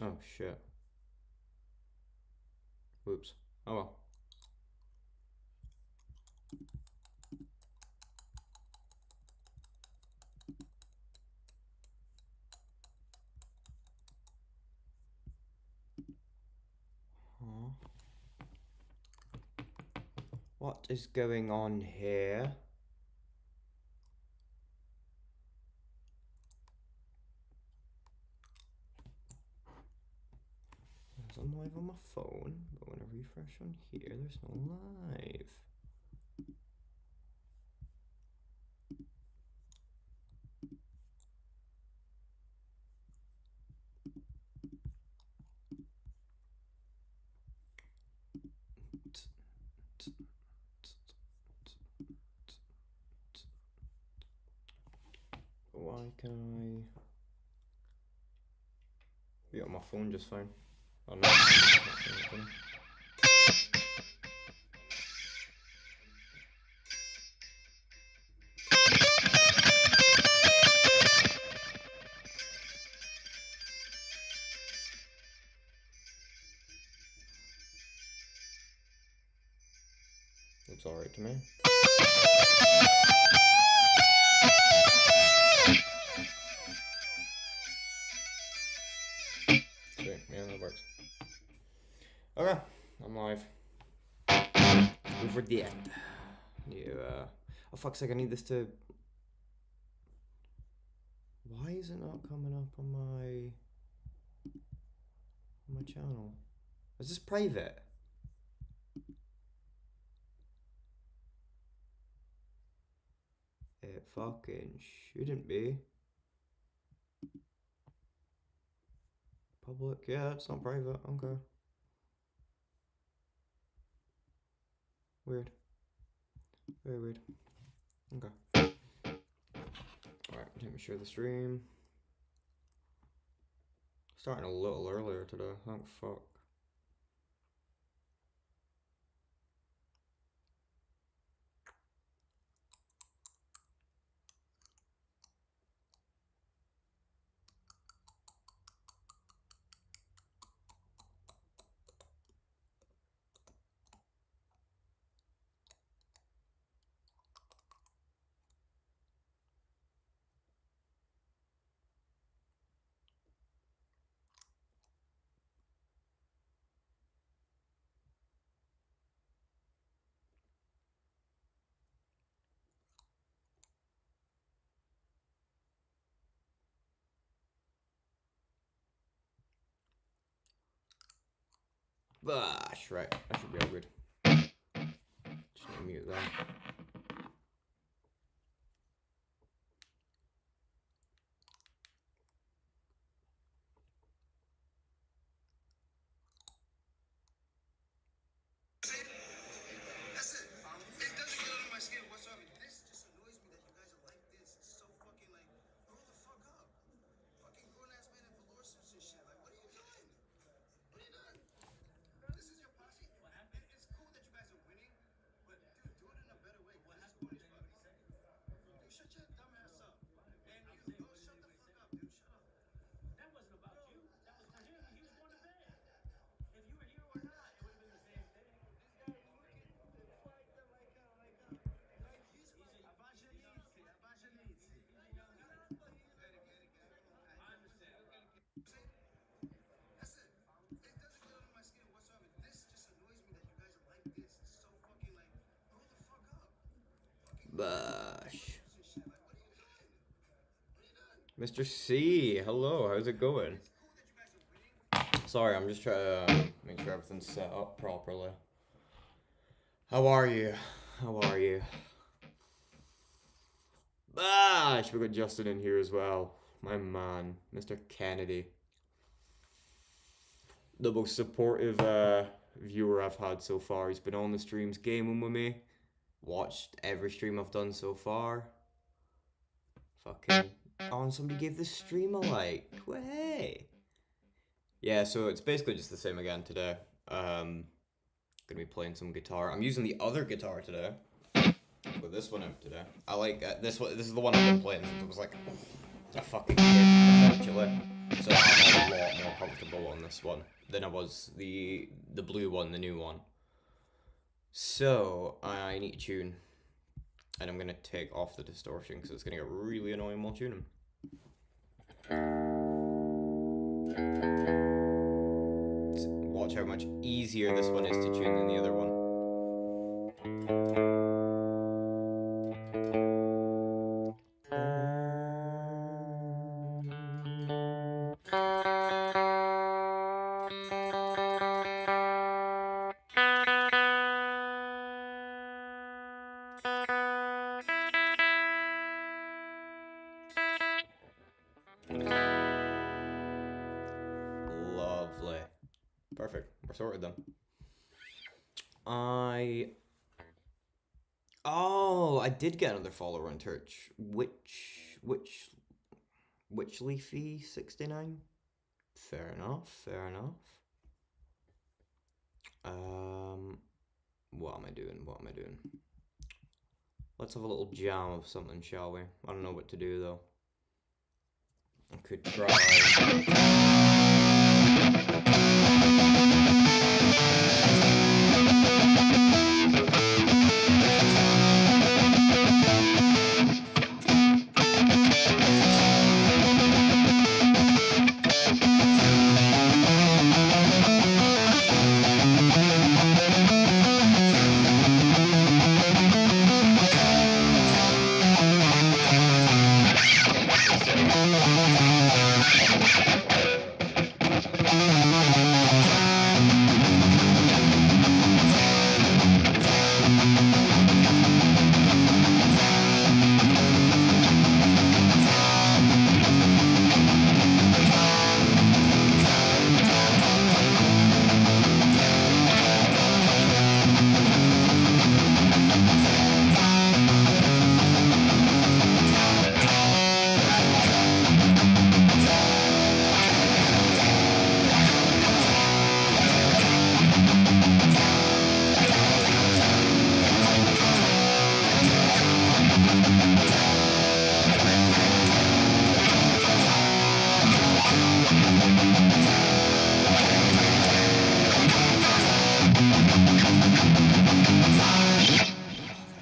Oh shit. Whoops. Oh well. Huh? What is going on here? I'm live on my phone, but when I refresh on here, there's no live. Why can I be on my phone just fine? Oh no. It's alright to me. Sweet, yeah, that works. Okay, I'm live. Over the end. Oh fuck's sake, I need this to... Why is it not coming up on my channel? Is this private? It fucking shouldn't be. Public? Yeah, it's not private. Okay. Weird. Very weird. Okay. Alright, let me share the stream. Starting a little earlier today. Thank fuck. Bash, right. That should be all good. Just need to mute that. Bash. Mr. C, hello, how's it going? Sorry, I'm just trying to make sure everything's set up properly. How are you? How are you? Bash! We got Justin in here as well. My man, Mr. Kennedy. The most supportive viewer I've had so far. He's been on the streams gaming with me. Watched every stream I've done so far. Fucking... Oh, and somebody gave the stream a like. Way. Yeah, so it's basically just the same again today. Gonna be playing some guitar. I'm using the other guitar today. Put this one out today. I like this one. This is the one I've been playing since it was like a fucking kid, essentially. So I'm a lot more comfortable on this one than I was the blue one, the new one. So I need to tune, and I'm gonna take off the distortion because it's gonna get really annoying while tuning. Watch how much easier this one is to tune than the other one. Lovely. Perfect. We're sorted then. I did get another follower on Twitch. Which Leafy 69? Fair enough, fair enough. What am I doing? Let's have a little jam of something, shall we? I don't know what to do though. I could try.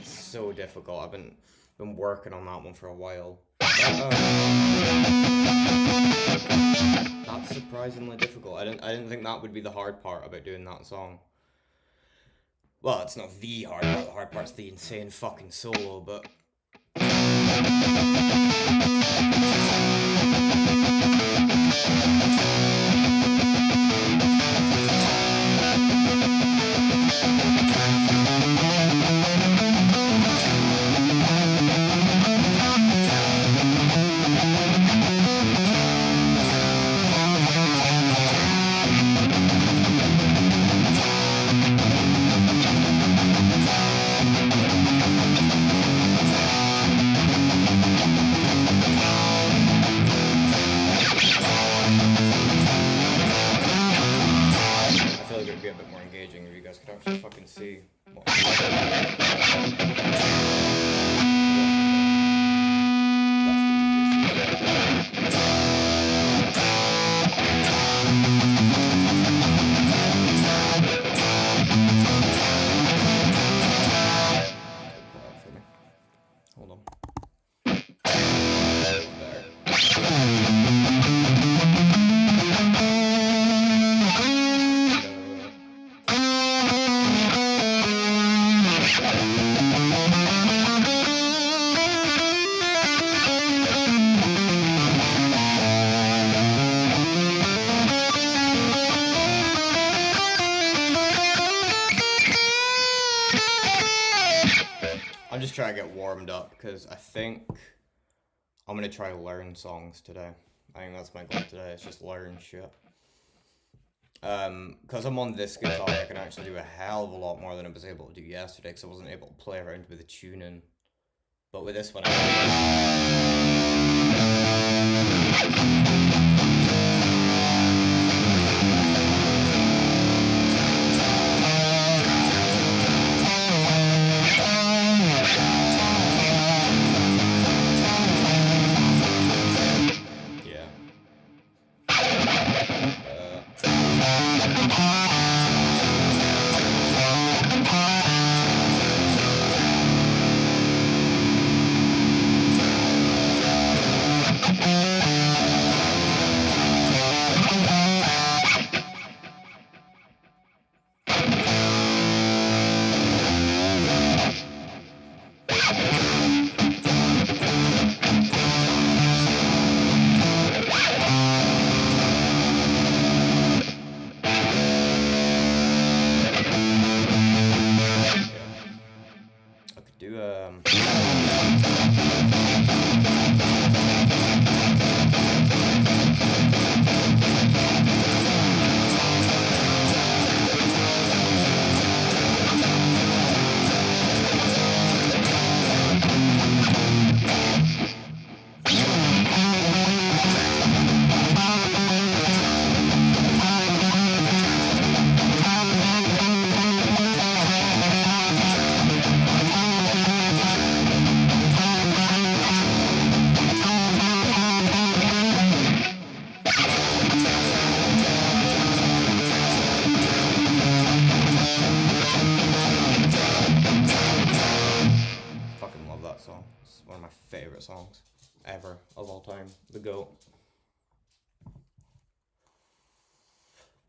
So difficult. I've been working on that one for a while. That's surprisingly difficult. I didn't think that would be the hard part about doing that song. Well, it's not the hard part. The hard part's the insane fucking solo, but. Fucking see what hold on. I'm just trying to get warmed up because I think I'm gonna try to learn songs today. I think that's my goal today. It's just learn shit. Because I'm on this guitar, I can actually do a hell of a lot more than I was able to do yesterday because I wasn't able to play around with the tuning. But with this one, yeah.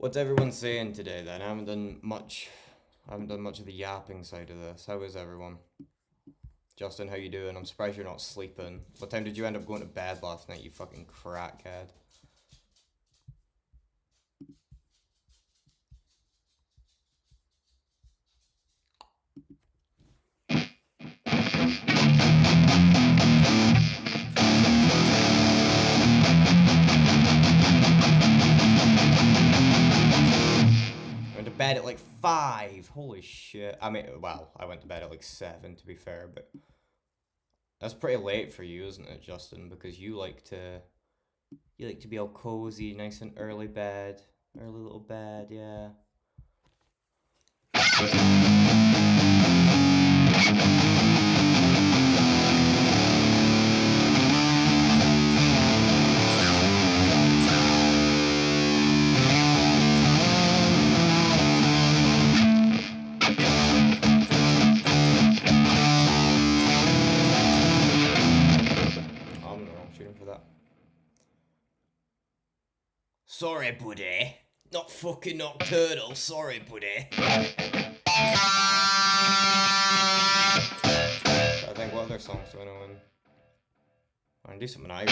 What's everyone saying today then? I haven't done much. I haven't done much of the yapping side of this. How is everyone? Justin, how you doing? I'm surprised you're not sleeping. What time did you end up going to bed last night, you fucking crackhead? I went to bed at like 5. Holy shit. I mean, well, I went to bed at like 7 to be fair, but that's pretty late for you, isn't it, Justin? Because you like to be all cozy, nice and early little bed, yeah. I'm not shooting for that. Sorry, buddy. Not fucking nocturnal. Sorry, buddy. I think what other songs do I know in? I can do something I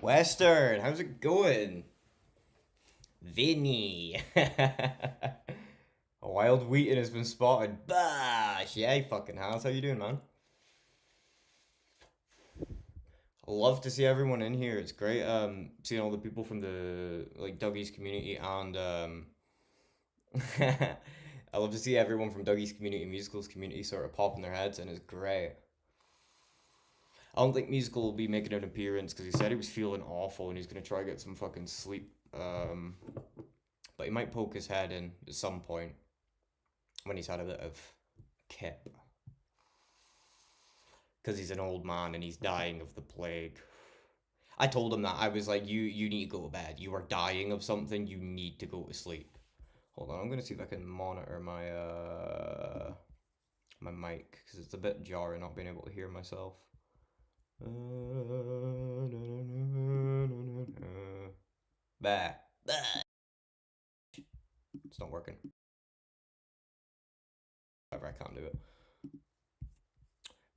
Western, how's it going? Vinny. A wild wheaton has been spotted. Bash! Yeah, he fucking has. How you doing, man? I love to see everyone in here. It's great seeing all the people from the like Dougie's community and I love to see everyone from Dougie's community, Musicals community sort of popping their heads in. It's great. I don't think Musical will be making an appearance because he said he was feeling awful and he's gonna try to get some fucking sleep. But he might poke his head in at some point when he's had a bit of kip. Because he's an old man and he's dying of the plague. I told him that. I was like, you need to go to bed. You are dying of something. You need to go to sleep. Hold on, I'm gonna see if I can monitor my my mic because it's a bit jarring not being able to hear myself. Bah. It's not working. Whatever, I can't do it.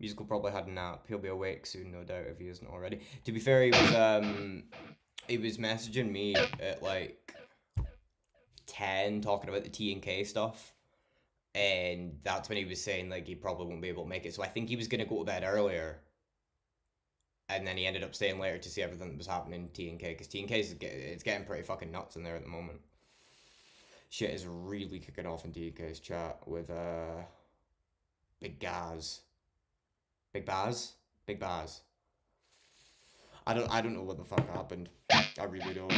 Musical probably had a nap. He'll be awake soon, no doubt, if he isn't already. To be fair, he was messaging me at like 10 talking about the T&K stuff. And that's when he was saying like he probably won't be able to make it. So I think he was gonna go to bed earlier. And then he ended up staying later to see everything that was happening in T&K, because T&K it's getting pretty fucking nuts in there at the moment. Shit is really kicking off in T&K's chat with Big Gaz. Big Baz? Big Baz. I don't know what the fuck happened. I really don't.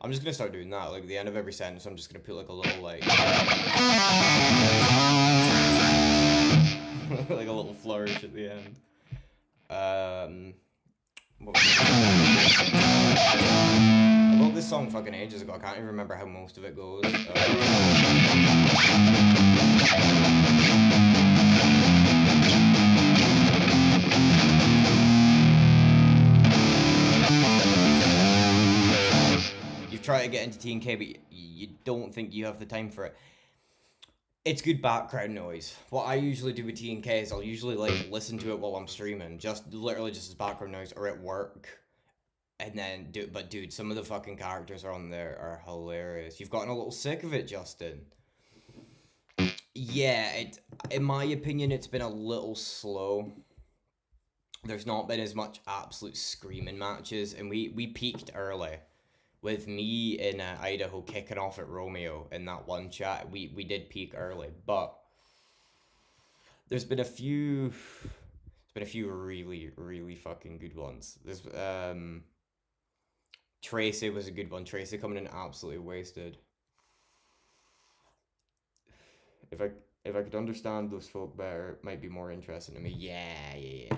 I'm just gonna start doing that. Like at the end of every sentence, I'm just gonna put like a little like like a little flourish at the end. I wrote this song fucking ages ago. I can't even remember how most of it goes. You've tried to get into T&K, but you don't think you have the time for it. It's good background noise. What I usually do with T&K is I'll usually like listen to it while I'm streaming, just literally just as background noise, or at work. And then, dude, some of the fucking characters are on there are hilarious. You've gotten a little sick of it, Justin. Yeah, in my opinion, it's been a little slow. There's not been as much absolute screaming matches, and we peaked early. With me in Idaho kicking off at Romeo in that one chat, we did peak early, but there's been a few. There's been a few really really fucking good ones. There's Tracy was a good one. Tracy coming in absolutely wasted. If I if I could understand those folk better, it might be more interesting to me. Yeah, yeah, yeah.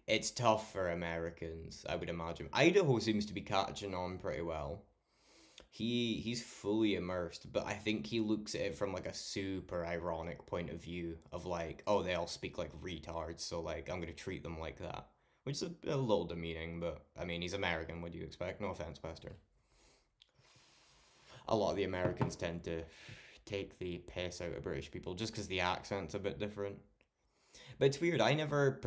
It's tough for Americans, I would imagine. Idaho seems to be catching on pretty well. He's fully immersed, but I think he looks at it from like a super ironic point of view of like, oh, they all speak like retards, so like I'm gonna treat them like that, which is a little demeaning. But I mean, he's American. What do you expect? No offense, Western. A lot of the Americans tend to take the piss out of British people just because the accent's a bit different. But it's weird. I never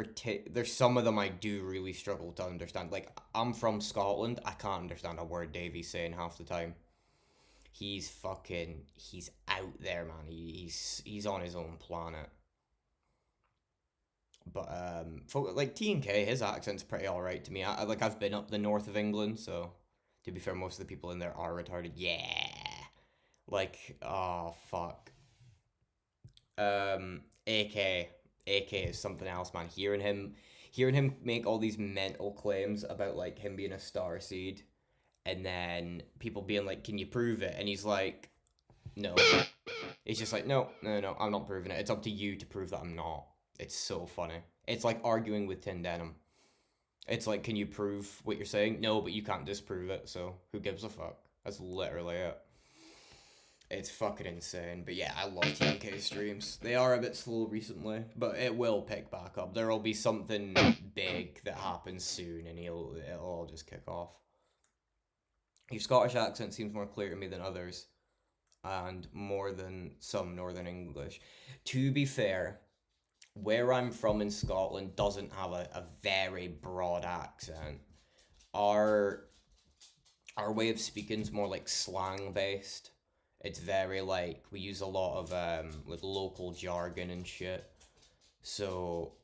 There's some of them I do really struggle to understand. Like I'm from Scotland. I can't understand a word Davey's saying half the time. He's out there, man. He's on his own planet. But like TNK, his accent's pretty all right to me. Like I've been up the north of England, so to be fair, most of the people in there are retarded. Yeah, like oh fuck. AK is something else, man. Hearing him make all these mental claims about like him being a star seed, and then people being like, "Can you prove it?" And he's like, "No." He's just like, "No, no, no, I'm not proving it. It's up to you to prove that I'm not." It's so funny. It's like arguing with Tin Denim. It's like, "Can you prove what you're saying?" No, but you can't disprove it. So who gives a fuck? That's literally it. It's fucking insane. But yeah, I love TNK streams. They are a bit slow recently, but it will pick back up. There'll be something big that happens soon, and it'll all just kick off. Your Scottish accent seems more clear to me than others, and more than some Northern English. To be fair, where I'm from in Scotland doesn't have a very broad accent. Our our way of speaking is more like slang based. It's very like we use a lot of like local jargon and shit. So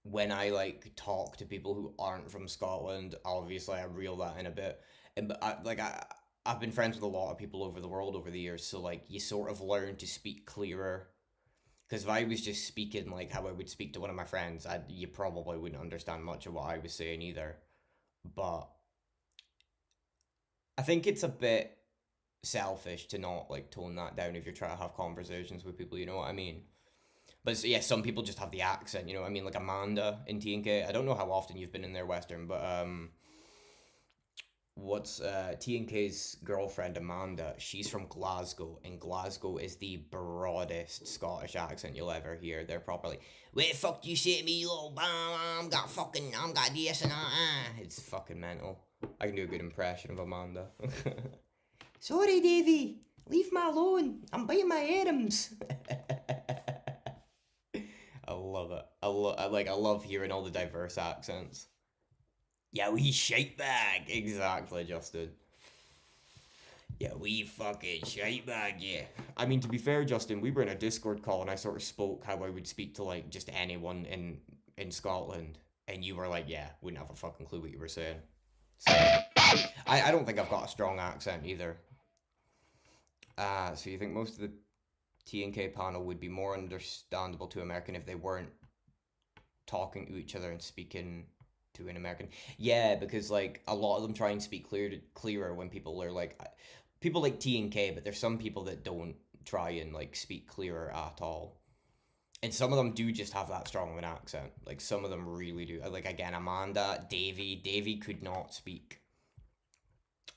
when I like talk to people who aren't from Scotland, obviously I reel that in a bit. And but I've been friends with a lot of people over the world over the years, so like you sort of learn to speak clearer. Because if I was just speaking like how I would speak to one of my friends, you probably wouldn't understand much of what I was saying either. But I think it's a bit selfish to not like tone that down if you're trying to have conversations with people, you know what I mean? But yeah, some people just have the accent, you know what I mean? Like Amanda in TNK. I don't know how often you've been in their Western, but what's TNK's girlfriend Amanda? She's from Glasgow, and Glasgow is the broadest Scottish accent you'll ever hear. They're properly, "What the fuck do you say to me, you little bam? I'm got this and that." It's fucking mental. I can do a good impression of Amanda. Sorry, Davy. Leave me alone. I'm buying my items. I love it. I love hearing all the diverse accents. Yeah, we shite bag. Exactly, Justin. Yeah, we fucking shite bag, yeah. I mean, to be fair, Justin, we were in a Discord call and I sort of spoke how I would speak to like just anyone in Scotland, and you were like, yeah, wouldn't have a fucking clue what you were saying. So I don't think I've got a strong accent either. So you think most of the TNK panel would be more understandable to American if they weren't talking to each other and speaking to an American? Yeah, because like a lot of them try and speak clearer when people like TNK, but there's some people that don't try and like speak clearer at all. And some of them do just have that strong of an accent. Like some of them really do. Like again, Amanda, Davy could not speak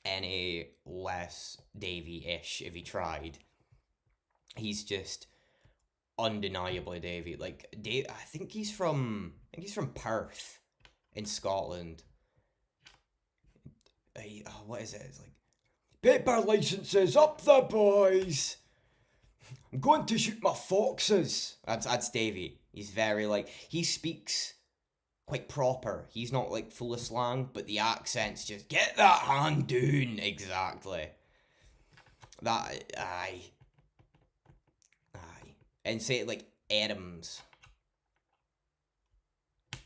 any less Davy-ish if he tried. He's just undeniably Davy. Like Dave, I think he's from Perth in Scotland. What is it? It's like paper licenses up the boys. I'm going to shoot my foxes. That's Davy. He's very like he speaks quite proper. He's not like full of slang, but the accent's just get that hand down. Exactly. That aye. And say it like Adams.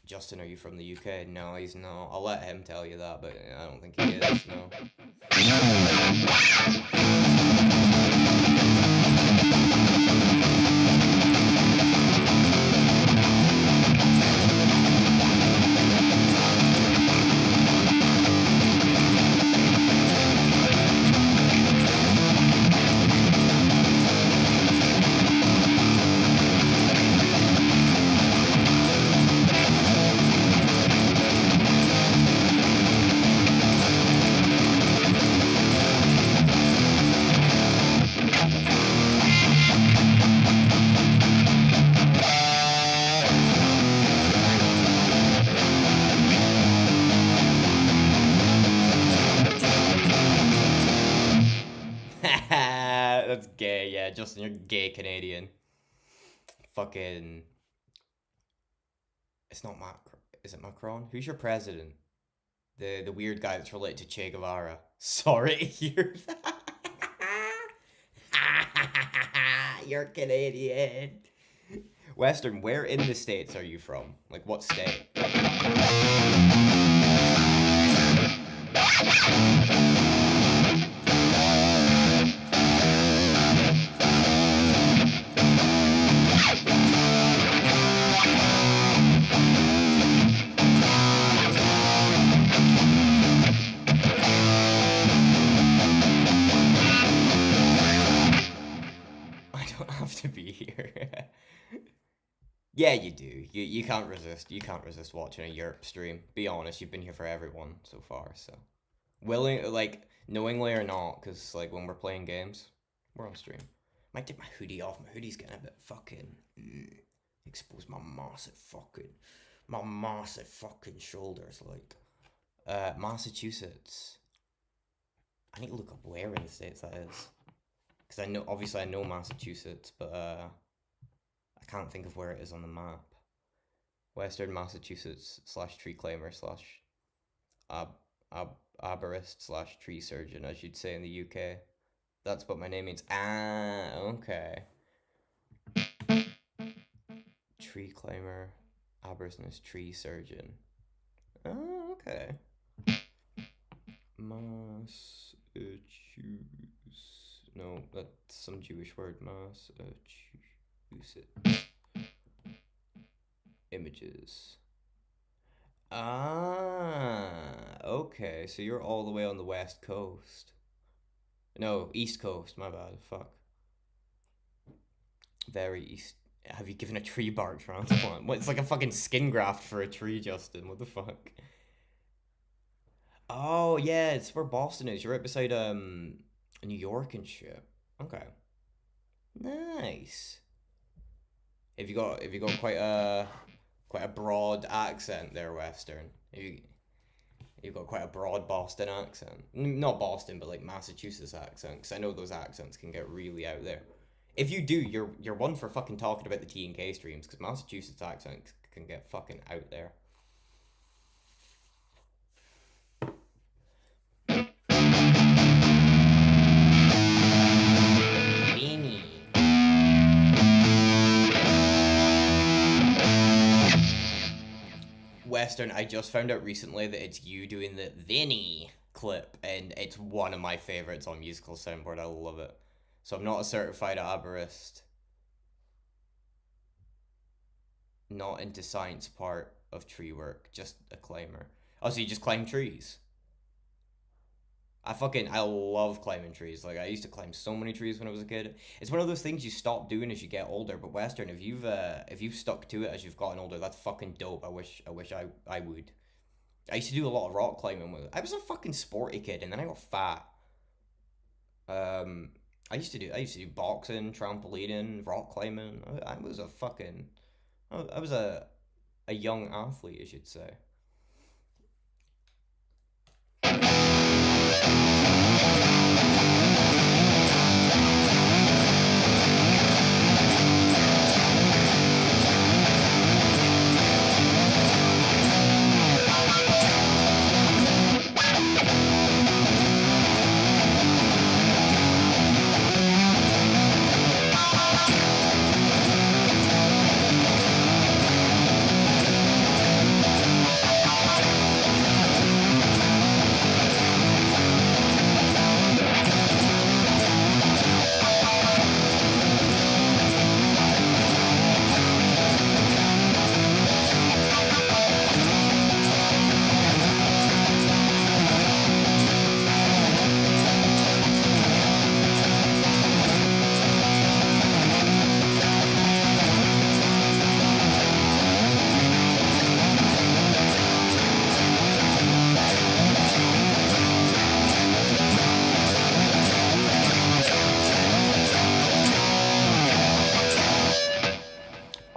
Justin, are you from the UK? No, he's not. I'll let him tell you that, but I don't think he is, no. That's gay, yeah. Justin, you're gay Canadian. Fucking. It's not Macron. Is it Macron? Who's your president? The weird guy that's related to Che Guevara. Sorry, you're. You're Canadian. Western, where in the States are you from? Like, what state? To be here. Yeah, you do. You can't resist. You can't resist watching a Europe stream. Be honest, you've been here for everyone so far, so knowingly or not, because like when we're playing games, we're on stream. Might take my hoodie off. My hoodie's getting a bit fucking expose my massive fucking shoulders. Like, Massachusetts. I need to look up where in the States that is. Because I know Massachusetts, but I can't think of where it is on the map. Western Massachusetts / tree climber / arborist / tree surgeon, as you'd say in the UK. That's what my name means. Ah, okay. Tree climber, arborist, tree surgeon. Oh, okay. Massachusetts. No, that's some Jewish word. Massachusetts. Images. Ah, okay. So you're all the way on the west coast. No, east coast. My bad. Fuck. Very east. Have you given a tree bark transplant? What? It's like a fucking skin graft for a tree, Justin. What the fuck? Oh yeah, it's where Boston is. You're right beside New York and shit. Okay. Nice. Have you got quite a broad accent there, Western? You've got quite a broad Boston accent. Not Boston, but like Massachusetts accent. Because I know those accents can get really out there. If you do, you're one for fucking talking about the TNK streams. Because Massachusetts accent can get fucking out there. Western, I just found out recently that it's you doing the Vinny clip, and it's one of my favorites on Musical Soundboard. I love it. So I'm not a certified arborist. Not into science part of tree work, just a climber. Oh, so you just climb trees? I love climbing trees. Like, I used to climb so many trees when I was a kid. It's one of those things you stop doing as you get older. But Western, if you've stuck to it as you've gotten older, that's fucking dope. I wish I would. I used to do a lot of rock climbing with it. I was a fucking sporty kid, and then I got fat. I used to do boxing, trampolining, rock climbing. I was a young athlete, I should say.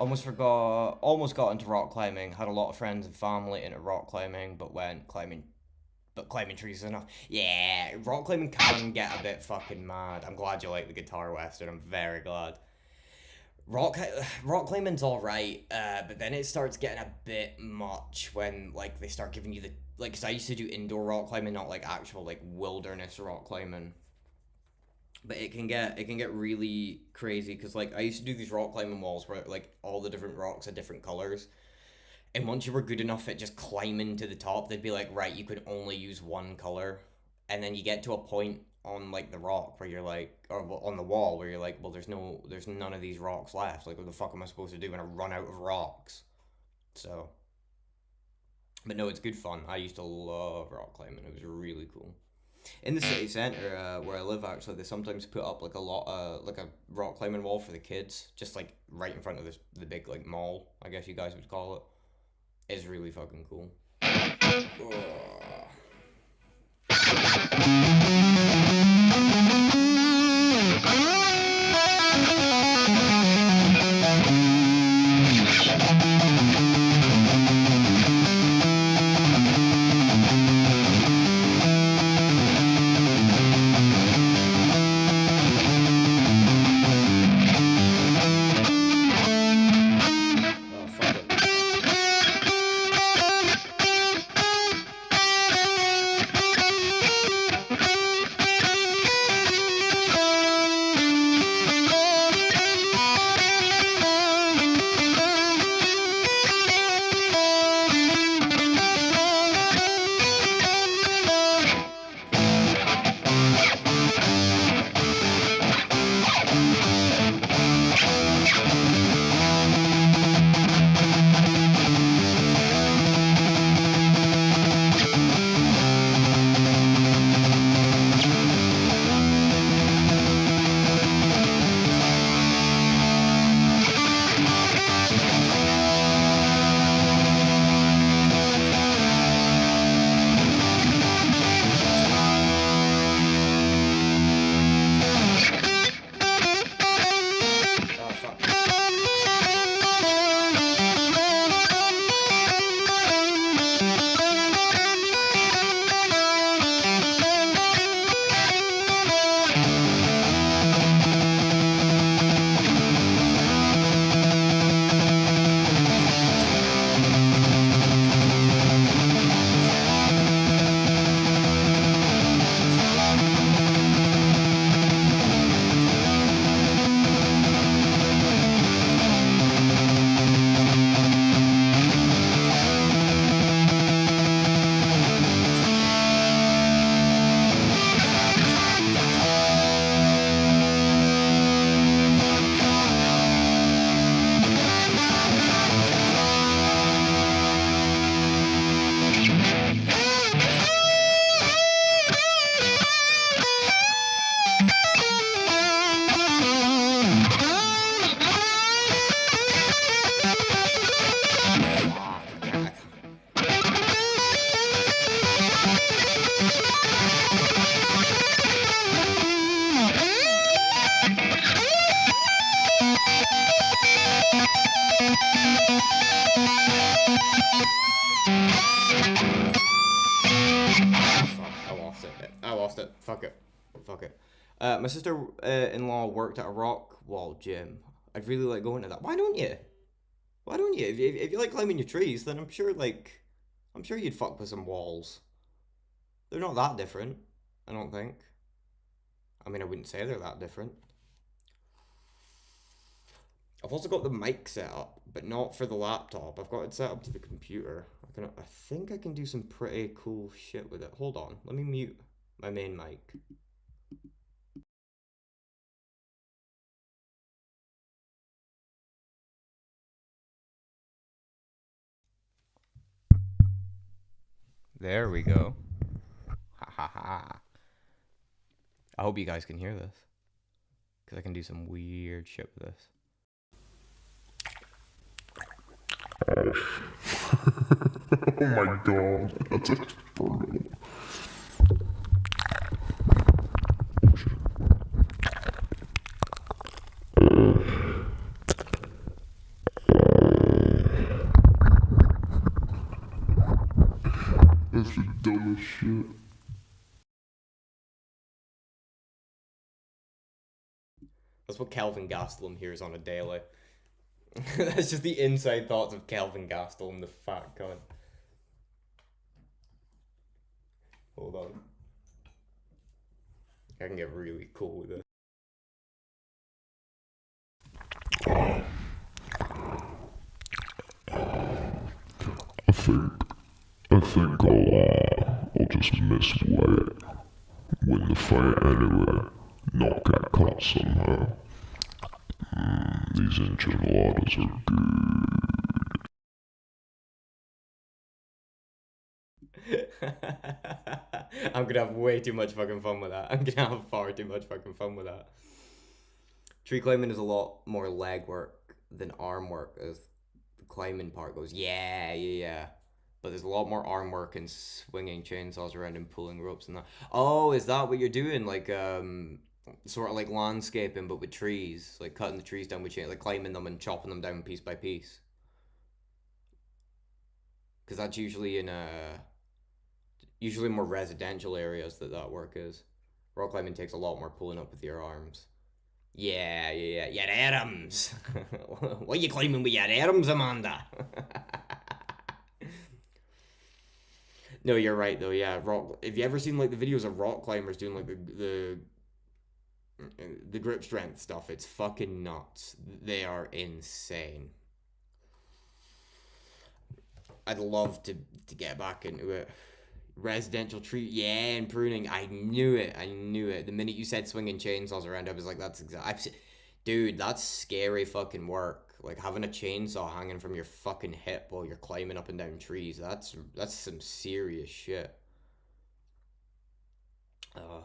almost got into rock climbing. Had a lot of friends and family into rock climbing, but went climbing. But climbing trees is enough. Yeah, rock climbing can get a bit fucking mad. I'm glad you like the Guitar Western. I'm very glad. Rock rock climbing's all right, but then it starts getting a bit much when like they start giving you the like. Cause I used to do indoor rock climbing, not like actual like wilderness rock climbing. But it can get really crazy because like I used to do these rock climbing walls where like all the different rocks are different colors, and once you were good enough at just climbing to the top, they'd be like, right, you could only use one color, and then you get to a point on like the rock where you're like, or on the wall where you're like, well, there's none of these rocks left. Like, what the fuck am I supposed to do when I run out of rocks? So, but no, it's good fun. I used to love rock climbing. It was really cool. In the city center where I live, actually, they sometimes put up like like a rock climbing wall for the kids, just like right in front of the big like mall, I guess you guys would call it. It's really fucking cool. Ugh. Oh, fuck it. Oh, fuck. Fuck. Ah, fuck. I lost it. I lost it. Fuck it. Fuck it. My sister in law worked at a rock wall gym. I'd really like going to that. Why don't you? Why don't you? If you like climbing your trees, then I'm sure you'd fuck with some walls. They're not that different, I don't think. I mean, I wouldn't say they're that different. I've also got the mic set up, but not for the laptop. I've got it set up to the computer. I think I can do some pretty cool shit with it. Hold on, let me mute my main mic. There we go. Ha ha ha. I hope you guys can hear this, because I can do some weird shit with this. Oh my god, that's external. That's what Kelvin Gastelum hears on a daily. That's just the inside thoughts of Kelvin Gastelum, the fat cunt. Hold on. I can get really cool with this. I think I'll just miss Wyatt, win the fight anyway, not get caught somehow. These enchiladas are good. I'm gonna have way too much fucking fun with that. I'm gonna have far too much fucking fun with that. Tree climbing is a lot more leg work than arm work, as the climbing part goes. Yeah. But there's a lot more arm work and swinging chainsaws around and pulling ropes and that. Oh, is that what you're doing? Like sort of like landscaping, but with trees, like cutting the trees down with chain, like climbing them and chopping them down piece by piece. Because that's usually in usually more residential areas that work is. Rock climbing takes a lot more pulling up with your arms. Yeah. Your arms. What are you climbing with your arms, Amanda? No, you're right though. Yeah, rock. Have you ever seen like the videos of rock climbers doing like the grip strength stuff? It's fucking nuts. They are insane. I'd love to get back into it. Residential tree, yeah, and pruning. I knew it. The minute you said swinging chainsaws around, I was like, that's exactly. Dude, that's scary fucking work. Like having a chainsaw hanging from your fucking hip while you're climbing up and down trees. That's some serious shit.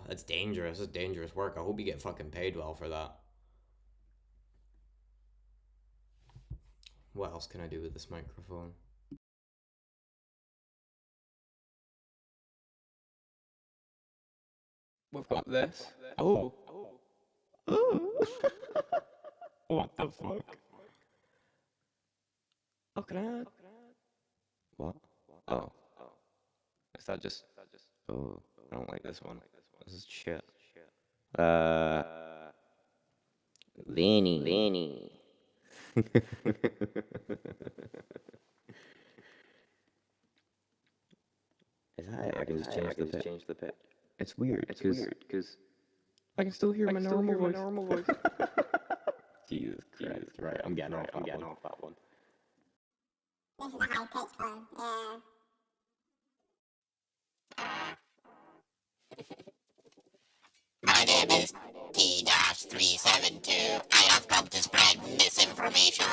That's dangerous. That's dangerous work. I hope you get fucking paid well for that. What else can I do with this microphone? We've got this. Oh. What the fuck? Oh, can I? What? Oh. Is that just? Oh, I don't like this one. This is shit. Lenny. Is that it? I can just change the pitch. It's weird. Because I can still hear my normal voice. Jesus Christ! Right, I'm getting off that one. This is a high pitched one, yeah. My name is T-372. I have come to spread misinformation.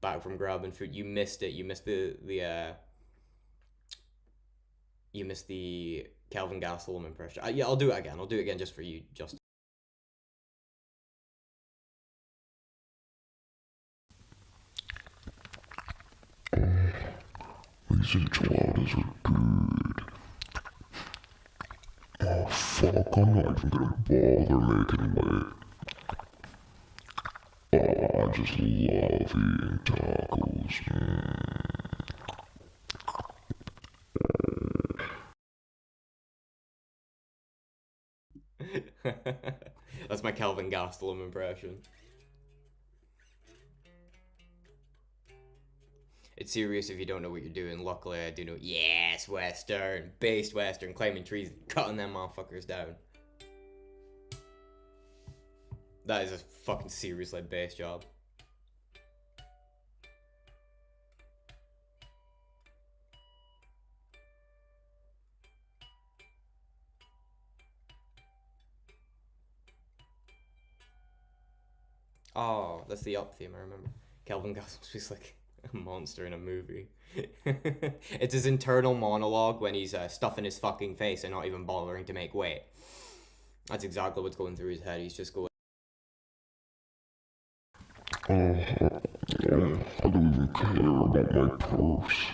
Back from grabbing food. You missed it. You missed the Calvin Gastelum impression. Yeah, I'll do it again. I'll do it again just for you, Justin. These enchiladas are good. Oh fuck, I'm not even gonna bother making weight. Oh, I just love eating tacos. That's my Calvin Gastelum impression. It's serious if you don't know what you're doing. Luckily, I do know. Yes, Western. Based Western. Climbing trees, cutting them motherfuckers down. That is a fucking seriously based job. Oh, that's the up theme, I remember. Calvin Gastelum's just like a monster in a movie. It's his internal monologue when he's stuffing his fucking face and not even bothering to make weight. That's exactly what's going through his head. He's just going. I don't even care about my purse.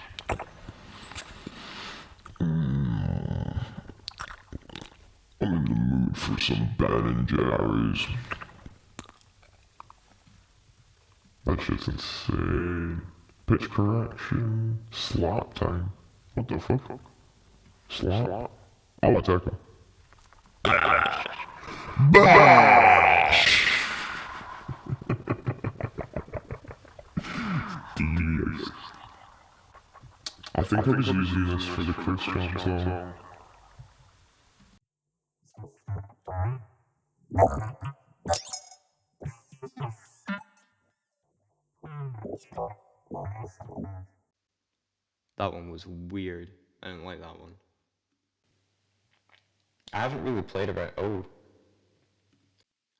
I'm in the mood for some Ben & Jerry's. That shit's insane. Pitch correction. Slap time. What the fuck? Slap? I'll attack him. Devious. I think I was using this for the Chris John song. That one was weird. I didn't like that one. I haven't really played around. Oh,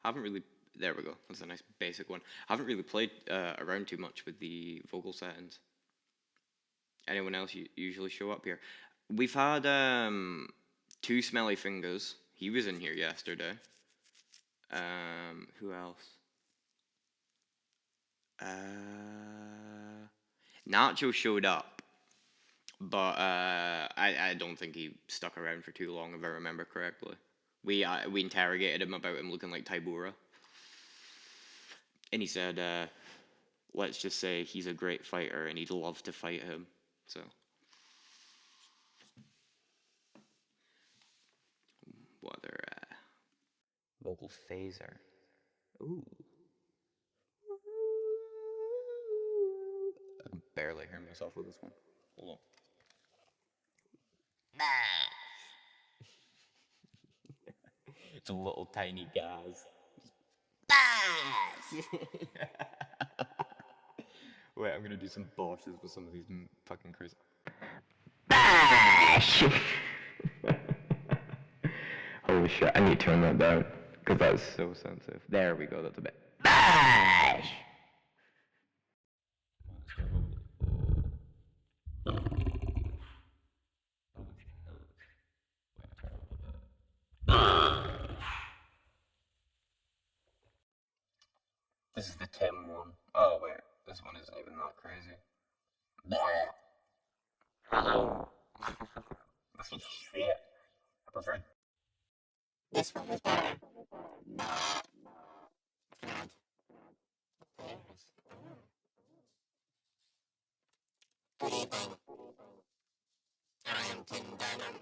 Haven't really. There we go. That's a nice basic one. Haven't really played around too much with the vocal settings. Anyone else usually show up here? We've had Two Smelly Fingers. He was in here yesterday. Who else? Nacho showed up, but I don't think he stuck around for too long, if I remember correctly. We interrogated him about him looking like Tybura, and he said, let's just say he's a great fighter and he'd love to fight him. So, what other vocal phaser. Ooh. I can barely hear myself with this one. Hold on. It's a little tiny guys. Wait, I'm gonna do some bosses with some of these fucking crazy. Holy shit, I need to turn that down. Because that was so sensitive. There we go, that's a bit. This is the Tim one. Oh wait, this one isn't even that crazy. Hello. This one's shit. I prefer. This one was better. Good evening. I am Tim Dunham.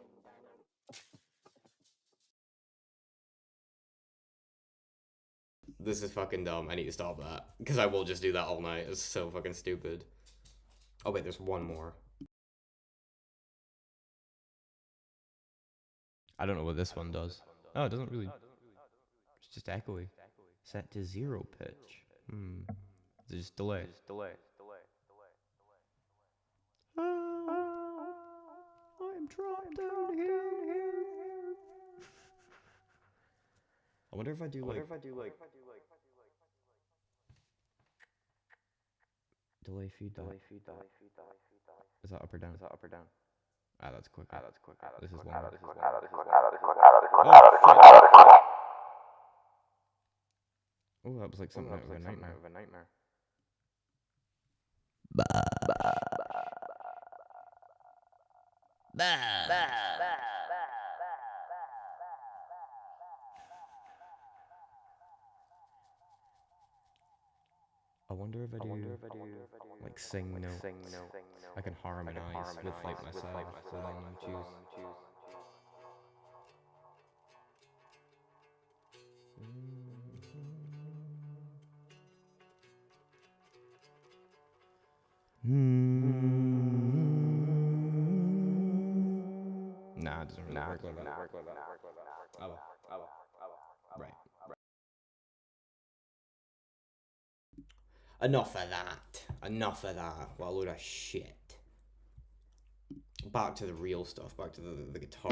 This is fucking dumb. I need to stop that. Because I will just do that all night. It's so fucking stupid. Oh wait, there's one more. I don't know what this one does. Oh, it doesn't really... It's just echoey. Set to 0 pitch. It's just delay. I'm trapped down here. I wonder if I do like... Delay feedback. Is that up or down? Ah, that's quick. This is longer. Oh, that was like something out of a nightmare. I wonder if I do like sing notes. I can harmonize with like myself. Hold on, let me choose. Nah, it doesn't really work like that. Oh, right. Enough of that. What a load of shit. Back to the real stuff. Back to the guitar.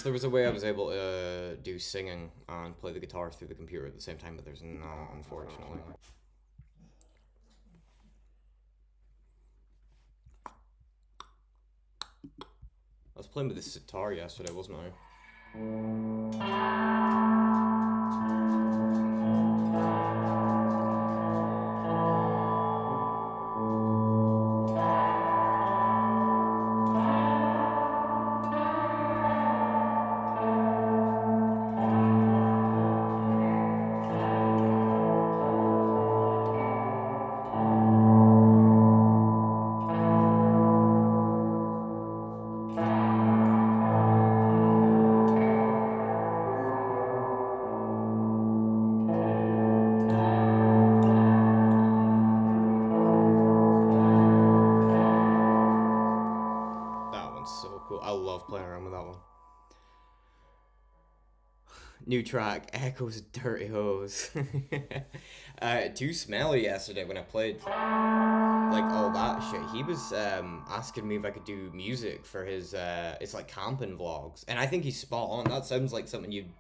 There was a way I was able to do singing and play the guitar through the computer at the same time, but there's not, unfortunately. I was playing with this sitar yesterday, wasn't I? love playing around with that one. New track, Echoes Dirty Hose. Too smelly yesterday when I played like all that shit. He was asking me if I could do music for his it's like camping vlogs, and I think he's spot on. That sounds like something you'd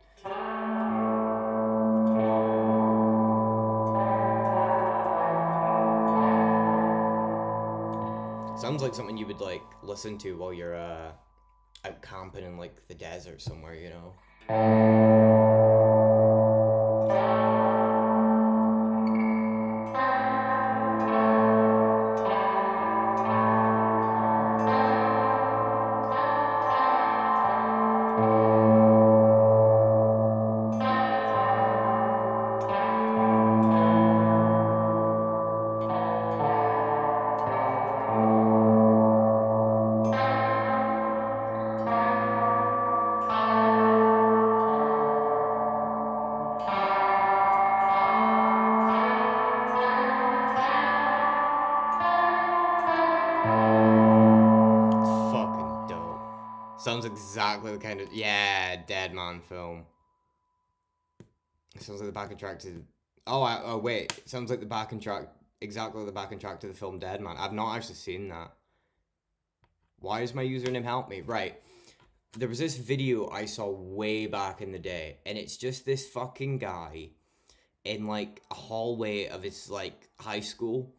sounds like something you would like listen to while you're out camping in like the desert somewhere, you know. Sounds exactly the kind of Dead Man film. It sounds like the backing track to. Oh wait, it sounds like the backing track, exactly the backing track to the film Dead Man. I've not actually seen that. Why is my username help me? Right, there was this video I saw way back in the day, and it's just this fucking guy in like a hallway of his like high school,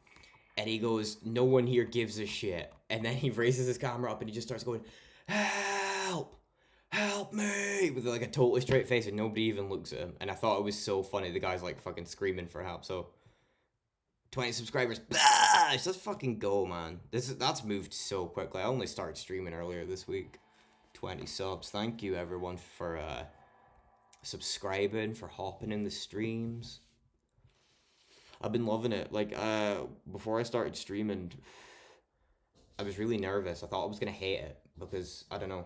and he goes, "No one here gives a shit," and then he raises his camera up and he just starts going, help me, with like a totally straight face, and nobody even looks at him. And I thought it was so funny. The guy's like fucking screaming for help. So 20 subscribers, let's just fucking go, man. That's moved so quickly. I only started streaming earlier this week. 20 subs. Thank you everyone for subscribing, for hopping in the streams. I've been loving it. Like before I started streaming, I was really nervous. I thought I was gonna hate it because I don't know.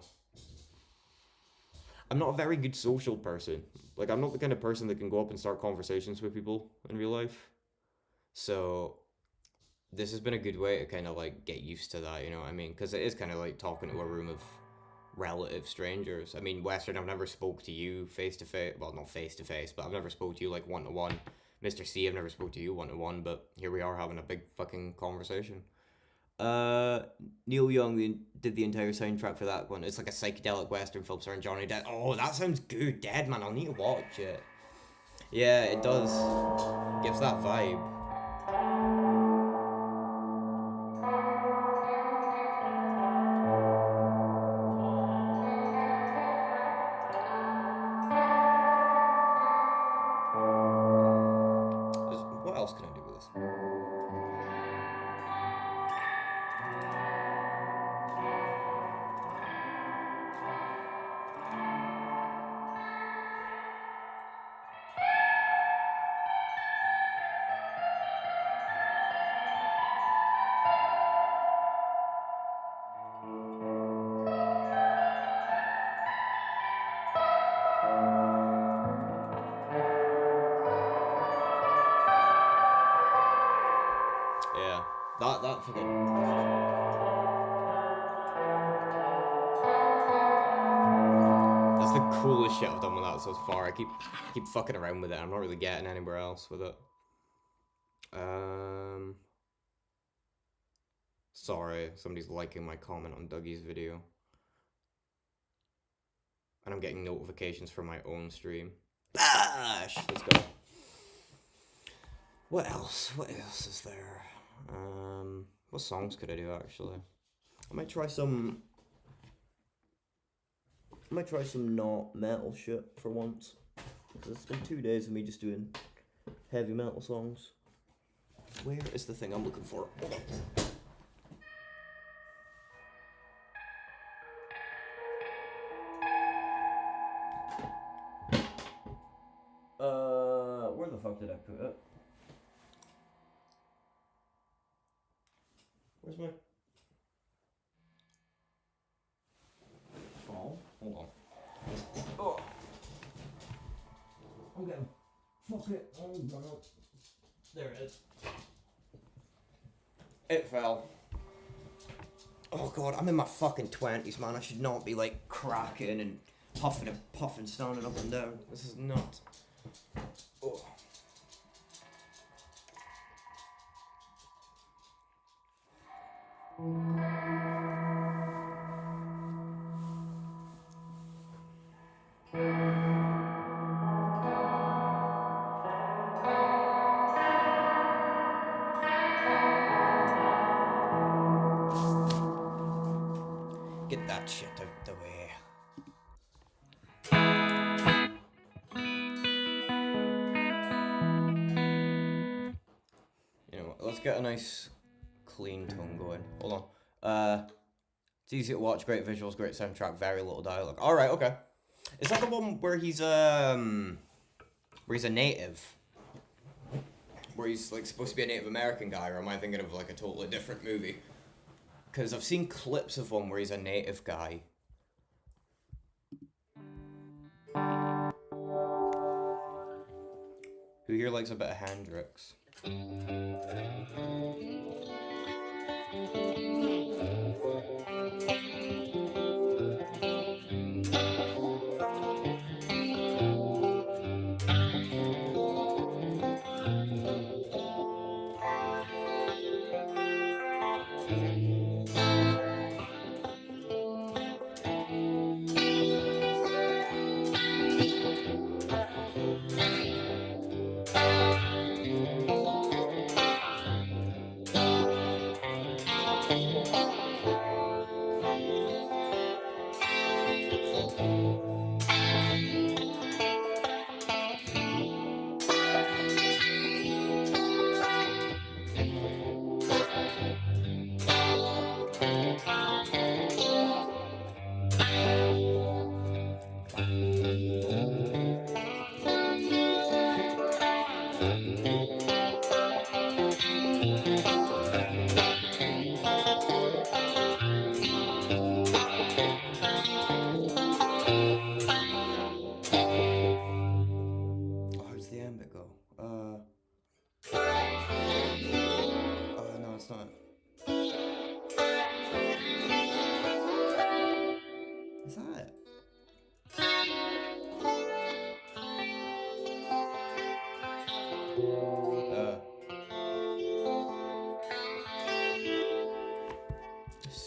I'm not a very good social person. Like, I'm not the kind of person that can go up and start conversations with people in real life. So this has been a good way to kind of like get used to that, you know what I mean? Because it is kind of like talking to a room of relative strangers. I mean, Western, I've never spoke to you face to face. Well, not face to face, but I've never spoke to you like one to one. Mr. C, I've never spoke to you one to one, but here we are having a big fucking conversation. Neil Young did the entire soundtrack for that one. It's like a psychedelic western film starring Johnny Depp. Oh, that sounds good. Dead Man, I'll need to watch it. Yeah, it does. Gives that vibe. What else can I do with this? Yeah, that fucking. That's the coolest shit I've done with that so far. I keep fucking around with it. I'm not really getting anywhere else with it. Sorry, somebody's liking my comment on Dougie's video. And I'm getting notifications for my own stream. Bash! Let's go. What else? What else is there? What songs could I do actually? I might try some not metal shit for once. Because it's been 2 days of me just doing heavy metal songs. Where is the thing I'm looking for? Where the fuck did I put it? Where's my phone? Hold on. Oh. I'm getting fuck it. Oh no. There it is. It fell. Oh god, I'm in my fucking 20s, man. I should not be like cracking and huffing and puffing, standing up and down. This is nuts. Oh. Get that shit out the way. You know what, let's get a nice clean tone going. Hold on. It's easy to watch, great visuals, great soundtrack, very little dialogue. Alright, okay. Is that the one where he's a native? Where he's like supposed to be a Native American guy, or am I thinking of like a totally different movie? Because I've seen clips of one where he's a native guy. Who here likes a bit of Hendrix?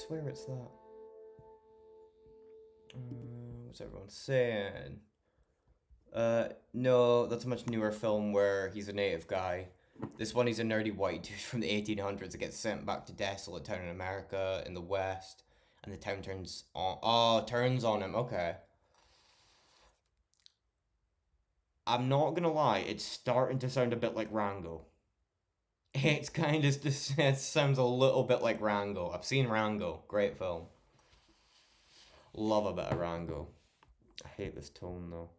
Swear it's that. What's everyone saying? No, that's a much newer film where he's a native guy. This one, he's a nerdy white dude from the 1800s that gets sent back to desolate town in America in the West, and the town turns on. Oh, turns on him. Okay. I'm not gonna lie, it's starting to sound a bit like Rango. It's kind of just, it sounds a little bit like Rango. I've seen Rango, great film. Love a bit of Rango. I hate this tone though.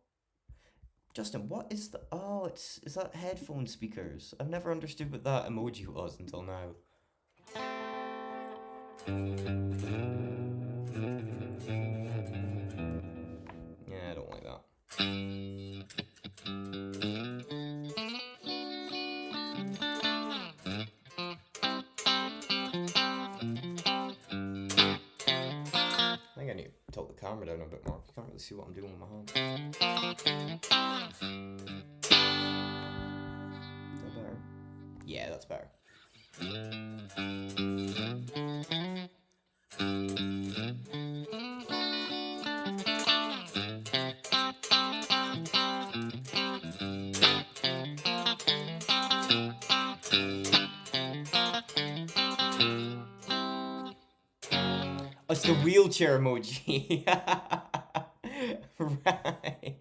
Justin, what is the, oh, is that headphone speakers? I've never understood what that emoji was until now. Yeah, I don't like that. I think I need to tilt the camera down a bit more. I can't really see what I'm doing with my hand. Is that better? Yeah, that's better. Oh, it's the wheelchair emoji. Right.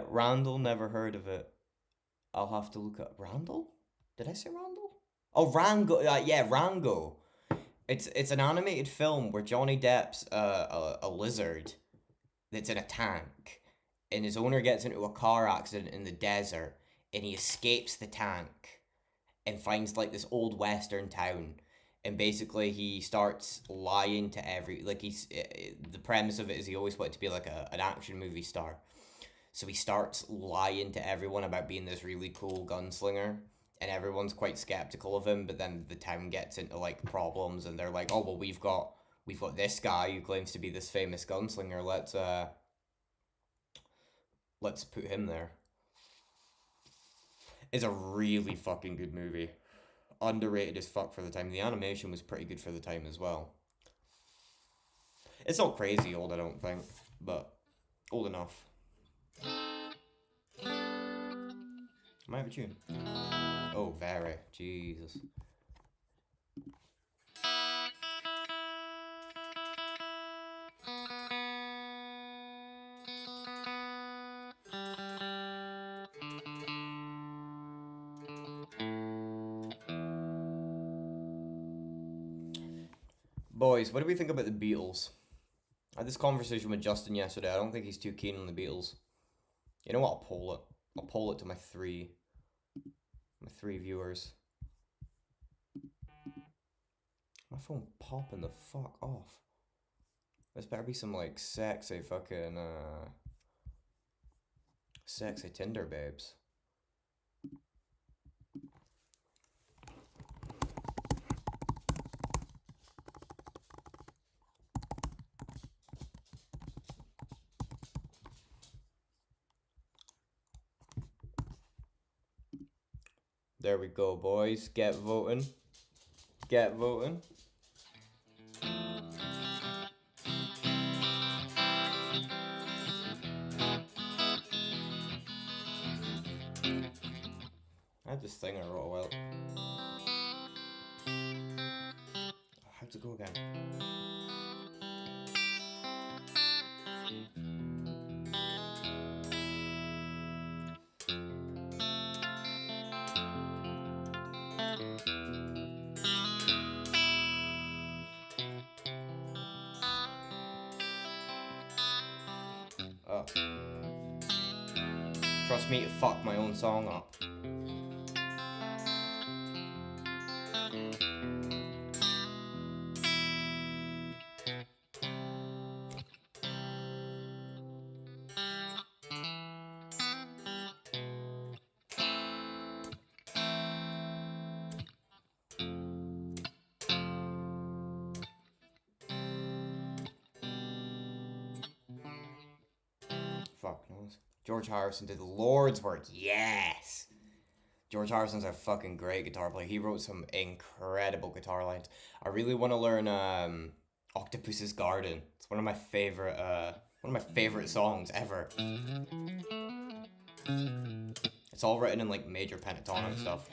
Randall, never heard of it. I'll have to look up. Randall? Did I say Randall? Oh, Rango. Yeah, Rango. It's an animated film where Johnny Depp's a lizard that's in a tank, and his owner gets into a car accident in the desert, and he escapes the tank and finds like this old western town. And basically, he starts lying to the premise of it is he always wanted to be like an action movie star. So he starts lying to everyone about being this really cool gunslinger. and everyone's quite skeptical of him, but then the town gets into like problems and they're like, oh well, we've got this guy who claims to be this famous gunslinger, let's put him there. It's a really fucking good movie. Underrated as fuck for the time. The animation was pretty good for the time as well. It's not crazy old, I don't think, but old enough. Might have a tune. Oh, very. Jesus. Boys, what do we think about the Beatles? I had this conversation with Justin yesterday. I don't think he's too keen on the Beatles. You know what? I'll poll it. I'll poll it to my three viewers. My phone popping the fuck off. There's better be some like sexy fucking sexy Tinder babes. There we go, boys. Get voting. Get voting. I had this thing I wrote a while. How'd it go again? Oh. Trust me to fuck my own song up. Fuck knows. George Harrison did the Lord's work. Yes! George Harrison's a fucking great guitar player. He wrote some incredible guitar lines. I really want to learn Octopus's Garden. It's one of my favorite songs ever. It's all written in like major pentatonic stuff.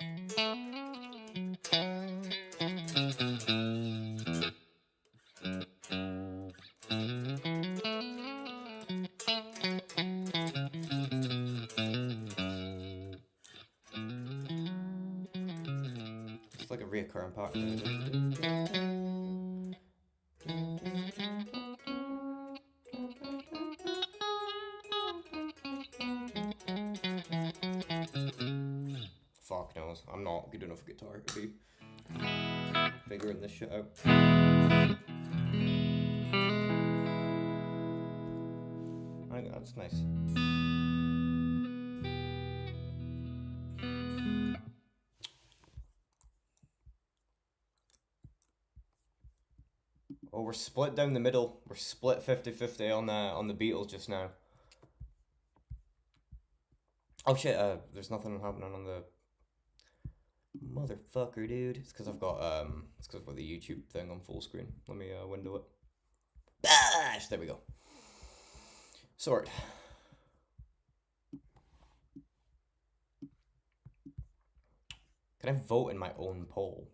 It's like a reoccurring part. Fuck knows. I'm not good enough guitar to be figuring this shit out. I think that's nice. Oh, we're split down the middle. We're split 50-50 on the Beatles just now. Oh shit, there's nothing happening on the motherfucker, dude. It's because I've got the YouTube thing on full screen. Let me window it. Bash! There we go. Sort. Can I vote in my own poll?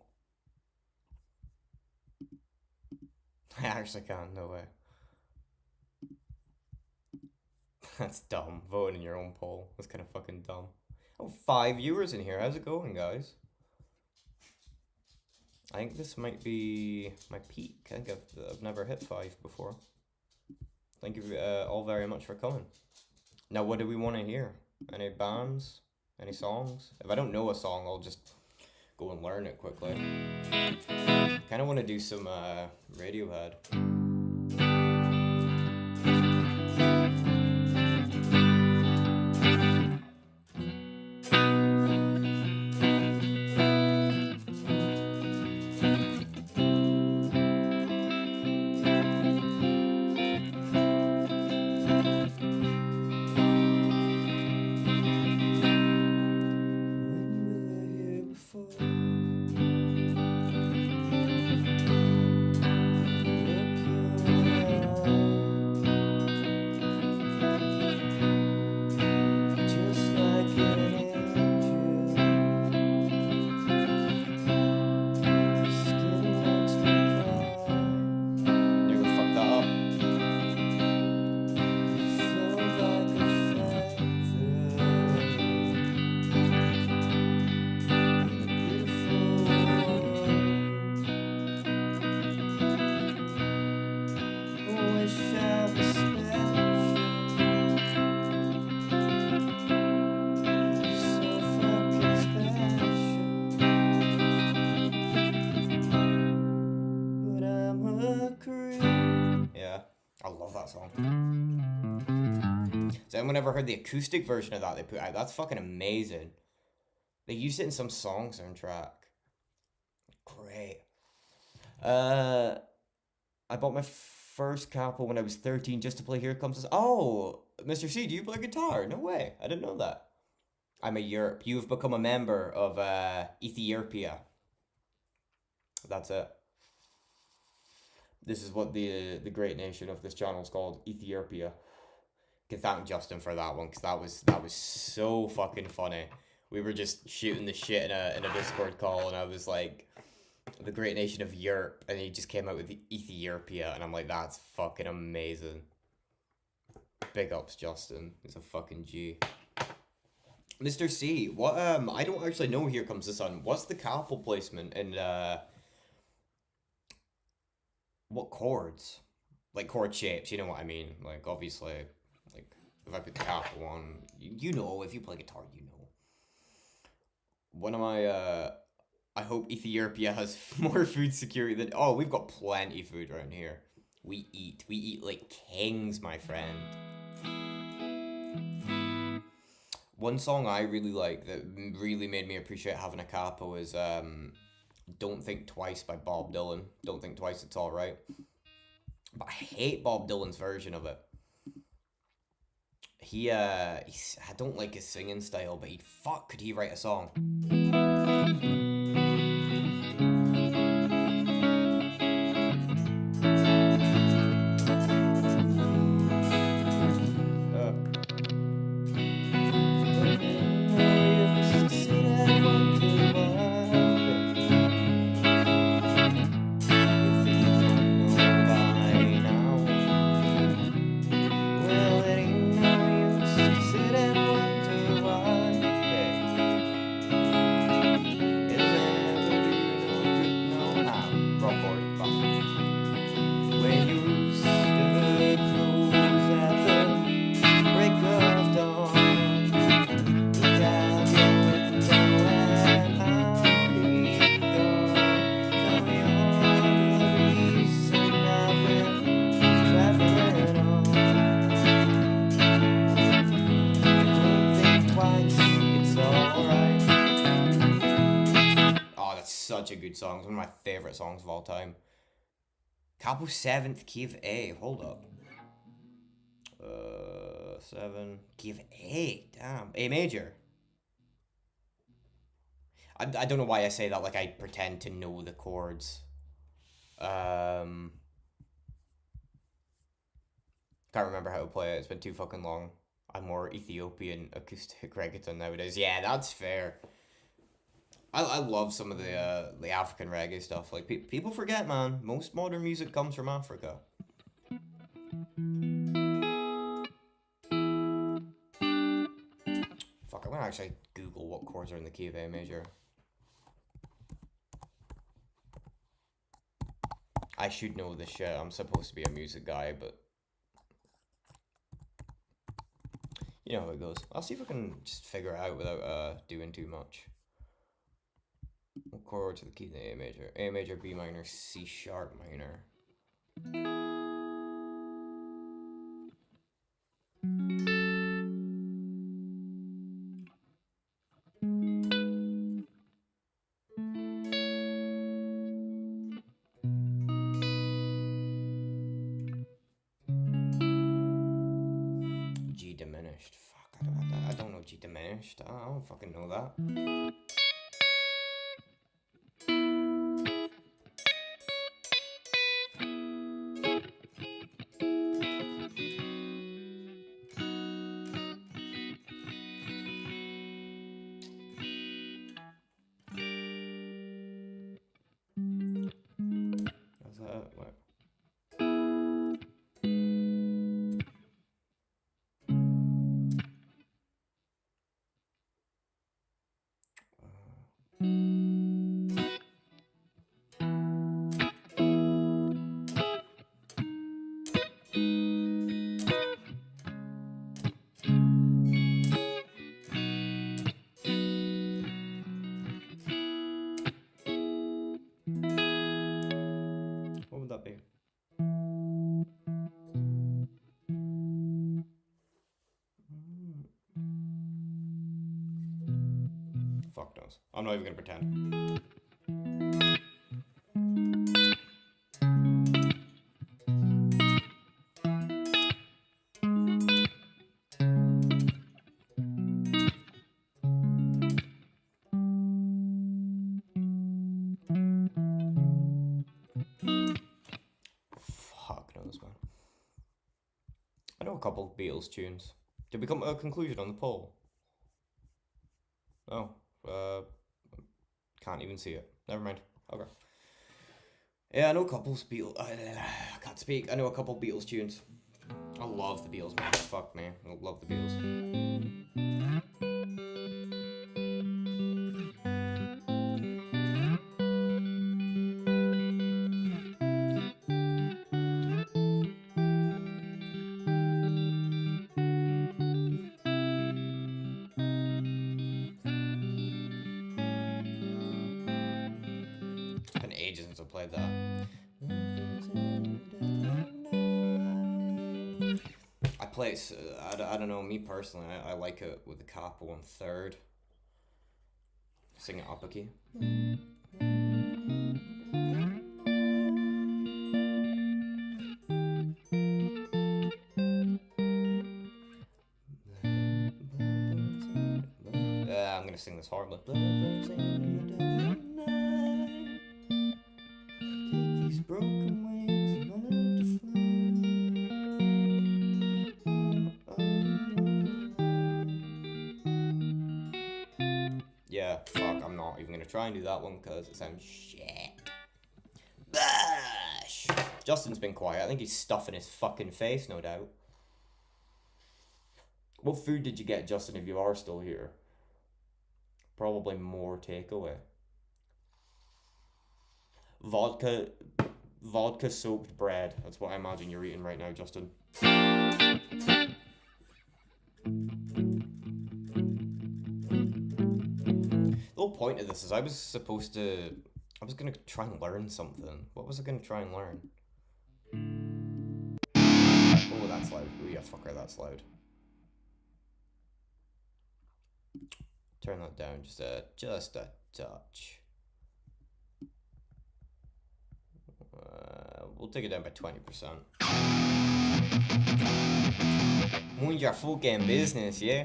I actually can't, no way. That's dumb. Voting in your own poll. That's kind of fucking dumb. Oh, 5 viewers in here. How's it going, guys? I think this might be my peak. I think I've never hit 5 before. Thank you all very much for coming. Now, what do we want to hear? Any bands? Any songs? If I don't know a song, I'll just go and learn it quickly. Kind of want to do some Radiohead. anyone ever heard the acoustic version of that they put out? That's fucking amazing. They used it in some song soundtrack. Great. I bought my first capo when I was 13 just to play Here Comes the... Oh, Mr. C, do you play guitar? No way. I didn't know that. I'm a Yerp. You have become a member of Ethiopia. That's it. This is what the great nation of this channel is called, Ethiopia. Can thank Justin for that one, because that was so fucking funny. We were just shooting the shit in a Discord call, and I was like, the great nation of Europe, and he just came out with Ethiopia, and I'm like, that's fucking amazing. Big ups, Justin. He's a fucking G. Mr. C, what I don't actually know Here Comes the Sun. What's the capo placement and what chords? Like chord shapes, you know what I mean? Like obviously, like if I put the capo on, you know, if you play guitar, you know. One of my I hope Ethiopia has more food security than... Oh, we've got plenty of food around here. We eat like kings, my friend. One song I really like that really made me appreciate having a capo is Don't Think Twice by Bob Dylan. Don't Think Twice, It's Alright. But I hate Bob Dylan's version of it. I don't like his singing style, but could he write a song? Such a good song. It's one of my favorite songs of all time. Capo 7th, key of A. Hold up. 7, key of A. Damn. A major. I don't know why I say that like I pretend to know the chords. Can't remember how to play it. It's been too fucking long. I'm more Ethiopian acoustic reggaeton nowadays. Yeah, that's fair. I love some of the African reggae stuff. Like people forget, man. Most modern music comes from Africa. Fuck, I'm gonna actually Google what chords are in the key of A major. I should know this shit. I'm supposed to be a music guy, but you know how it goes. I'll see if I can just figure it out without doing too much. What chords are the keys in the A major? A major, B minor, C sharp minor. G diminished. Fuck, I don't know G diminished. I don't fucking know that. What would that be? Fuck knows. I'm not even gonna pretend. Fuck knows, man. I know a couple of Beatles tunes. Did we come to a conclusion on the poll? No. Can't even see it. Never mind. Okay. Yeah, I know a couple of Beatles. I can't speak. I know a couple of Beatles tunes. I love the Beatles, man. Fuck me. I love the Beatles. It's been ages since I played that. I play it, I don't know, me personally, I like it with the capo on third. Sing it up a key. Yeah, I'm gonna sing this horribly. These broken wings and learn to fly. Yeah, fuck, I'm not even gonna try and do that one because it sounds shit. Bash! Justin's been quiet. I think he's stuffing his fucking face, no doubt. What food did you get, Justin, if you are still here? Probably more takeaway. Vodka soaked bread. That's what I imagine you're eating right now, Justin. The whole point of this is I was gonna try and learn something. What was I gonna try and learn? Oh, that's loud. Oh yeah, fucker, that's loud. Turn that down just a touch. We'll take it down by 20%. Mind your fucking business, yeah?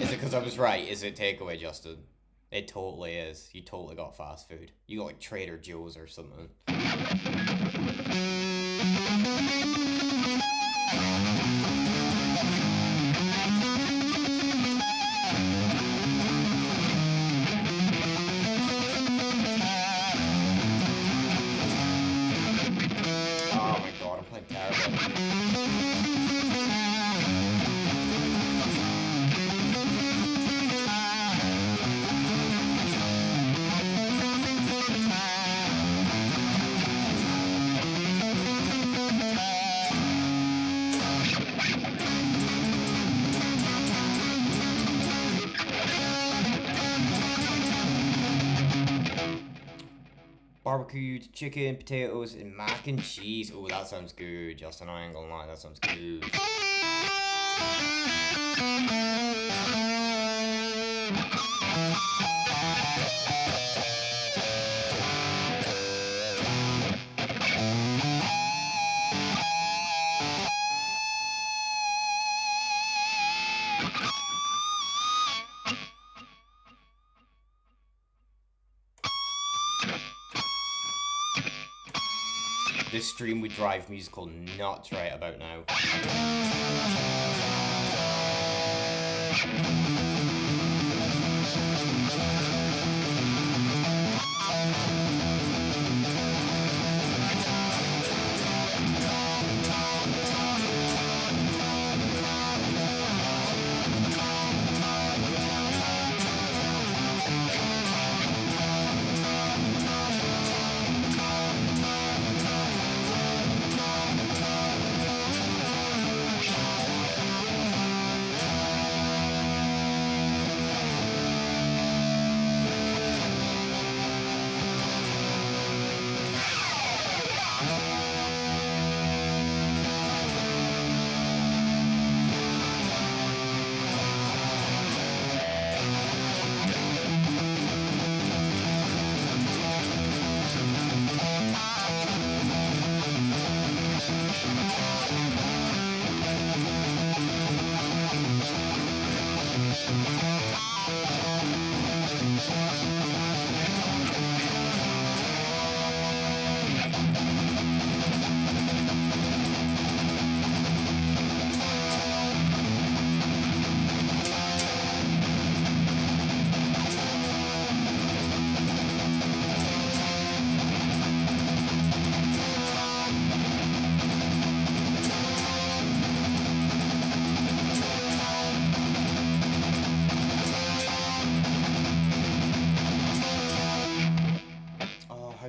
Is it because I was right? Is it takeaway, Justin? It totally is. You totally got fast food. You got like Trader Joe's or something. Barbecued chicken, potatoes, and mac and cheese. Oh, that sounds good, Justin. I ain't gonna lie, that sounds good. This stream would drive musical nuts right about now.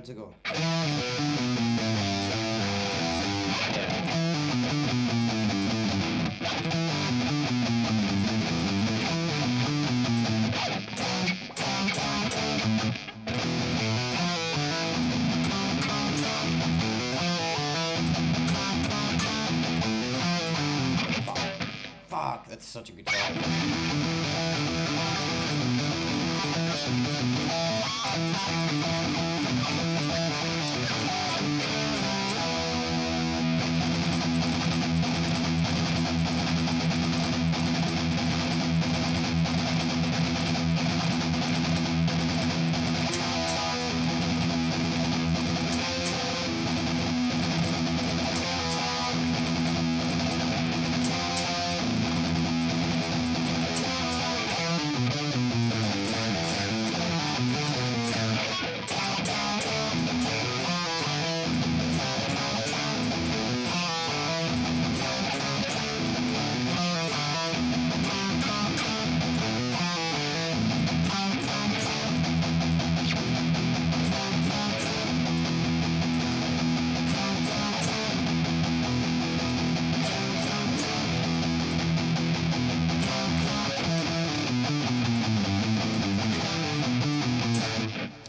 to go. Fuck, that's such a good song.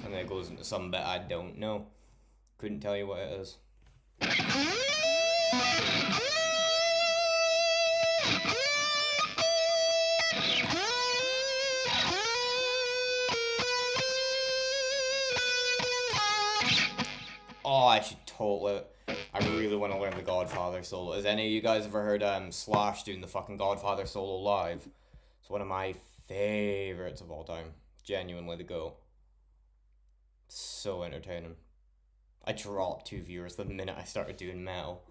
And then it goes into some bit I don't know. Couldn't tell you what it is. Oh, I should totally. I really want to learn the Godfather solo. Has any of you guys ever heard Slash doing the fucking Godfather solo live? It's one of my favorites of all time. Genuinely the go. So entertaining. I dropped 2 viewers the minute I started doing metal.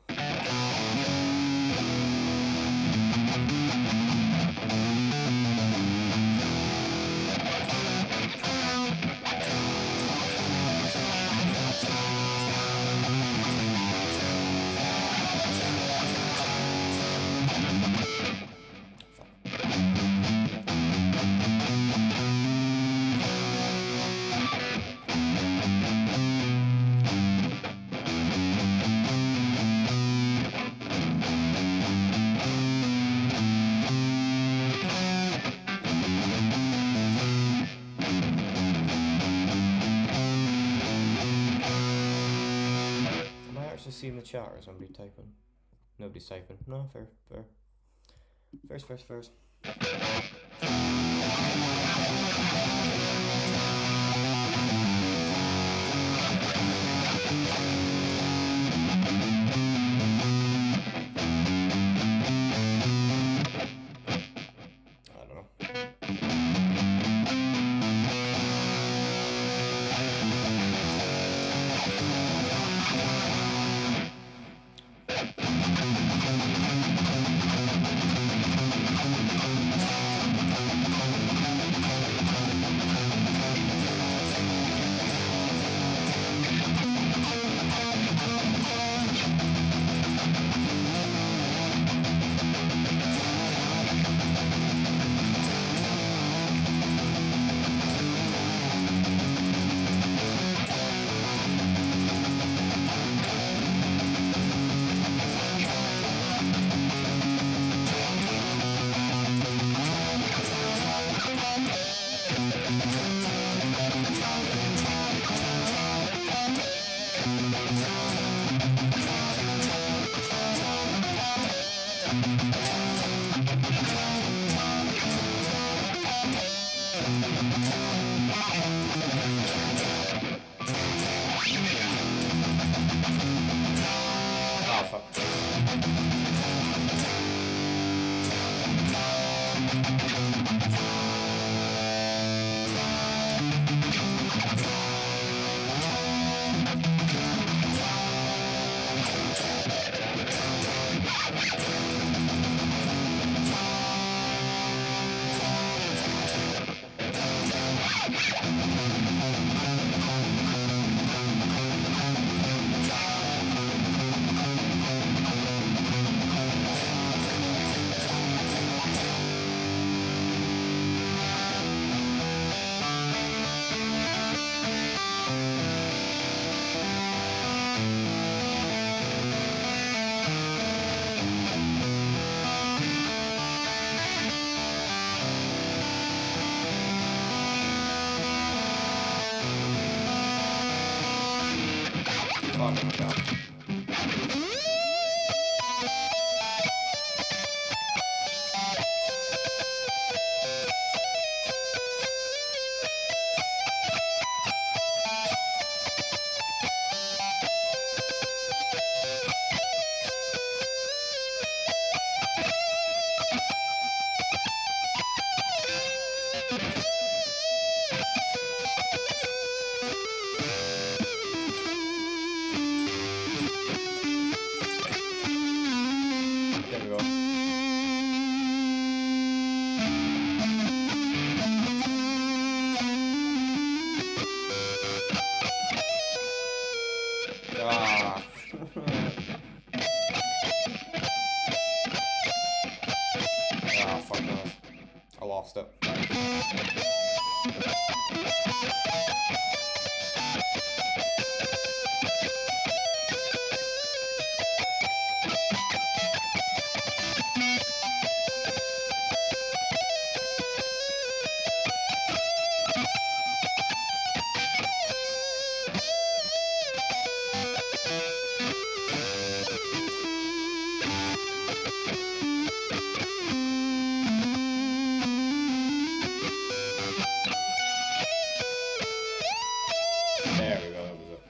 See in the chat or is somebody typing? Nobody's typing. No, fair. First. I don't know. fun with that. There we go. Ah. Ah, fuck no. I lost it. There we go, that was it.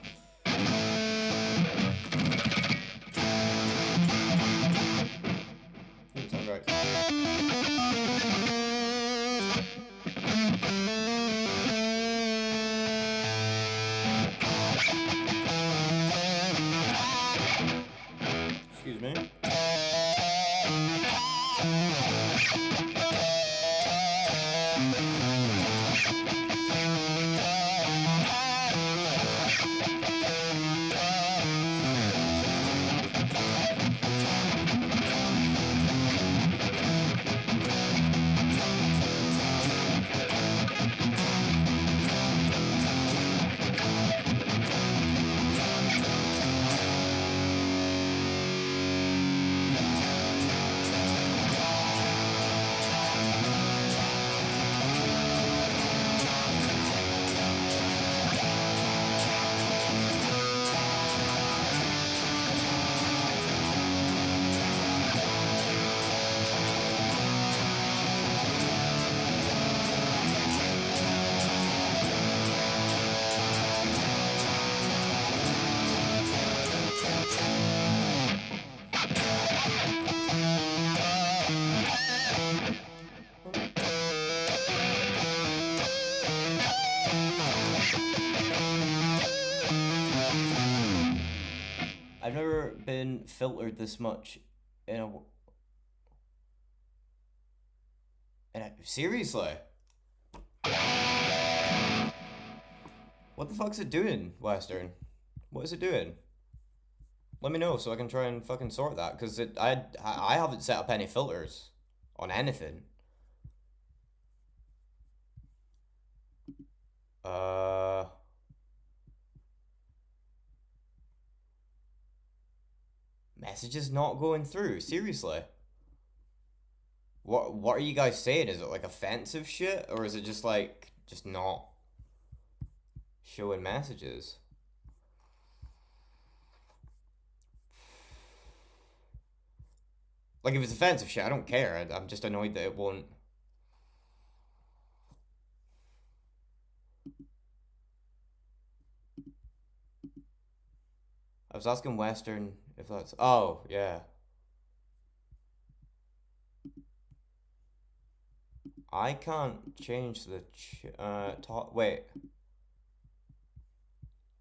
Didn't sound right. Excuse me. I've never been filtered this much in a. Seriously? What the fuck's it doing, Western? What is it doing? Let me know so I can try and fucking sort that, because I haven't set up any filters on anything. Messages not going through, seriously. What are you guys saying? Is it like offensive shit, or is it just like just not showing messages? Like if it's offensive shit, I don't care. I'm just annoyed that it won't. I was asking Western if that's. Oh, yeah. I can't change the talk. Wait.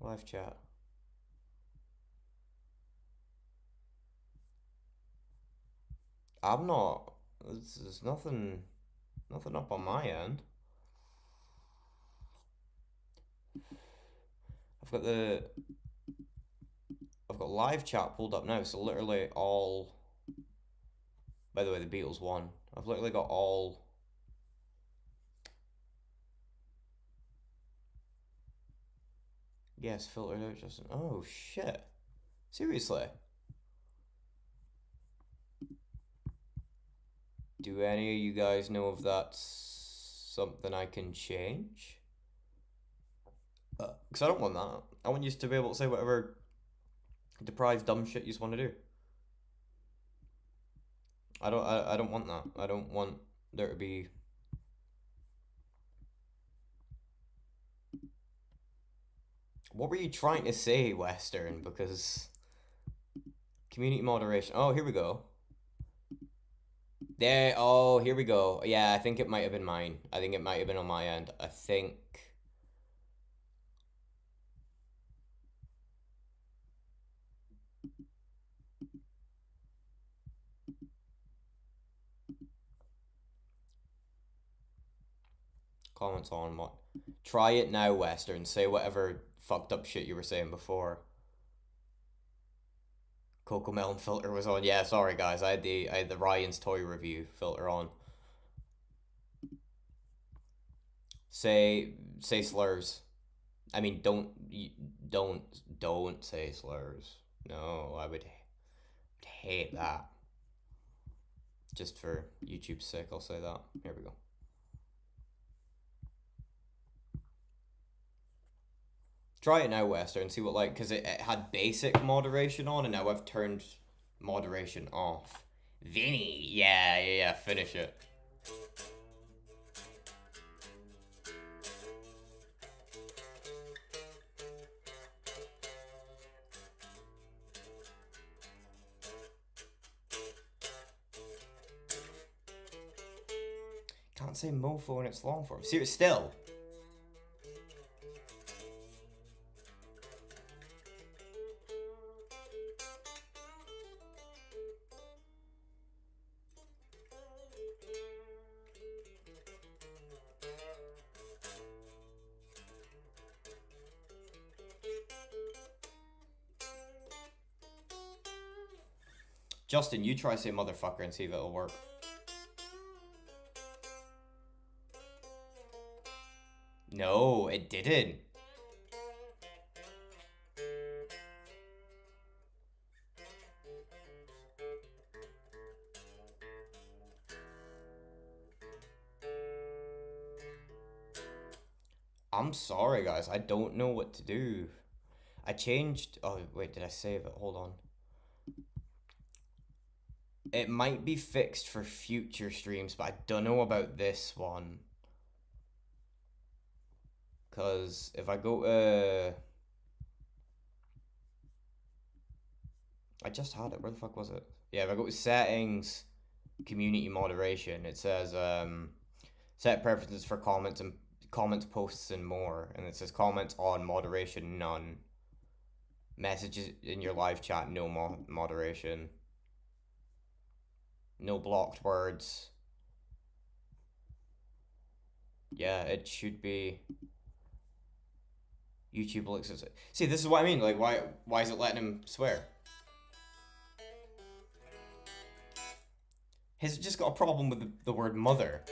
Live chat. I'm not. There's nothing up on my end. I've got live chat pulled up now, so literally all. By the way, the Beatles won. I've literally got all. Yes, filtered out, Justin. Oh shit! Seriously? Do any of you guys know if that's something I can change? Because I don't want that. I want you to be able to say whatever Deprived dumb shit you just want to do. I don't want that. I don't want there to be. What were you trying to say, Western? Because community moderation. Oh, here we go. There. Oh, here we go. Yeah, I think it might have been mine. I think it might have been on my end. I think. Comments on what? Try it now, Western. Say whatever fucked up shit you were saying before. Coco Melon filter was on. Yeah, sorry guys. I had the Ryan's toy review filter on. Say slurs. I mean, don't say slurs. No, I would hate that. Just for YouTube's sake, I'll say that. Here we go. Try it now, Western, and see what like, because it had basic moderation on, and now I've turned moderation off. Vinny, yeah, finish it. Can't say mofo in its long form. See, still. Justin, you try say motherfucker and see if it'll work. No, it didn't. I'm sorry, guys. I don't know what to do. I changed... Oh, wait, did I save it? Hold on. It might be fixed for future streams, but I don't know about this one. Because if I go to... I just had it. Where the fuck was it? Yeah, if I go to settings, community moderation, it says set preferences for comments, posts, and more. And it says comments on, moderation none. Messages in your live chat, no moderation. No blocked words. Yeah, it should be. YouTube looks at it. See, this is what I mean. Like, why is it letting him swear? Has it just got a problem with the word mother?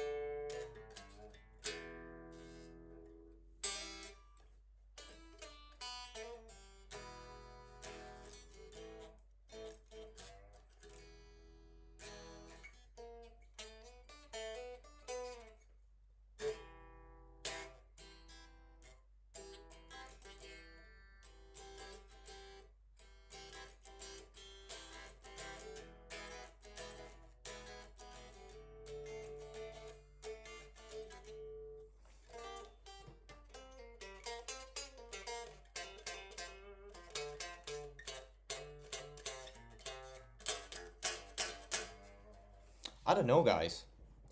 I don't know, guys.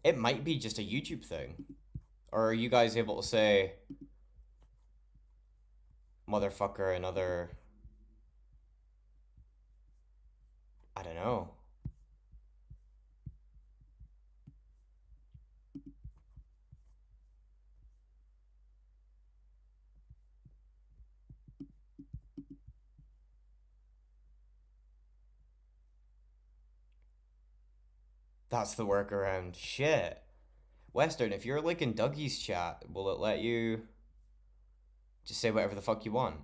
It might be just a YouTube thing. Or are you guys able to say motherfucker and other... I don't know. That's the workaround. Shit. Western, if you're like in Dougie's chat, will it let you just say whatever the fuck you want?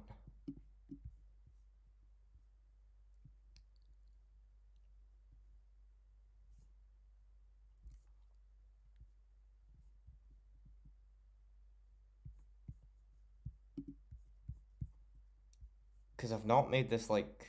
Because I've not made this like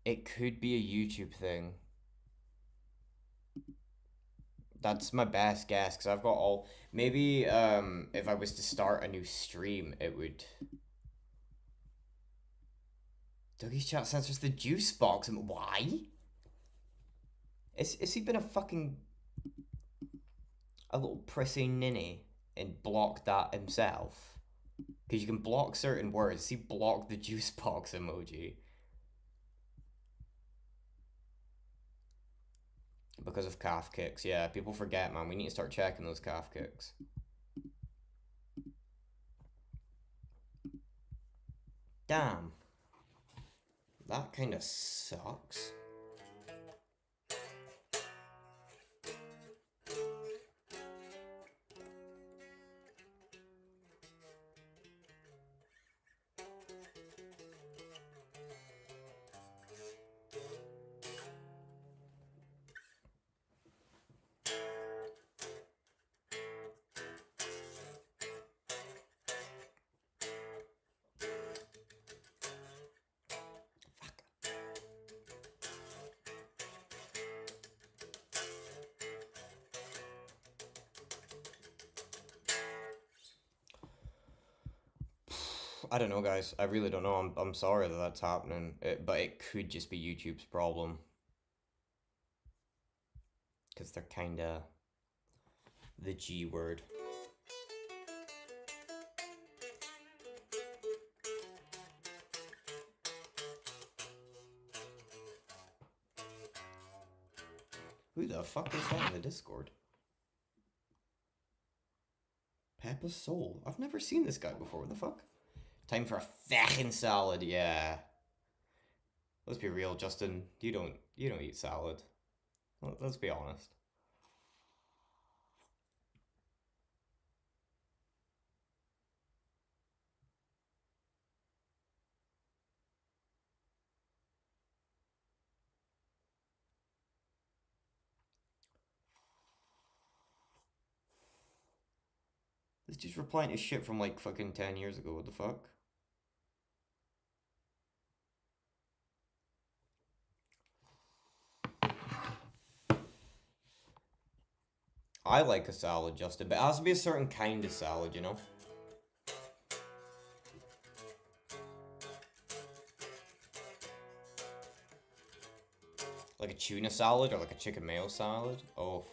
It could be a YouTube thing. That's my best guess, because I've got all... Maybe, if I was to start a new stream, it would... Dougie's chat censors the juice box, and why? Is he been a fucking... a little prissy ninny and blocked that himself? Because you can block certain words. He blocked the juice box emoji. Because of calf kicks. Yeah, people forget, man. We need to start checking those calf kicks. Damn. That kind of sucks. I don't know, guys. I really don't know. I'm sorry that that's happening, but it could just be YouTube's problem. Because they're kind of the G word. Who the fuck is that in the Discord? Peppa's Soul. I've never seen this guy before. What the fuck? Time for a fucking salad, yeah. Let's be real, Justin. You don't eat salad. Let's be honest. This dude's replying to shit from like fucking 10 years ago. What the fuck? I like a salad, Justin, but it has to be a certain kind of salad, you know? Like a tuna salad or like a chicken mayo salad? Oh.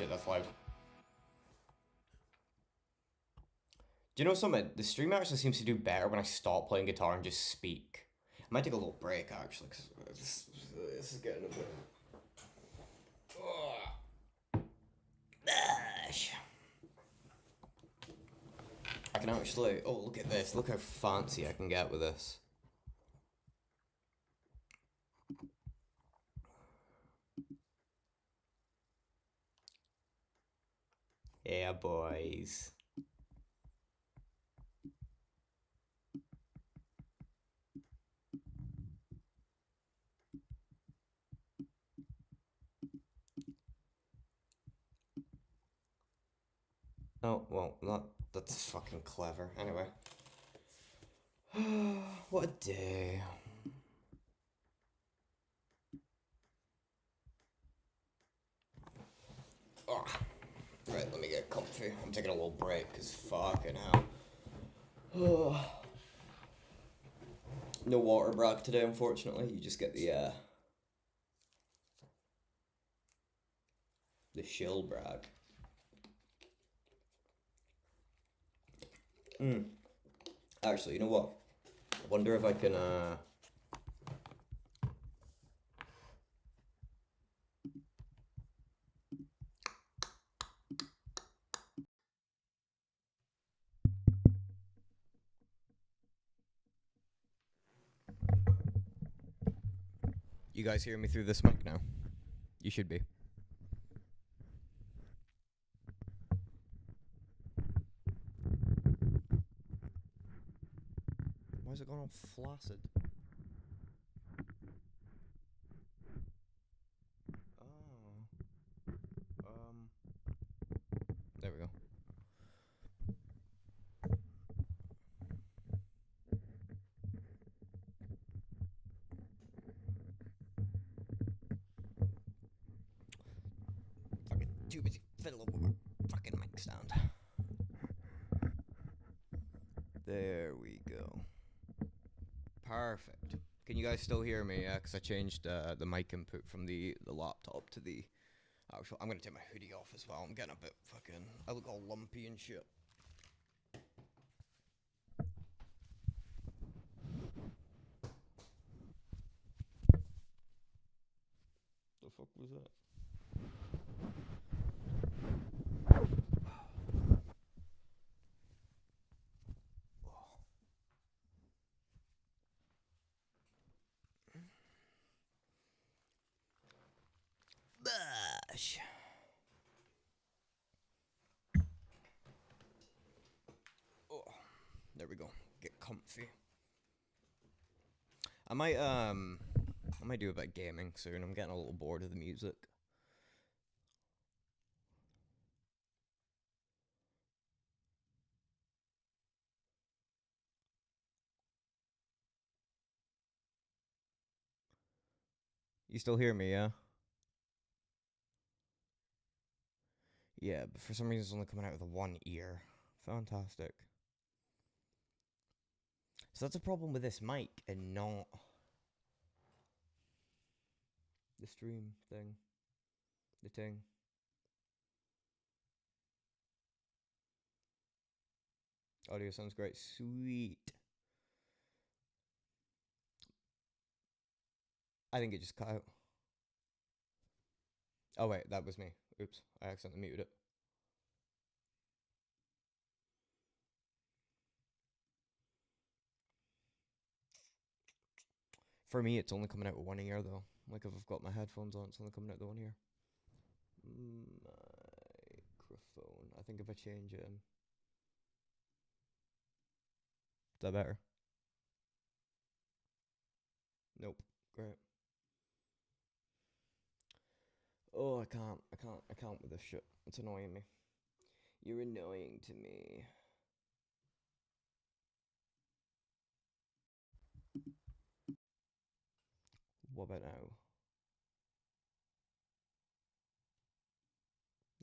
That's live. Do you know something? The stream actually seems to do better when I stop playing guitar and just speak. I might take a little break actually, because this is getting a bit... I can actually... Oh, look at this. Look how fancy I can get with this. Yeah, boys. Oh, well, that's fucking clever. Anyway. What a day. Oh. Right, let me get comfy. I'm taking a little break, because fucking hell. No water brag today, unfortunately. You just get the shill brag. Actually, you know what? I wonder if I can, You guys hear me through this mic now? You should be. Why is it going all flaccid? Oh. There we go. Fucking too busy fiddling with my fucking mic stand. There we go. Perfect. Can you guys still hear me? Yeah, because I changed the mic input from the laptop to the actual. I'm gonna take my hoodie off as well. I'm getting a bit fucking. I look all lumpy and shit. The fuck was that? Bash. Oh, there we go. Get comfy. I might do a bit of gaming soon. I'm getting a little bored of the music. You still hear me, yeah? Yeah, but for some reason it's only coming out with one ear. Fantastic. So that's a problem with this mic and not the stream thing. The thing. Audio sounds great. Sweet. I think it just cut out. Oh wait, that was me. Oops, I accidentally muted it. For me, it's only coming out with one ear though. Like if I've got my headphones on, it's only coming out the one ear. Microphone. I think if I change it, is that better? Nope. Great. Oh, I can't with this shit. It's annoying me. You're annoying to me. What about now?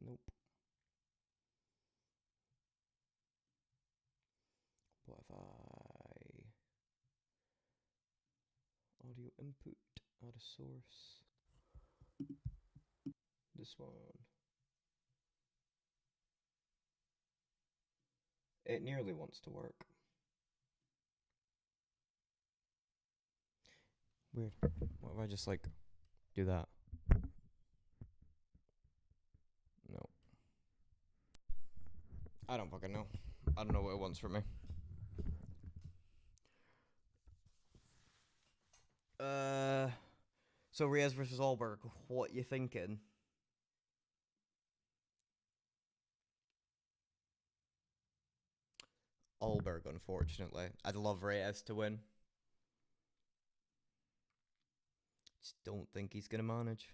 Nope. What if I... Audio input, add a source. This one. It nearly wants to work. Weird. What if I just like do that? No. I don't fucking know. I don't know what it wants from me. So Reyes versus Allberg, what you thinking? Allberg, unfortunately. I'd love Reyes to win. Just don't think he's gonna manage.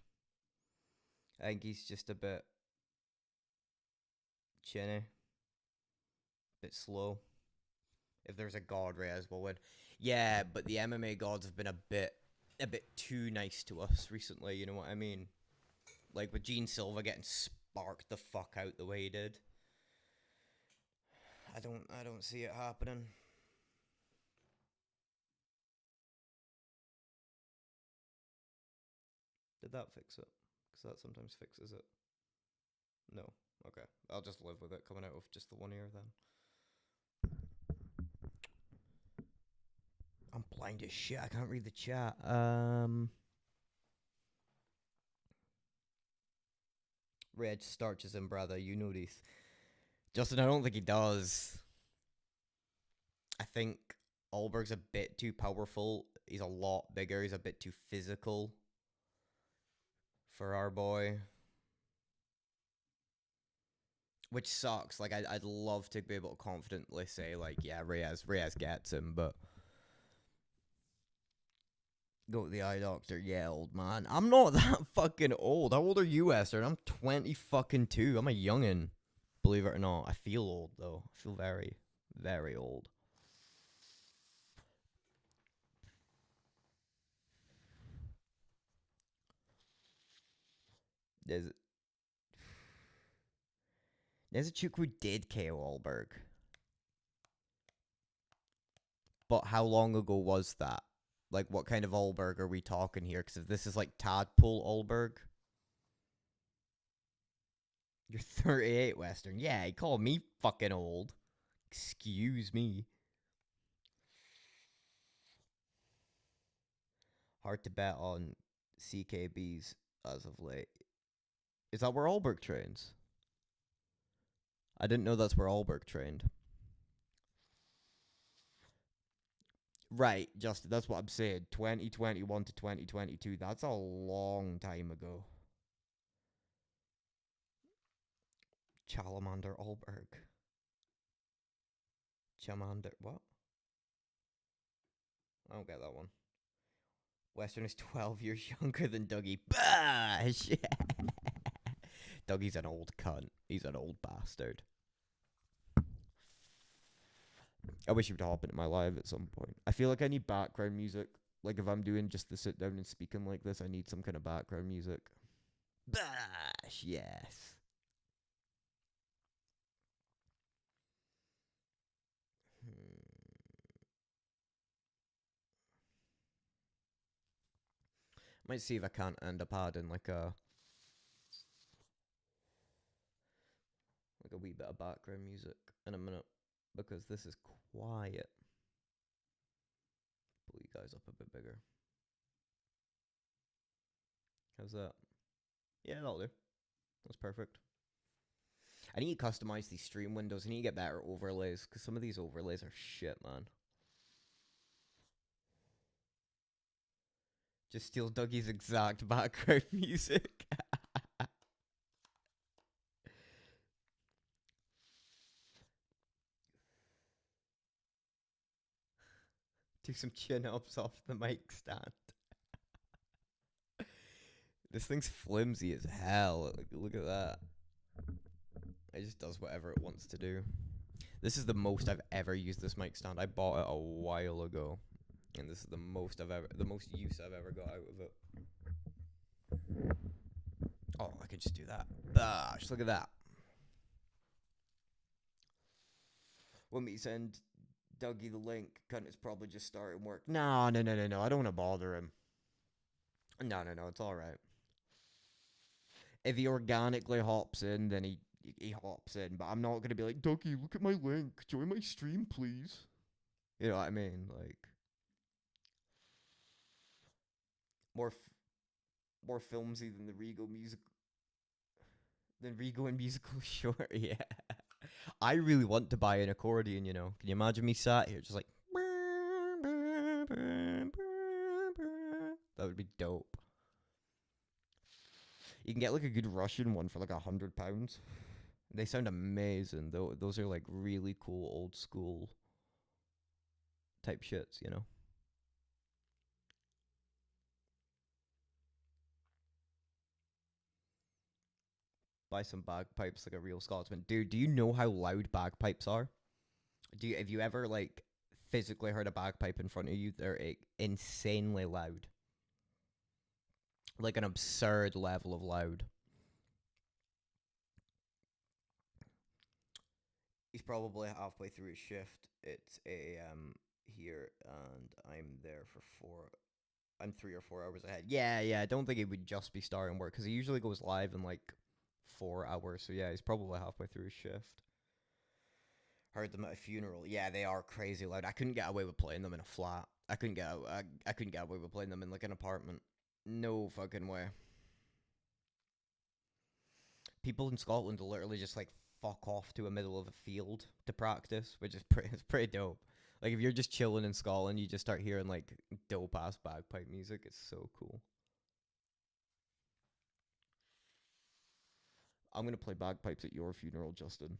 I think he's just a bit chinny, a bit slow. If there's a god, Reyes will win. Yeah, but the MMA gods have been a bit too nice to us recently. You know what I mean? Like with Gene Silva getting sparked the fuck out the way he did. I don't see it happening. Did that fix it? Because that sometimes fixes it. No. Okay. I'll just live with it coming out of just the one ear then. I'm blind as shit. I can't read the chat. Reg starches him, brother. You know this. Justin, I don't think he does. I think Allberg's a bit too powerful. He's a lot bigger. He's a bit too physical. for our boy. Which sucks. Like, I'd love to be able to confidently say, like, yeah, Reyes gets him, but... Go to the eye doctor. Yeah, old man. I'm not that fucking old. How old are you, Esther? I'm 20 fucking 2. I'm a youngin'. Believe it or not. I feel old, though. I feel very, very old. There's a chick who did KO Allberg. But how long ago was that? Like, what kind of Allberg are we talking here? Because if this is like Tadpole Allberg. You're 38, Western. Yeah, he called me fucking old. Excuse me. Hard to bet on CKBs as of late. Is that where Allberg trains? I didn't know that's where Allberg trained. Right, Justin, that's what I'm saying. 2021 to 2022. That's a long time ago. Charmander Allberg. Charmander, what? I don't get that one. Western is 12 years younger than Dougie. Bash! Dougie's an old cunt. He's an old bastard. I wish he would hop into my live at some point. I feel like I need background music. Like, if I'm doing just the sit down and speaking like this, I need some kind of background music. Bash! Yes. Might see if I can't end up adding like a wee bit of background music in a minute, because this is quiet. Pull you guys up a bit bigger. How's that? Yeah, that'll do. That's perfect. I need to customize these stream windows. I need to get better overlays, because some of these overlays are shit, man. Just steal Dougie's exact background music. Do some chin-ups off the mic stand. This thing's flimsy as hell. Look at that. It just does whatever it wants to do. This is the most I've ever used this mic stand. I bought it a while ago, and this is the most use I've ever got out of it. Oh, I could just do that. Just look at that. When we send Dougie the link, cunt is probably just starting work. No. I don't want to bother him. No, it's alright. If he organically hops in, then he hops in. But I'm not going to be like, Dougie, look at my link. Join my stream, please. You know what I mean? Like, more filmsy than the Rego music. Than Rego and musical short, yeah. I really want to buy an accordion, you know. Can you imagine me sat here just like... That would be dope. You can get like a good Russian one for like £100. They sound amazing. Though those are like really cool old school type shits, you know. Buy some bagpipes like a real Scotsman. Dude, do you know how loud bagpipes are? Have you ever like physically heard a bagpipe in front of you? They're insanely loud. Like an absurd level of loud. He's probably halfway through his shift. It's 8 a.m. here, and I'm there for I'm 3 or 4 hours ahead. Yeah, I don't think he would just be starting work, because he usually goes live in like 4 hours. So yeah, he's probably halfway through his shift. Heard them at a funeral. Yeah, they are crazy loud. I couldn't get away with playing them in a flat. I couldn't get away with playing them in like an apartment. No fucking way. People in Scotland will literally just like fuck off to a middle of a field to practice, which is pretty dope. Like if you're just chilling in Scotland, you just start hearing like dope ass bagpipe music. It's so cool. I'm gonna play bagpipes at your funeral, Justin.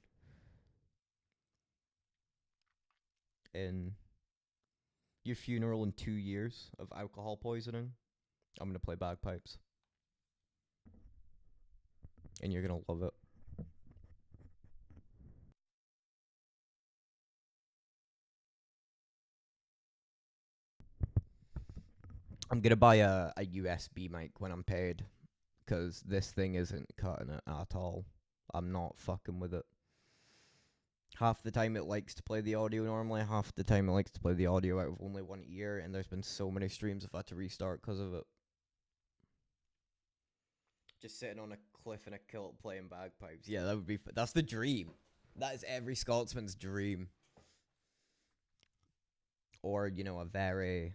In your funeral in 2 years of alcohol poisoning, I'm gonna play bagpipes. And you're gonna love it. I'm gonna buy a USB mic when I'm paid, because this thing isn't cutting it at all. I'm not fucking with it. Half the time it likes to play the audio normally, half the time it likes to play the audio out of only one ear, and there's been so many streams I've had to restart because of it. Just sitting on a cliff in a kilt playing bagpipes. Yeah, that would be... That's the dream. That is every Scotsman's dream. Or, you know, a very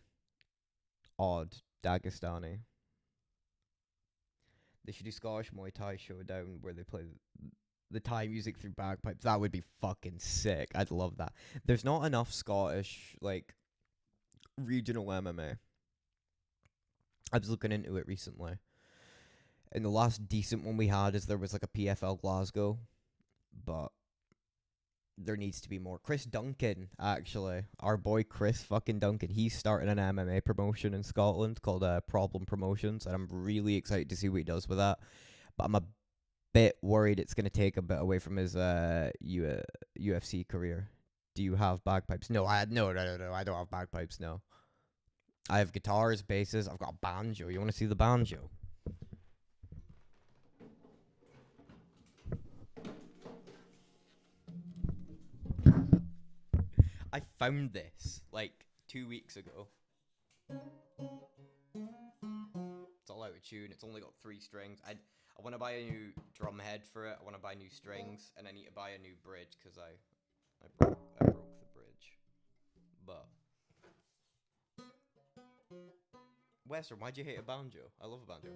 odd Dagestani. They should do Scottish Muay Thai Showdown where they play the Thai music through bagpipes. That would be fucking sick. I'd love that. There's not enough Scottish, like, regional MMA. I was looking into it recently. And the last decent one we had is there was like a PFL Glasgow. But there needs to be more. Chris Duncan, actually. Our boy Chris fucking Duncan. He's starting an MMA promotion in Scotland called Problem Promotions. And I'm really excited to see what he does with that. But I'm a bit worried it's going to take a bit away from his UFC career. Do you have bagpipes? No, no. I don't have bagpipes, no. I have guitars, basses. I've got a banjo. You want to see the banjo? I found this like 2 weeks ago. It's all out of tune. It's only got 3 strings. I want to buy a new drum head for it. I want to buy new strings, and I need to buy a new bridge because I broke the bridge. But Western, why'd you hate a banjo? I love a banjo.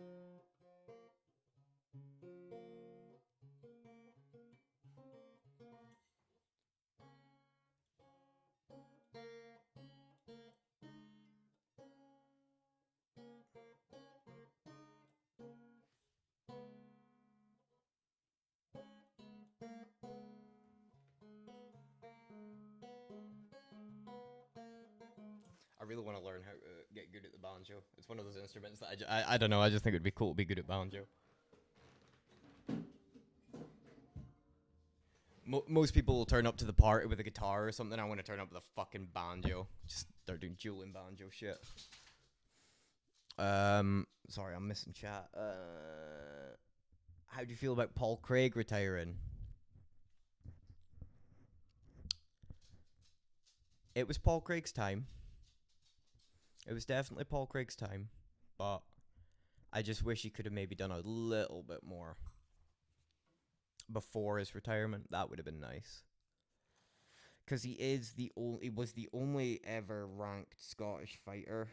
I really want to learn how to get good at the banjo. It's one of those instruments that I don't know. I just think it'd be cool to be good at banjo. Most people will turn up to the party with a guitar or something. I want to turn up with a fucking banjo. Just start doing dueling banjo shit. Sorry, I'm missing chat. How do you feel about Paul Craig retiring? It was Paul Craig's time. It was definitely Paul Craig's time, but I just wish he could have maybe done a little bit more before his retirement. That would have been nice. Because he was the only ever ranked Scottish fighter.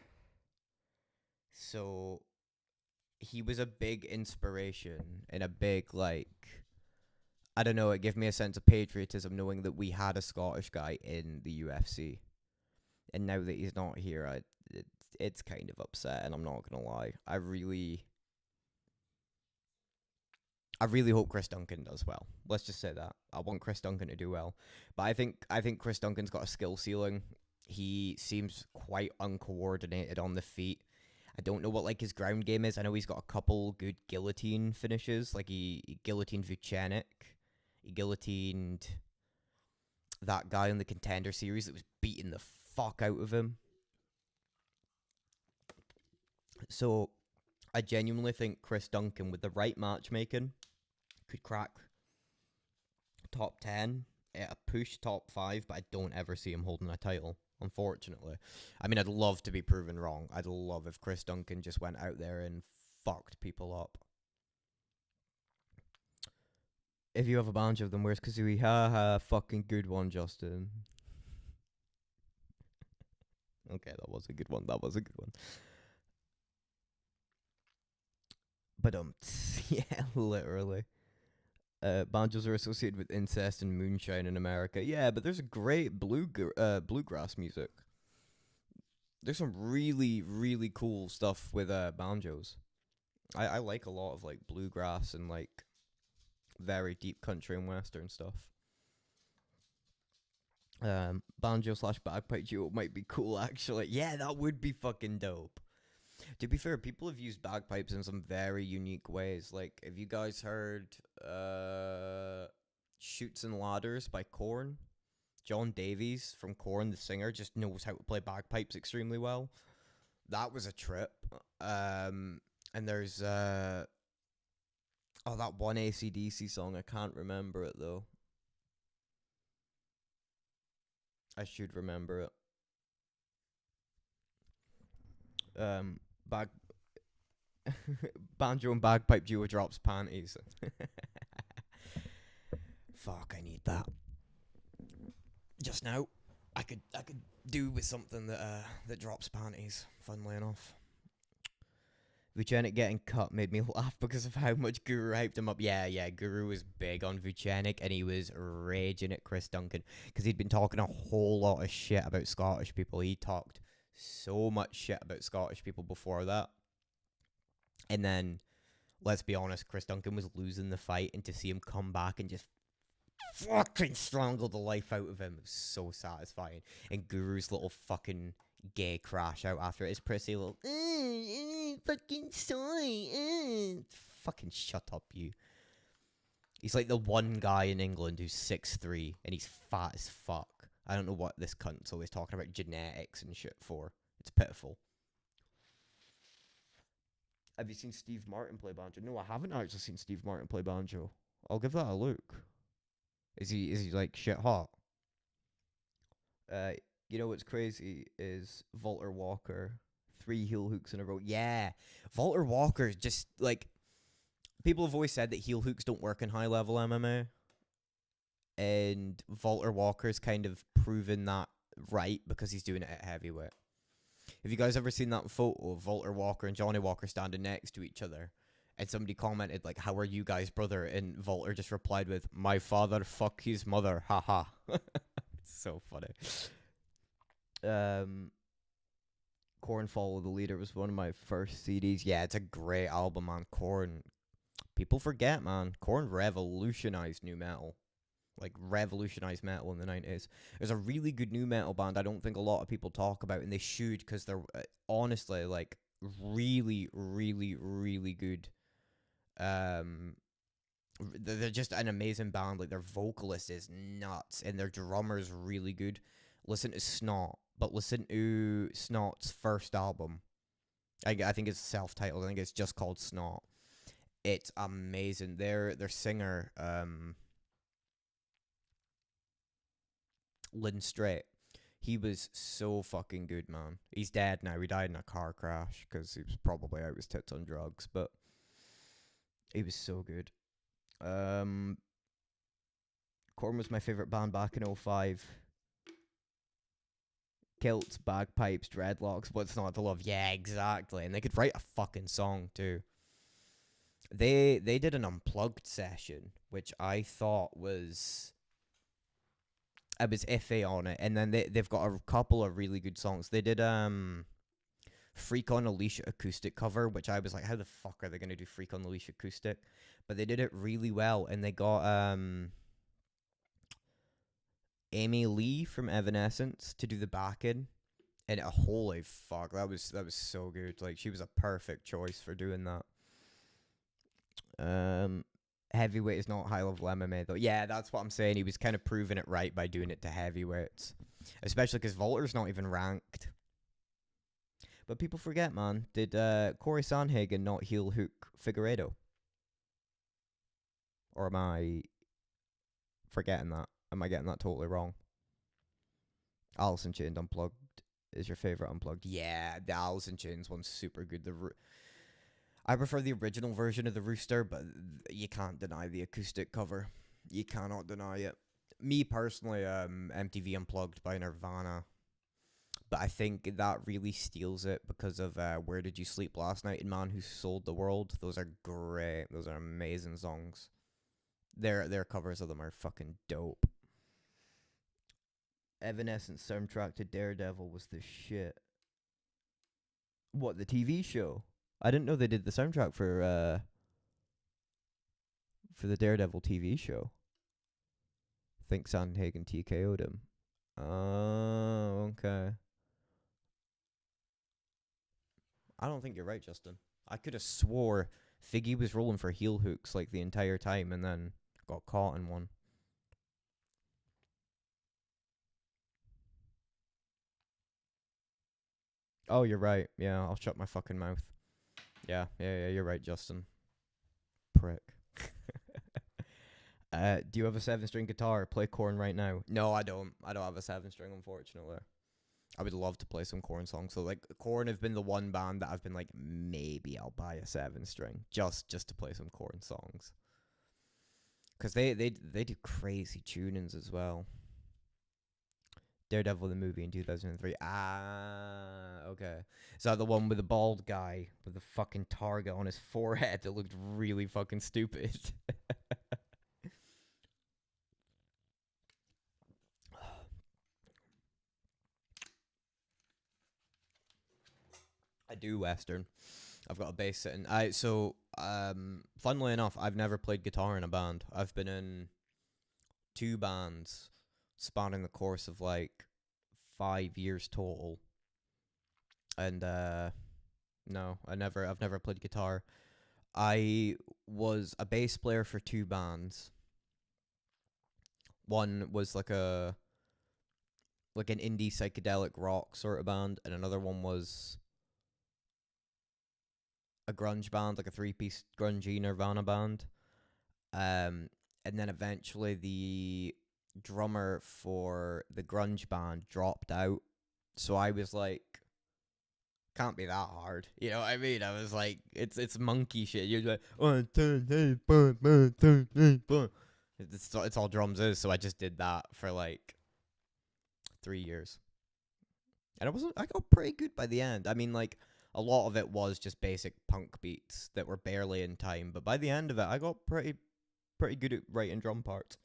So he was a big inspiration and a big, like, I don't know, it gave me a sense of patriotism knowing that we had a Scottish guy in the UFC. And now that he's not here, it's kind of upsetting, I'm not gonna lie. I really hope Chris Duncan does well. Let's just say that. I want Chris Duncan to do well. But I think Chris Duncan's got a skill ceiling. He seems quite uncoordinated on the feet. I don't know what like his ground game is. I know he's got a couple good guillotine finishes. Like he guillotined Vucenic. He guillotined that guy in the Contender series that was beating the fuck out of him. So I genuinely think Chris Duncan, with the right matchmaking, could crack top 10 at a push top 5, but I don't ever see him holding a title, unfortunately. I mean, I'd love to be proven wrong. I'd love if Chris Duncan just went out there and fucked people up. If you have a banjo, then where's Kazooie? Ha, fucking good one, Justin. Okay, that was a good one. But yeah, literally. Banjos are associated with incest and moonshine in America. Yeah, but there's a great bluegrass music. There's some really, really cool stuff with banjos. I like a lot of like bluegrass and like very deep country and western stuff. Banjo slash bagpipe duo might be cool, actually. Yeah, that would be fucking dope. To be fair, people have used bagpipes in some very unique ways. Like, have you guys heard Shoots and Ladders by Korn? John Davies from Korn, the singer, just knows how to play bagpipes extremely well. That was a trip. And there's that one AC/DC song, I can't remember it though. I should remember it. Banjo and bagpipe duo drops panties. Fuck, I need that. Just now, I could do with something that drops panties. Funnily enough, Vucenic getting cut made me laugh because of how much Guru hyped him up. Yeah, Guru was big on Vucenic and he was raging at Chris Duncan because he'd been talking a whole lot of shit about Scottish people. He talked so much shit about Scottish people before that. And then, let's be honest, Chris Duncan was losing the fight, and to see him come back and just fucking strangle the life out of him, it was so satisfying. And Guru's little fucking gay crash out after it is pretty little fucking soy. Fucking shut up, you. He's like the one guy in England who's 6'3" and he's fat as fuck. I don't know what this cunt's always talking about genetics and shit for. It's pitiful. Have you seen Steve Martin play banjo? No, I haven't actually seen Steve Martin play banjo. I'll give that a look. Is he like shit hot? You know what's crazy is Walter Walker, 3 heel hooks in a row. Yeah, Walter Walker is just like, people have always said that heel hooks don't work in high level MMA, and Walter Walker's kind of proven that right because he's doing it at heavyweight. Have you guys ever seen that photo of Walter Walker and Johnny Walker standing next to each other? And somebody commented, like, how are you guys, brother? And Walter just replied with, my father, fuck his mother, haha. It's so funny. Korn Follow the Leader was one of my first CDs. Yeah, it's a great album, man. Korn. People forget, man. Korn revolutionized nu metal. Like, revolutionized metal in the 90s. There's a really good nu metal band I don't think a lot of people talk about, and they should, because they're honestly, like, really, really, really good. They're just an amazing band. Like, their vocalist is nuts, and their drummer's really good. Listen to Snot, but listen to Snot's first album. I think it's self-titled. I think it's just called Snot. It's amazing. Their singer, Lynn Strait, he was so fucking good, man. He's dead now. He died in a car crash because he was probably out his tits on drugs, but he was so good. Korn was my favorite band back in 2005. Kilts, bagpipes, dreadlocks, what's not to love? Yeah, exactly. And they could write a fucking song too. They did an unplugged session, which I thought was, I was iffy on it, and then they've got a couple of really good songs. They did Freak on a Leash acoustic cover, which I was like, how the fuck are they gonna do Freak on the Leash acoustic? But they did it really well, and they got Amy Lee from Evanescence to do the backing, and holy fuck, that was so good. Like, she was a perfect choice for doing that. Heavyweight is not high level MMA though. Yeah, that's what I'm saying. He was kind of proving it right by doing it to heavyweights, especially because Walter's not even ranked. But people forget, man. Did Corey Sanhagen not heel hook Figueiredo? Or am I forgetting that? Am I getting that totally wrong? Alice in Chains Unplugged is your favorite Unplugged? Yeah, the Alice in Chains one's super good. I prefer the original version of the Rooster, but you can't deny the acoustic cover. You cannot deny it. Me personally, MTV Unplugged by Nirvana. But I think that really steals it because of Where Did You Sleep Last Night and Man Who Sold the World. Those are great. Those are amazing songs. Their covers of them are fucking dope. Evanescence soundtrack to Daredevil was the shit. What, the TV show? I didn't know they did the soundtrack for for the Daredevil TV show. Think Sandhagen TKO'd him. Oh, okay. I don't think you're right, Justin. I could have swore Figgy was rolling for heel hooks like the entire time and then got caught in one. Oh, you're right. Yeah, I'll shut my fucking mouth. Yeah, you're right, Justin. Prick. Do you have a 7-string guitar? Play Korn right now. No, I don't. I don't have a 7-string, unfortunately. I would love to play some Korn songs. So, like, Korn have been the one band that I've been like, maybe I'll buy a 7-string just to play some Korn songs. Because they do crazy tunings as well. Daredevil the movie in 2003. Ah, okay. Is that the one with the bald guy with the fucking target on his forehead that looked really fucking stupid? I do Western. I've got a bass sitting. Funnily enough, I've never played guitar in a band. I've been in 2 bands spanning the course of like 5 years total. And no, I've never played guitar. I was a bass player for 2 bands. One was like an indie psychedelic rock sort of band, and another one was a grunge band, like a 3-piece grungy Nirvana band. And then eventually the drummer for the grunge band dropped out. So I was like, can't be that hard. You know what I mean? I was like, it's monkey shit. You're like, 1, 2, 3, 4, 1, 2, 3, 4. It's all drums is, so I just did that for like 3 years. And I got pretty good by the end. I mean, like, a lot of it was just basic punk beats that were barely in time, but by the end of it, I got pretty good at writing drum parts.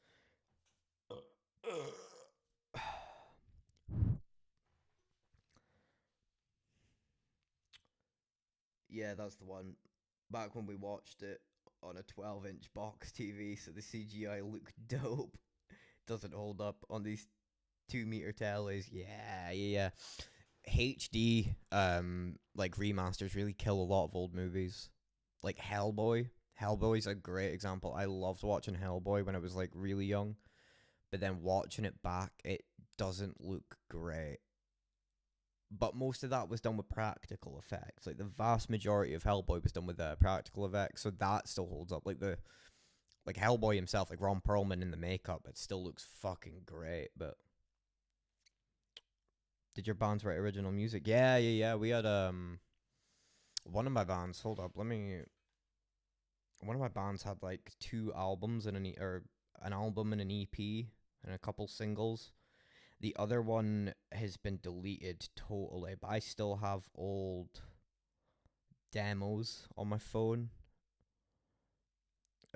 Yeah, that's the one. Back when we watched it on a 12-inch box TV, so the CGI looked dope. Doesn't hold up on these 2-meter tellies. Yeah. HD like remasters really kill a lot of old movies. Like Hellboy. Hellboy's a great example. I loved watching Hellboy when I was like really young, but then watching it back, it doesn't look great. But most of that was done with practical effects. Like the vast majority of Hellboy was done with practical effects, so that still holds up. Like Hellboy himself, like Ron Perlman in the makeup, it still looks fucking great. But did your bands write original music? Yeah. We had one of my bands. Hold up, one of my bands had like 2 albums and an album and an EP and a couple singles. The other one has been deleted totally, but I still have old demos on my phone.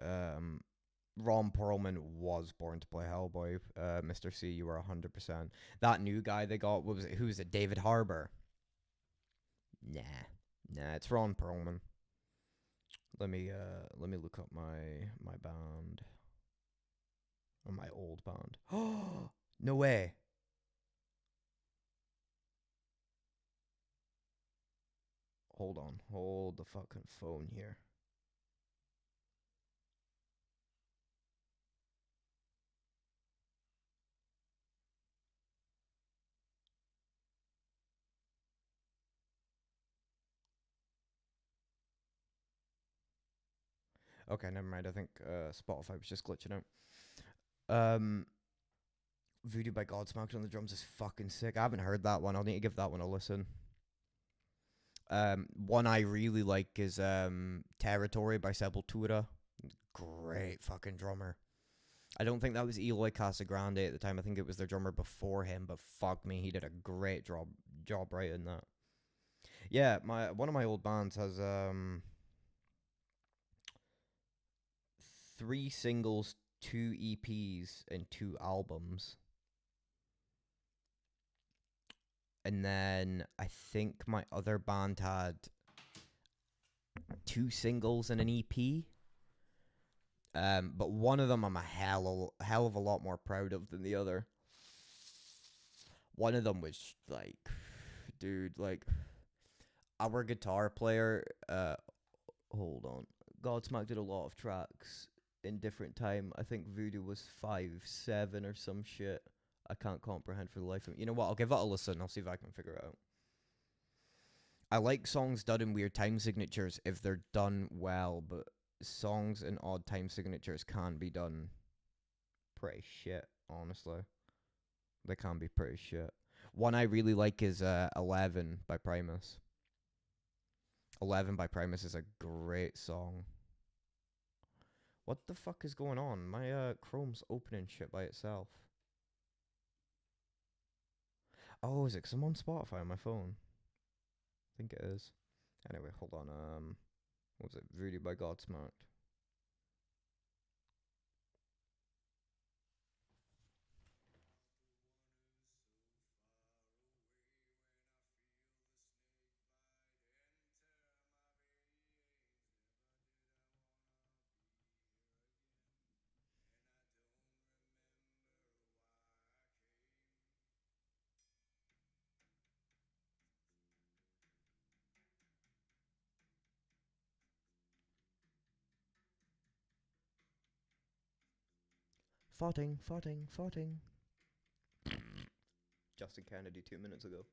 Ron Perlman was born to play Hellboy. Mr. C, you were 100%. That new guy they got, who was it? David Harbour? Nah, it's Ron Perlman. Let me look up my band. Or my old band. Oh, no way. Hold the fucking phone here. Okay, never mind. I think Spotify was just glitching out. Voodoo by Godsmack on the drums is fucking sick. I haven't heard that one. I'll need to give that one a listen. One I really like is Territory by Sepultura. Great fucking drummer. I don't think that was Eloy Casagrande at the time. I think it was their drummer before him, but fuck me, he did a great job writing that. Yeah, one of my old bands has 3 singles, 2 EPs, and 2 albums. And then I think my other band had 2 singles and an EP. But one of them I'm a hell of a lot more proud of than the other. One of them was like, dude, like our guitar player. Hold on, Godsmack did a lot of tracks in different time. I think Voodoo was 5/7 or some shit. I can't comprehend for the life of me. You know what? I'll give that a listen. I'll see if I can figure it out. I like songs done in weird time signatures if they're done well, but songs in odd time signatures can be done pretty shit, honestly. They can be pretty shit. One I really like is 11 by Primus. 11 by Primus is a great song. What the fuck is going on? My Chrome's opening shit by itself. Oh, is it 'cause I'm on Spotify on my phone? I think it is. Anyway, hold on. What was it? Voodoo by Godsmack. Farting. Justin Kennedy 2 minutes ago.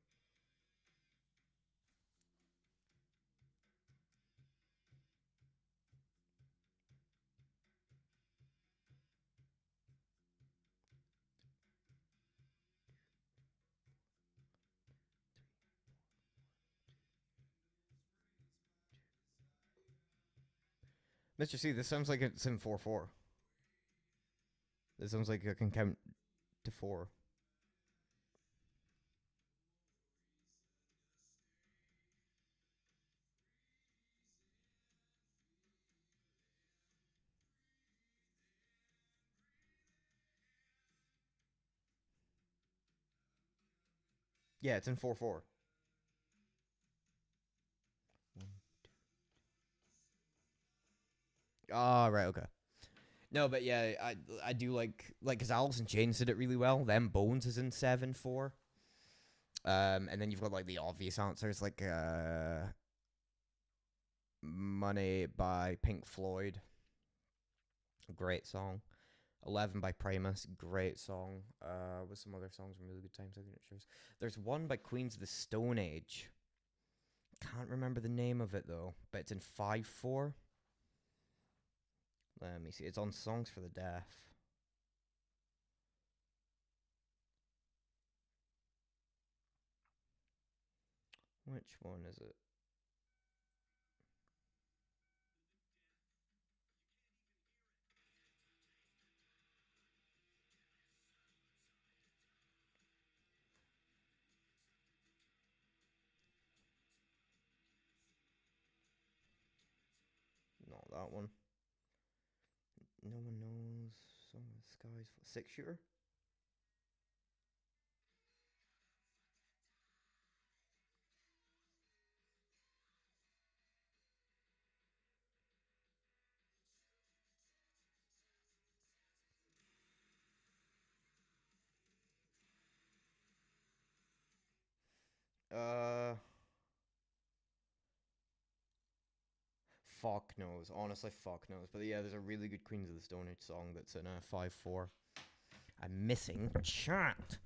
Mr. C, this sounds like it's in 4/4. This sounds like I can count to 4. Yeah, it's in 4/4. Ah, right, okay. No, but yeah, I do like because Alice in Chains did it really well. Them Bones is in 7/4. And then you've got like the obvious answers like Money by Pink Floyd. Great song. 11 by Primus, great song. With some other songs from really good time signatures. There's one by Queens of the Stone Age. Can't remember the name of it though, but it's in 5/4. Let me see. It's on Songs for the Deaf. Which one is it? Not that one. No one knows. Some of the skies. 6-shooter? Fuck knows. Honestly, fuck knows. But yeah, there's a really good Queens of the Stone Age song that's in 5/4. I'm missing chat.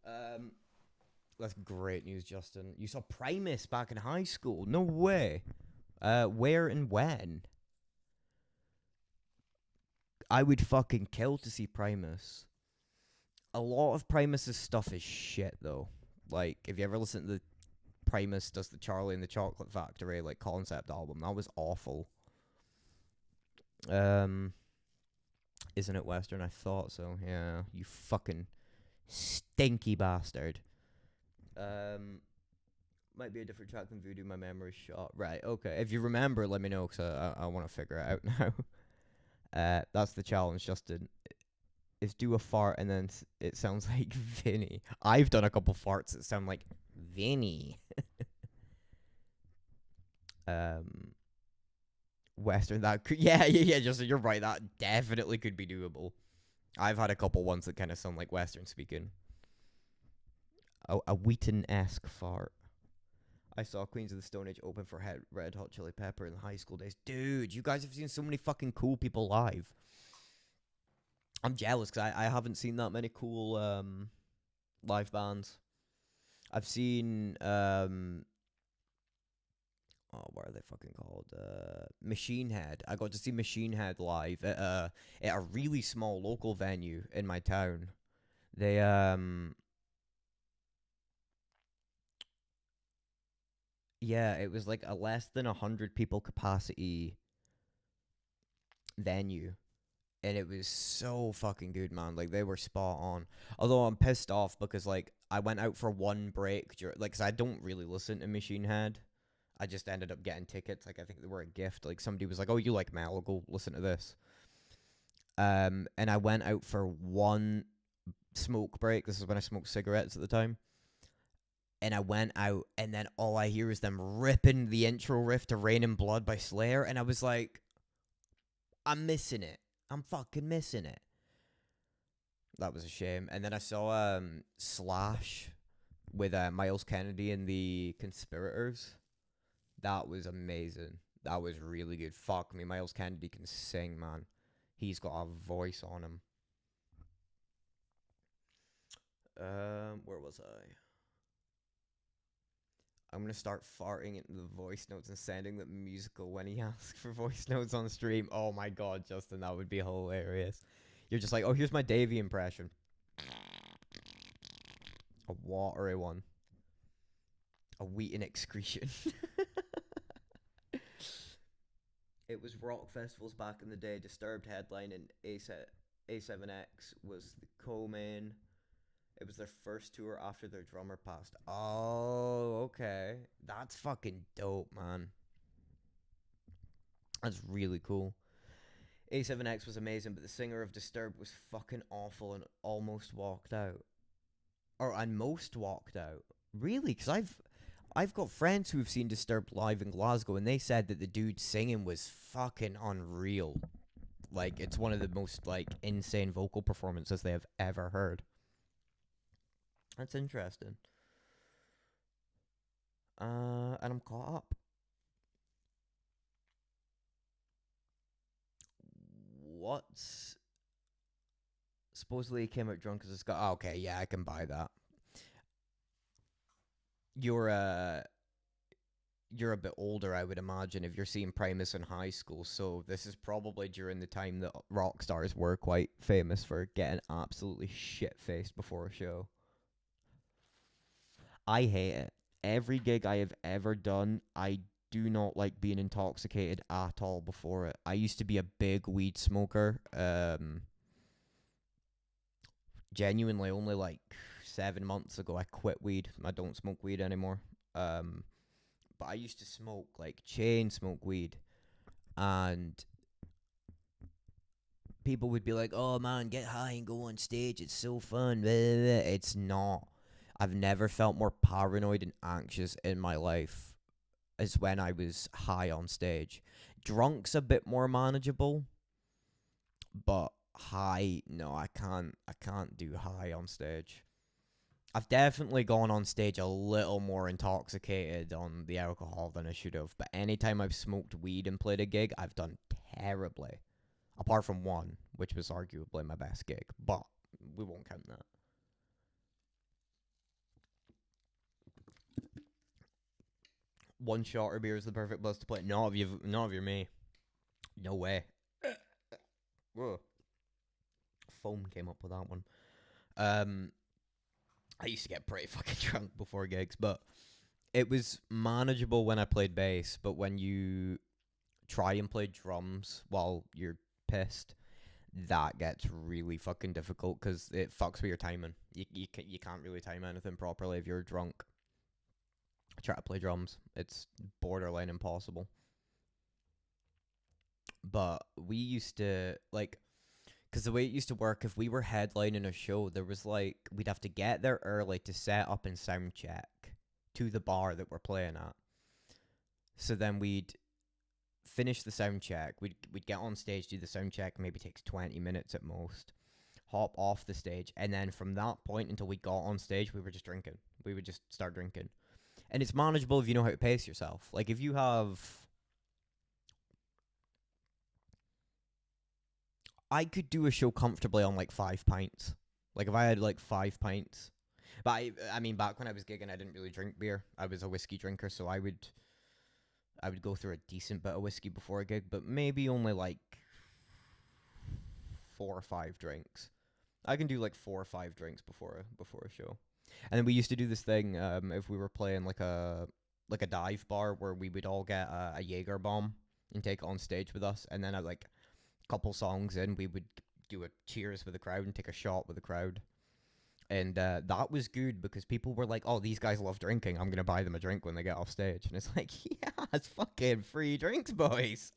That's great news, Justin. You saw Primus back in high school? No way. Where and when? I would fucking kill to see Primus. A lot of Primus's stuff is shit, though. Like, if you ever listen to the Primus does the Charlie and the Chocolate Factory, like, concept album, that was awful. Isn't it Western? I thought so, yeah. You fucking stinky bastard. Might be a different track than Voodoo, my memory's shot. Right, okay. If you remember, let me know, because I want to figure it out now. That's the challenge, Justin. Is do a fart and then it sounds like Vinny. I've done a couple farts that sound like Vinny. Western, that could, yeah, just you're right, that definitely could be doable. I've had a couple ones that kind of sound like Western speaking. A Wheaton-esque fart. I saw Queens of the Stone Age open for Red Hot Chili Pepper in high school days. Dude, you guys have seen so many fucking cool people live. I'm jealous because I haven't seen that many cool live bands. I've seen what are they fucking called? Machine Head. I got to see Machine Head live at a really small local venue in my town. They yeah, it was like a less than 100 people capacity venue. And it was so fucking good, man. Like, they were spot on. Although I'm pissed off because, like, I went out for one break. Like, 'cause I don't really listen to Machine Head. I just ended up getting tickets. Like, I think they were a gift. Like, somebody was like, oh, you like metal? Go listen to this. And I went out for one smoke break. This is when I smoked cigarettes at the time. And I went out, and then all I hear is them ripping the intro riff to Rain and Blood by Slayer. And I was like, I'm missing it. I'm fucking missing it. That was a shame. And then I saw Slash with Miles Kennedy and the Conspirators. That was amazing. That was really good. Fuck me, Miles Kennedy can sing, man. He's got a voice on him. Where was I? I'm going to start farting into the voice notes and sending them musical when he asks for voice notes on stream. Oh my god, Justin, that would be hilarious. You're just like, oh, here's my Davey impression. A watery one. A Wheaton excretion. It was rock festivals back in the day. Disturbed headline and A7X was the co-main. It was their first tour after their drummer passed. Oh, okay. That's fucking dope, man. That's really cool. A7X was amazing, but the singer of Disturbed was fucking awful and almost walked out. And most walked out. Really? Because I've got friends who have seen Disturbed live in Glasgow, and they said that the dude singing was fucking unreal. Like, it's one of the most, like, insane vocal performances they have ever heard. That's interesting. And I'm caught up. What's... Supposedly he came out drunk as a Scot. Oh, okay, yeah, I can buy that. You're a bit older, I would imagine, if you're seeing Primus in high school, so this is probably during the time that rock stars were quite famous for getting absolutely shit-faced before a show. I hate it. Every gig I have ever done, I do not like being intoxicated at all before it. I used to be a big weed smoker. Genuinely, only like 7 months ago, I quit weed. I don't smoke weed anymore. But I used to smoke, like, chain smoke weed. And people would be like, oh, man, get high and go on stage. It's so fun. Blah, blah, blah. It's not. I've never felt more paranoid and anxious in my life as when I was high on stage. Drunk's a bit more manageable, but high, no, I can't do high on stage. I've definitely gone on stage a little more intoxicated on the alcohol than I should have, but anytime I've smoked weed and played a gig, I've done terribly. Apart from one, which was arguably my best gig, but we won't count that. One shot or beer is the perfect buzz to play. Not if you're me. No way. Whoa. Foam came up with that one. I used to get pretty fucking drunk before gigs, but it was manageable when I played bass. But when you try and play drums while you're pissed, that gets really fucking difficult because it fucks with your timing. You can't really time anything properly if you're drunk. Try to play drums. It's borderline impossible. But we used to, like, because the way it used to work, if we were headlining a show, there was, like, we'd have to get there early to set up and sound check to the bar that we're playing at. So then we'd finish the sound check. We'd get on stage, do the sound check. Maybe takes 20 minutes at most. Hop off the stage, and then from that point until we got on stage, we were just drinking. We would just start drinking, and it's manageable if you know how to pace yourself. Like if you have, I could do a show comfortably on like 5 pints. Like if I had like 5 pints, but I mean back when I was gigging, I didn't really drink beer. I was a whiskey drinker, so I would go through a decent bit of whiskey before a gig, but maybe only like 4 or 5 drinks. I can do like 4 or 5 drinks before a show. And then we used to do this thing if we were playing like a dive bar where we would all get a Jaeger bomb and take it on stage with us, and then at like a couple songs in, we would do a cheers with the crowd and take a shot with the crowd. And that was good because people were like, oh, these guys love drinking. I'm going to buy them a drink when they get off stage. And it's like, yeah, it's fucking free drinks, boys.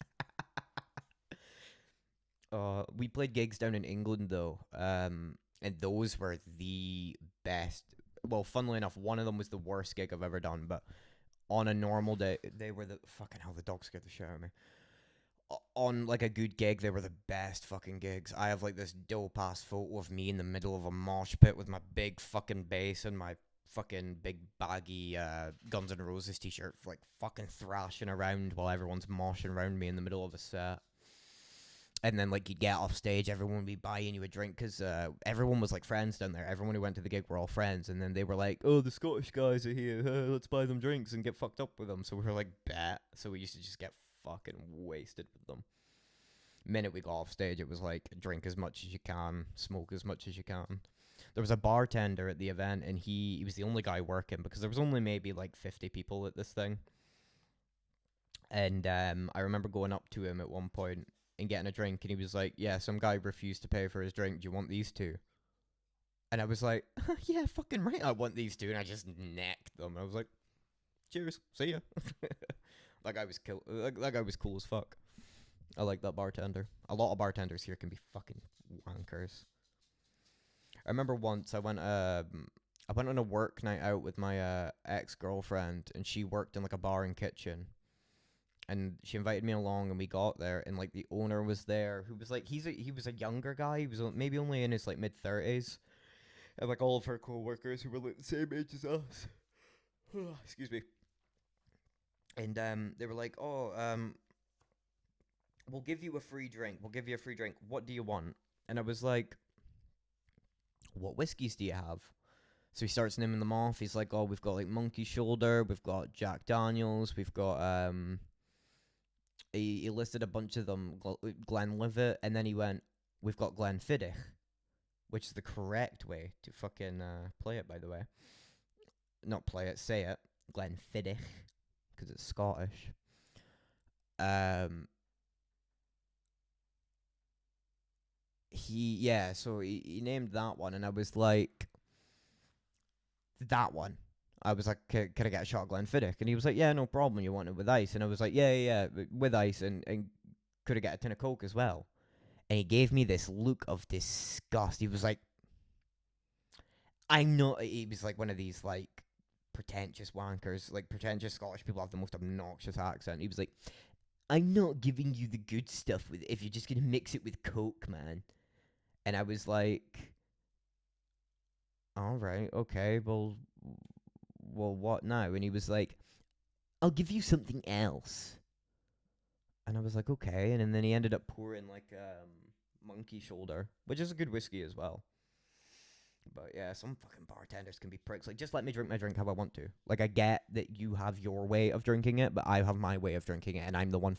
We played gigs down in England, though. And those were the best. Well, funnily enough, one of them was the worst gig I've ever done. But on a normal day, they were the... Fucking hell, the dog scared the shit out of me. On like a good gig, they were the best fucking gigs. I have like this dope ass photo of me in the middle of a mosh pit with my big fucking bass and my fucking big baggy Guns N' Roses t-shirt, like fucking thrashing around while everyone's moshing around me in the middle of a set. And then like you'd get off stage, everyone would be buying you a drink because everyone was like friends down there. Everyone who went to the gig were all friends, and then they were like, "Oh, the Scottish guys are here. Let's buy them drinks and get fucked up with them." So we were like, "Bet." So we used to just get fucking wasted with them. Minute we got off stage, it was like drink as much as you can, smoke as much as you can. There was a bartender at the event, and he was the only guy working because there was only maybe like 50 people at this thing. And I remember going up to him at one point and getting a drink, and he was like, yeah, some guy refused to pay for his drink. Do you want these two? And I was like, yeah, fucking right, I want these two. And I just necked them. I was like, cheers, see ya. That guy was that guy was cool as fuck. I like that bartender. A lot of bartenders here can be fucking wankers. I remember once I went on a work night out with my ex-girlfriend, and she worked in like a bar and kitchen. And she invited me along, and we got there, and like the owner was there, who was like, he was a younger guy. He was maybe only in his like mid-30s. And like all of her co-workers who were like the same age as us. Excuse me. And they were like, oh, we'll give you a free drink. We'll give you a free drink. What do you want? And I was like, what whiskeys do you have? So he starts naming them off. He's like, oh, we've got like Monkey Shoulder. We've got Jack Daniels. We've got, he listed a bunch of them, Glenlivet. And then he went, we've got Glenfiddich, which is the correct way to fucking play it, by the way. Not play it, say it. Glenfiddich. Because it's Scottish. So he named that one, and I was like, that one. I was like, can I get a shot of Glenfiddich? And he was like, yeah, no problem, you want it with ice? And I was like, yeah, with ice, and could I get a tin of Coke as well? And he gave me this look of disgust. He was like, I know, he was like one of these, like, pretentious wankers, like, pretentious Scottish people have the most obnoxious accent. He was like, I'm not giving you the good stuff with it if you're just gonna mix it with Coke, man. And I was like, all right, okay, well, what now? And he was like, I'll give you something else. And I was like, okay. And then he ended up pouring like Monkey Shoulder, which is a good whiskey as well. But yeah, some fucking bartenders can be pricks. Like, just let me drink my drink how I want to. Like, I get that you have your way of drinking it, but I have my way of drinking it, and I'm the one...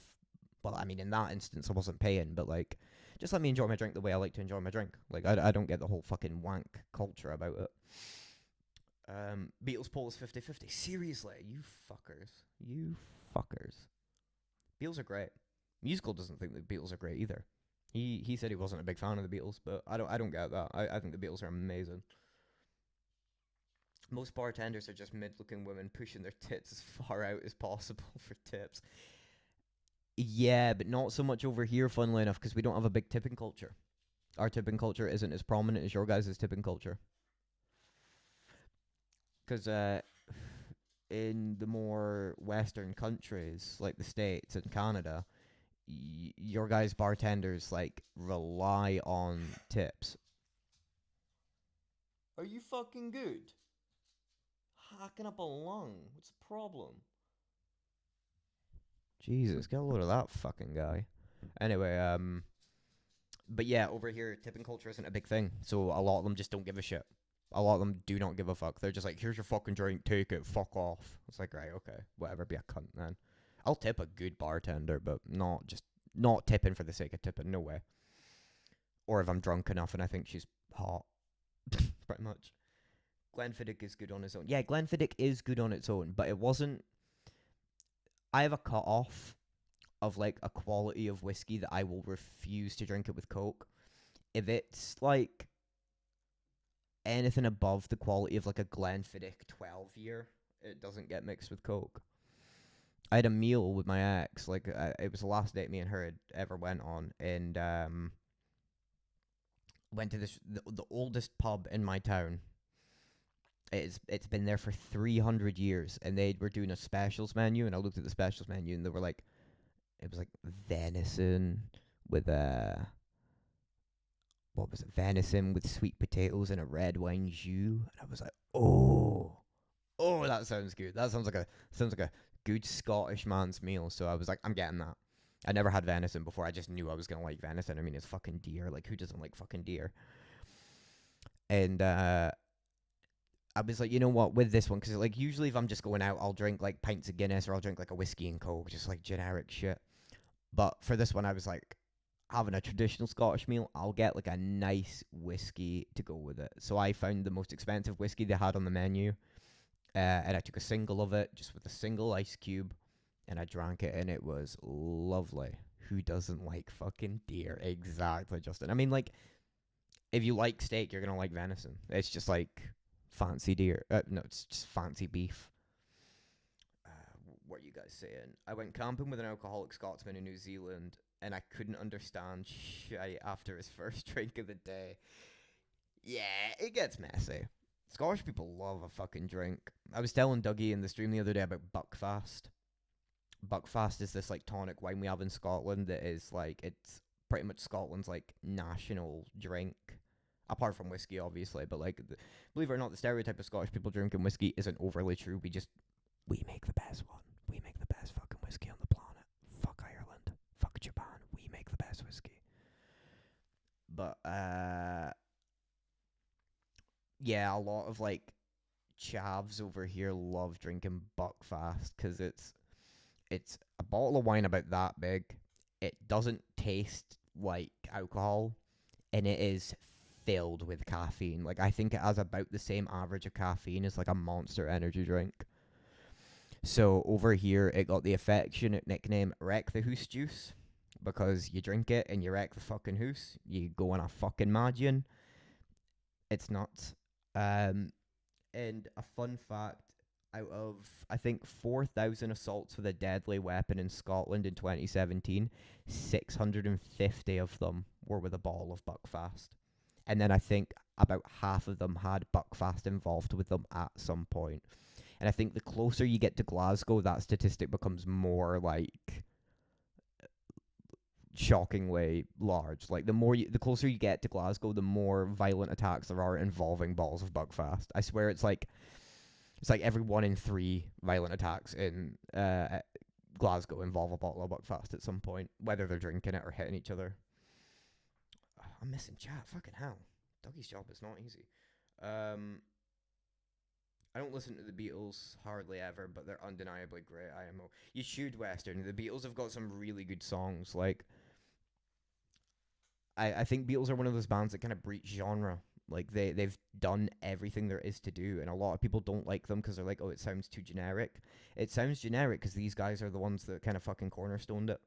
well, I mean, in that instance, I wasn't paying, but, like, just let me enjoy my drink the way I like to enjoy my drink. Like, I don't get the whole fucking wank culture about it. Beatles poll is 50-50. Seriously, you fuckers. You fuckers. Beatles are great. Musical doesn't think the Beatles are great either. He said he wasn't a big fan of the Beatles, but I don't get that. I think the Beatles are amazing. Most bartenders are just mid-looking women pushing their tits as far out as possible for tips. Yeah, but not so much over here, funnily enough, because we don't have a big tipping culture. Our tipping culture isn't as prominent as your guys' tipping culture. Because in the more Western countries, like the States and Canada, your guys' bartenders like rely on tips. Are you fucking good? Hacking up a lung. What's the problem? Jesus, get a load of that fucking guy. Anyway, but yeah, over here, tipping culture isn't a big thing, so a lot of them just don't give a shit. A lot of them do not give a fuck. They're just like, here's your fucking drink, take it, fuck off. It's like, right, okay, whatever, be a cunt then. I'll tip a good bartender, but not tipping for the sake of tipping, no way. Or if I'm drunk enough and I think she's hot, pretty much. Glenfiddich is good on its own. Yeah, Glenfiddich is good on its own, but it wasn't. I have a cut-off of like a quality of whiskey that I will refuse to drink it with Coke. If it's like anything above the quality of like a Glenfiddich 12-year, it doesn't get mixed with Coke. I had a meal with my ex, like it was the last date me and her had ever went on, and went to the oldest pub in my town. It's been there for 300 years, and they were doing a specials menu, and I looked at the specials menu, and they were like, it was like venison with what was it? Venison with sweet potatoes and a red wine jus, and I was like, oh, that sounds good. That sounds like a good Scottish man's meal. So I was like, I'm getting that. I never had venison before. I just knew I was gonna like venison. I mean, it's fucking deer. Like, who doesn't like fucking deer? And I was like, you know what, with this one, because like usually if I'm just going out, I'll drink like pints of Guinness or I'll drink like a whiskey and Coke, just like generic shit. But for this one, I was like, having a traditional Scottish meal, I'll get like a nice whiskey to go with it. So I found the most expensive whiskey they had on the menu, and I took a single of it, just with a single ice cube, and I drank it, and it was lovely. Who doesn't like fucking deer? Exactly, Justin. I mean, like, if you like steak, you're gonna like venison. It's just like fancy deer. No, it's just fancy beef. What are you guys saying? I went camping with an alcoholic Scotsman in New Zealand, and I couldn't understand shit after his first drink of the day. Yeah, it gets messy. Scottish people love a fucking drink. I was telling Dougie in the stream the other day about Buckfast. Buckfast is this like tonic wine we have in Scotland that is like, it's pretty much Scotland's like national drink. Apart from whiskey, obviously, but like, believe it or not, the stereotype of Scottish people drinking whiskey isn't overly true. We make the best one. We make the best fucking whiskey on the planet. Fuck Ireland. Fuck Japan. We make the best whiskey. But, yeah, a lot of, like, chavs over here love drinking Buckfast, because it's a bottle of wine about that big. It doesn't taste like alcohol, and it is filled with caffeine. Like, I think it has about the same average of caffeine as, like, a Monster energy drink. So over here, it got the affectionate nickname Wreck the Hoose Juice, because you drink it and you wreck the fucking hoose. You go on a fucking Magian. It's nuts. And a fun fact, out of, I think, 4,000 assaults with a deadly weapon in Scotland in 2017, 650 of them were with a bottle of Buckfast. And then I think about half of them had Buckfast involved with them at some point. And I think the closer you get to Glasgow, that statistic becomes more, like, shockingly large. Like, the closer you get to Glasgow, the more violent attacks there are involving bottles of Buckfast. I swear it's like every 1 in 3 violent attacks in Glasgow involve a bottle of Buckfast at some point, whether they're drinking it or hitting each other. I'm missing chat. Fucking hell. Dougie's job is not easy. I don't listen to the Beatles hardly ever, but they're undeniably great. IMO. You should, Western. The Beatles have got some really good songs. Like, I think Beatles are one of those bands that kind of breach genre. Like, they've done everything there is to do, and a lot of people don't like them because they're like, oh, it sounds too generic. It sounds generic because these guys are the ones that kind of fucking cornerstoned it.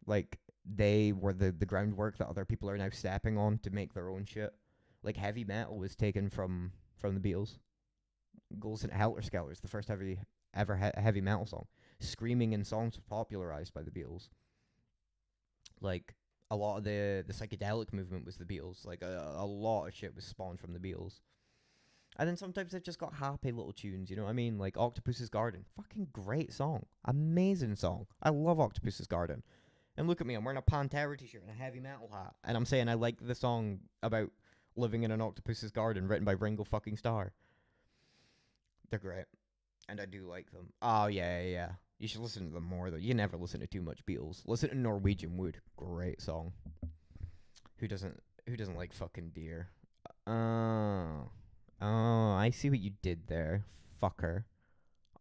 Like, they were the groundwork that other people are now stepping on to make their own shit. Like, heavy metal was taken from the Beatles. Goes into Helter Skelter is the first ever heavy metal song. Screaming in songs was popularized by the Beatles. Like, a lot of the psychedelic movement was the Beatles. Like, a lot of shit was spawned from the Beatles. And then sometimes they've just got happy little tunes, you know what I mean? Like Octopus's Garden. Fucking great song. Amazing song. I love Octopus's Garden. And look at me, I'm wearing a Pantera t-shirt and a heavy metal hat. And I'm saying I like the song about living in an octopus's garden written by Ringo fucking Starr. They're great. And I do like them. Oh, yeah. You should listen to them more, though. You never listen to too much Beatles. Listen to Norwegian Wood. Great song. Who doesn't like fucking deer? Oh, I see what you did there, fucker.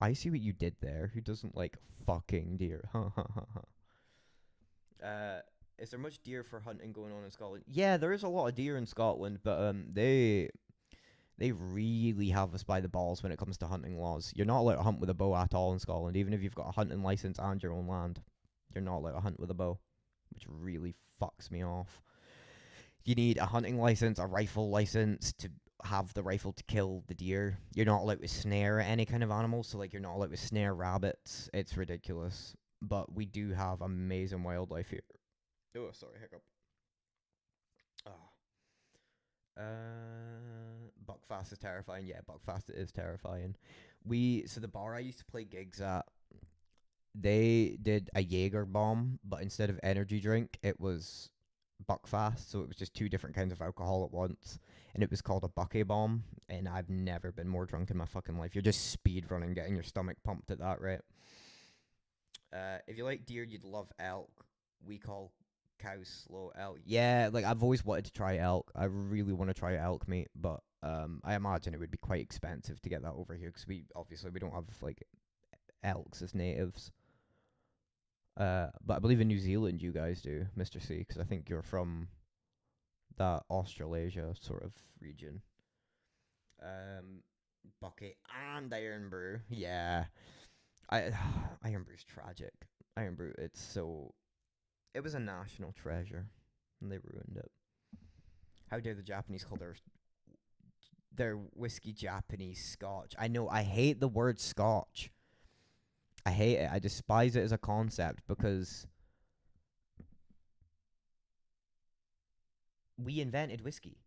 I see what you did there. Who doesn't like fucking deer? Is there much deer for hunting going on in Scotland? Yeah, there is a lot of deer in Scotland, but they really have us by the balls when it comes to hunting laws. You're not allowed to hunt with a bow at all in Scotland, even if you've got a hunting license and your own land. You're not allowed to hunt with a bow, which really fucks me off. You need a hunting license, a rifle license to have the rifle to kill the deer. You're not allowed to snare any kind of animal, so like you're not allowed to snare rabbits. It's ridiculous. But we do have amazing wildlife here. Oh, sorry, hiccup. Buckfast is terrifying. Yeah, Buckfast is terrifying. So the bar I used to play gigs at, they did a Jaeger bomb, but instead of energy drink, it was Buckfast, so it was just two different kinds of alcohol at once, and it was called a Bucky bomb, and I've never been more drunk in my fucking life. You're just speed running, getting your stomach pumped at that rate. If you like deer, you'd love elk. We call cows slow elk. Yeah, like I've always wanted to try elk. I really want to try elk meat, but I imagine it would be quite expensive to get that over here, because we don't have like elks as natives. But I believe in New Zealand you guys do, Mr. C, because I think you're from that Australasia sort of region. Bucket and Iron Brew. Yeah. Iron Brew's tragic. Iron Brew, it was a national treasure, and they ruined it. How dare the Japanese call their whiskey Japanese Scotch? I know, I hate the word Scotch. I hate it. I despise it as a concept, because we invented whiskey.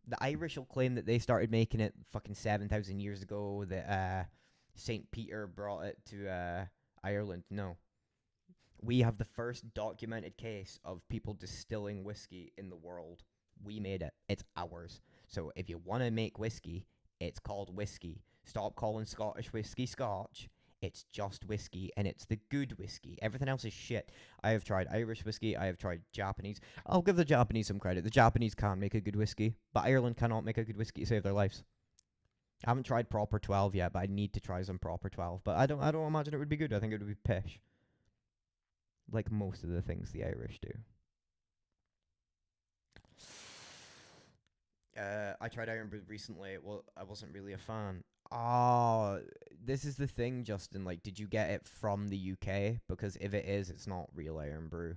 The Irish will claim that they started making it fucking 7,000 years ago, that St. Peter brought it to Ireland. No. We have the first documented case of people distilling whiskey in the world. We made it. It's ours. So if you want to make whiskey, it's called whiskey. Stop calling Scottish whiskey Scotch. It's just whiskey, and it's the good whiskey. Everything else is shit. I have tried Irish whiskey. I have tried Japanese. I'll give the Japanese some credit. The Japanese can make a good whiskey, but Ireland cannot make a good whiskey to save their lives. I haven't tried proper 12 yet, but I need to try some proper 12. But I don't imagine it would be good. I think it would be pish. Like most of the things the Irish do. I tried Iron Brew recently. Well, I wasn't really a fan. Oh, this is the thing, Justin. Like, did you get it from the UK? Because if it is, it's not real Iron Brew.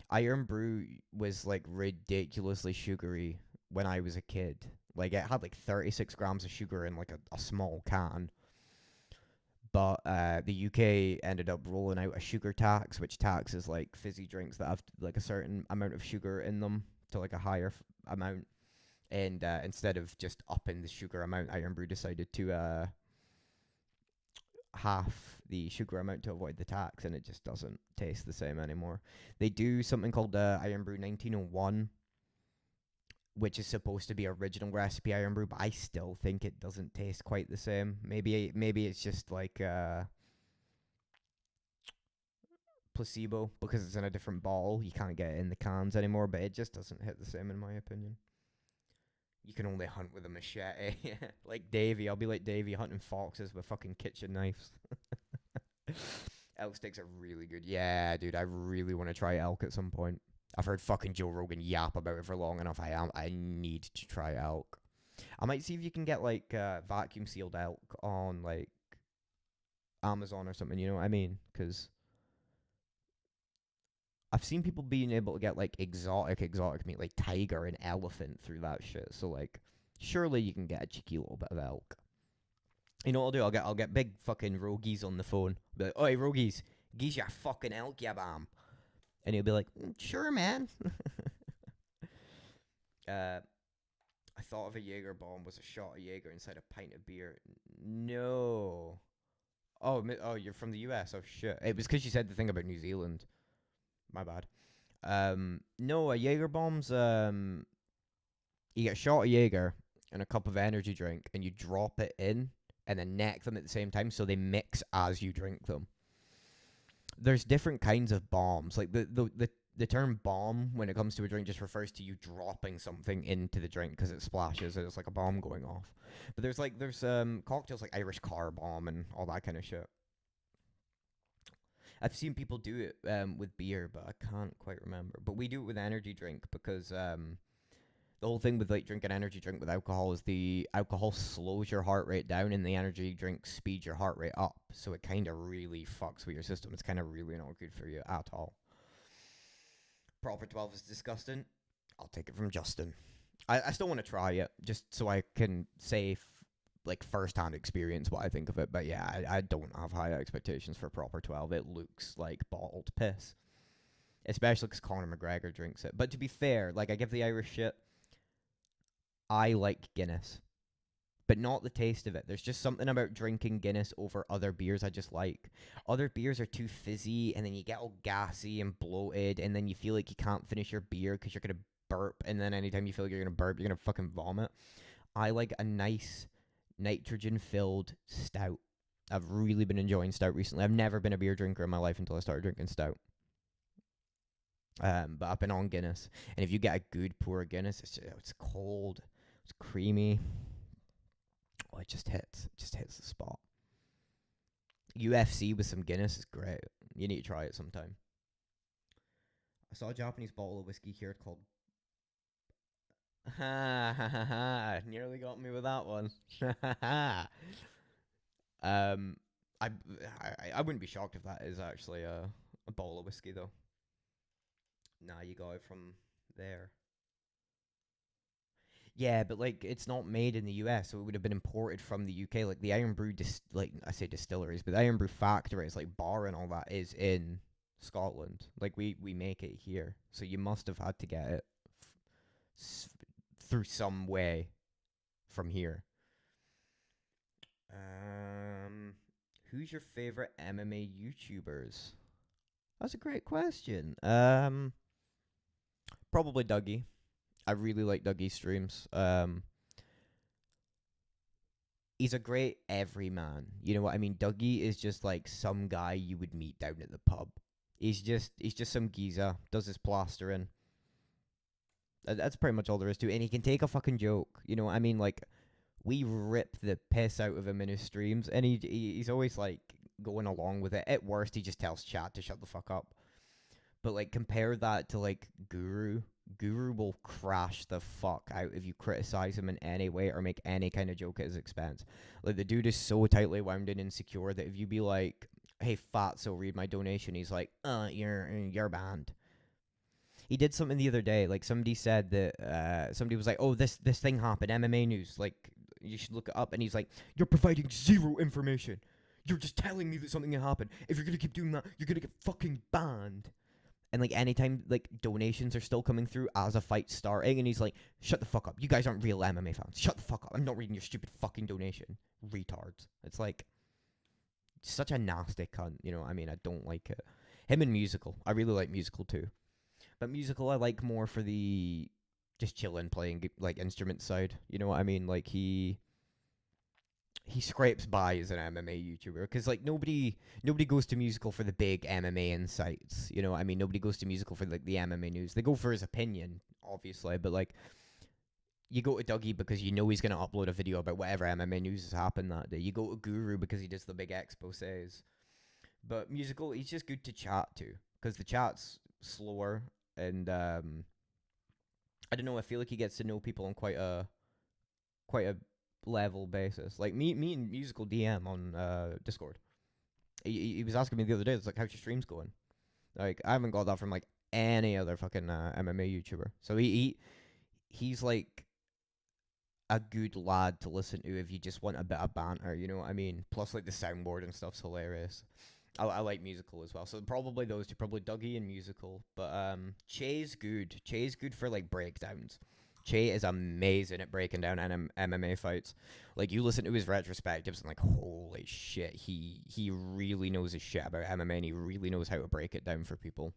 Iron Brew was, like, ridiculously sugary when I was a kid. Like, it had, like, 36 grams of sugar in, like, a small can. But the UK ended up rolling out a sugar tax, which taxes, like, fizzy drinks that have, like, a certain amount of sugar in them to, like, a higher amount. And instead of just upping the sugar amount, Iron Brew decided to half the sugar amount to avoid the tax, and it just doesn't taste the same anymore. They do something called Iron Brew 1901, which is supposed to be original recipe Iron Brew, but I still think it doesn't taste quite the same. Maybe it's just like placebo, because it's in a different bottle. You can't get it in the cans anymore, but it just doesn't hit the same in my opinion. You can only hunt with a machete. Like Davey. I'll be like Davey hunting foxes with fucking kitchen knives. Elk steaks are really good. Yeah, dude, I really want to try elk at some point. I've heard fucking Joe Rogan yap about it for long enough. I need to try elk. I might see if you can get, like, vacuum sealed elk on, like, Amazon or something, you know what I mean? Because I've seen people being able to get, like, exotic meat, like tiger and elephant through that shit. So, like, surely you can get a cheeky little bit of elk. You know what I'll do? I'll get big fucking Rogies on the phone. Be like, oi, Rogies, geese your fucking elk, ya bam. And he'll be like, sure, man. I thought of a Jaeger bomb was a shot of Jaeger inside a pint of beer. No. Oh, you're from the US. Oh shit. It was because you said the thing about New Zealand. My bad. No, a Jaeger bomb's you get a shot of Jaeger and a cup of energy drink, and you drop it in, and then neck them at the same time, so they mix as you drink them. There's different kinds of bombs. Like the term bomb, when it comes to a drink, just refers to you dropping something into the drink because it splashes and it's like a bomb going off. But there's cocktails like Irish car bomb and all that kind of shit. I've seen people do it with beer, but I can't quite remember. But we do it with energy drink because the whole thing with like drinking energy drink with alcohol is the alcohol slows your heart rate down and the energy drink speeds your heart rate up. So it kind of really fucks with your system. It's kind of really not good for you at all. Proper 12 is disgusting. I'll take it from Justin. I still want to try it just so I can say like first-hand experience what I think of it. But yeah, I don't have high expectations for Proper 12. It looks like bottled piss. Especially because Conor McGregor drinks it. But to be fair, like I give the Irish shit. I like Guinness. But not the taste of it. There's just something about drinking Guinness over other beers I just like. Other beers are too fizzy, and then you get all gassy and bloated, and then you feel like you can't finish your beer because you're going to burp, and then anytime you feel like you're going to burp, you're going to fucking vomit. I like a nice nitrogen-filled stout. I've really been enjoying stout recently. I've never been a beer drinker in my life until I started drinking stout. But I've been on Guinness. And if you get a good pour of Guinness, it's cold. It's creamy. Oh, it just hits. It just hits the spot. UFC with some Guinness is great. You need to try it sometime. I saw a Japanese bottle of whiskey here called... Ha ha ha ha. Nearly got me with that one. I wouldn't be shocked if that is actually a bottle of whiskey though. Nah, you got it from there. Yeah, but like it's not made in the US, so it would have been imported from the UK. Like the Iron Brew, I say distilleries, but the Iron Brew factories, like bar and all that, is in Scotland. Like we make it here, so you must have had to get it through some way from here. Who's your favorite MMA YouTubers? That's a great question. Probably Dougie. I really like Dougie's streams. He's a great everyman. You know what I mean? Dougie is just like some guy you would meet down at the pub. He's just some geezer, does his plastering. That's pretty much all there is to it. And he can take a fucking joke. You know what I mean? Like, we rip the piss out of him in his streams, and he's always like going along with it. At worst, he just tells chat to shut the fuck up. But like, compare that to like Guru. Guru will crash the fuck out if you criticize him in any way or make any kind of joke at his expense. Like, the dude is so tightly wound and insecure that if you be like, hey, Fatso, read my donation, he's like, you're banned. He did something the other day. Like, somebody said that, somebody was like, oh, this thing happened, MMA news. Like, you should look it up. And he's like, you're providing zero information. You're just telling me that something happened. If you're going to keep doing that, you're going to get fucking banned. And, like, anytime, like, donations are still coming through as a fight's starting, and he's like, shut the fuck up. You guys aren't real MMA fans. Shut the fuck up. I'm not reading your stupid fucking donation. Retards. It's like, such a nasty cunt, you know what I mean? I don't like it. Him and Musical. I really like Musical, too. But Musical I like more for the just chilling, playing, like, instrument side. You know what I mean? Like, he scrapes by as an MMA YouTuber because like nobody goes to Musical for the big MMA insights. You know what I mean? Nobody goes to Musical for like the MMA news. They go for his opinion, obviously, but like you go to Dougie because you know he's gonna upload a video about whatever MMA news has happened that day. You go to Guru because he does the big exposés. But Musical, he's just good to chat to because the chat's slower and I don't know. I feel like he gets to know people on quite a level basis. Like me and Musical DM on Discord. He was asking me the other day, it's like, how's your streams going? Like, I haven't got that from like any other fucking MMA YouTuber. So he's like a good lad to listen to if you just want a bit of banter, you know what I mean? Plus like the soundboard and stuff's hilarious. I like Musical as well. So probably those two, probably Dougie and Musical. But Che's good. Che's good for like breakdowns. Che is amazing at breaking down MMA fights. Like, you listen to his retrospectives and like, holy shit, he really knows his shit about MMA and he really knows how to break it down for people.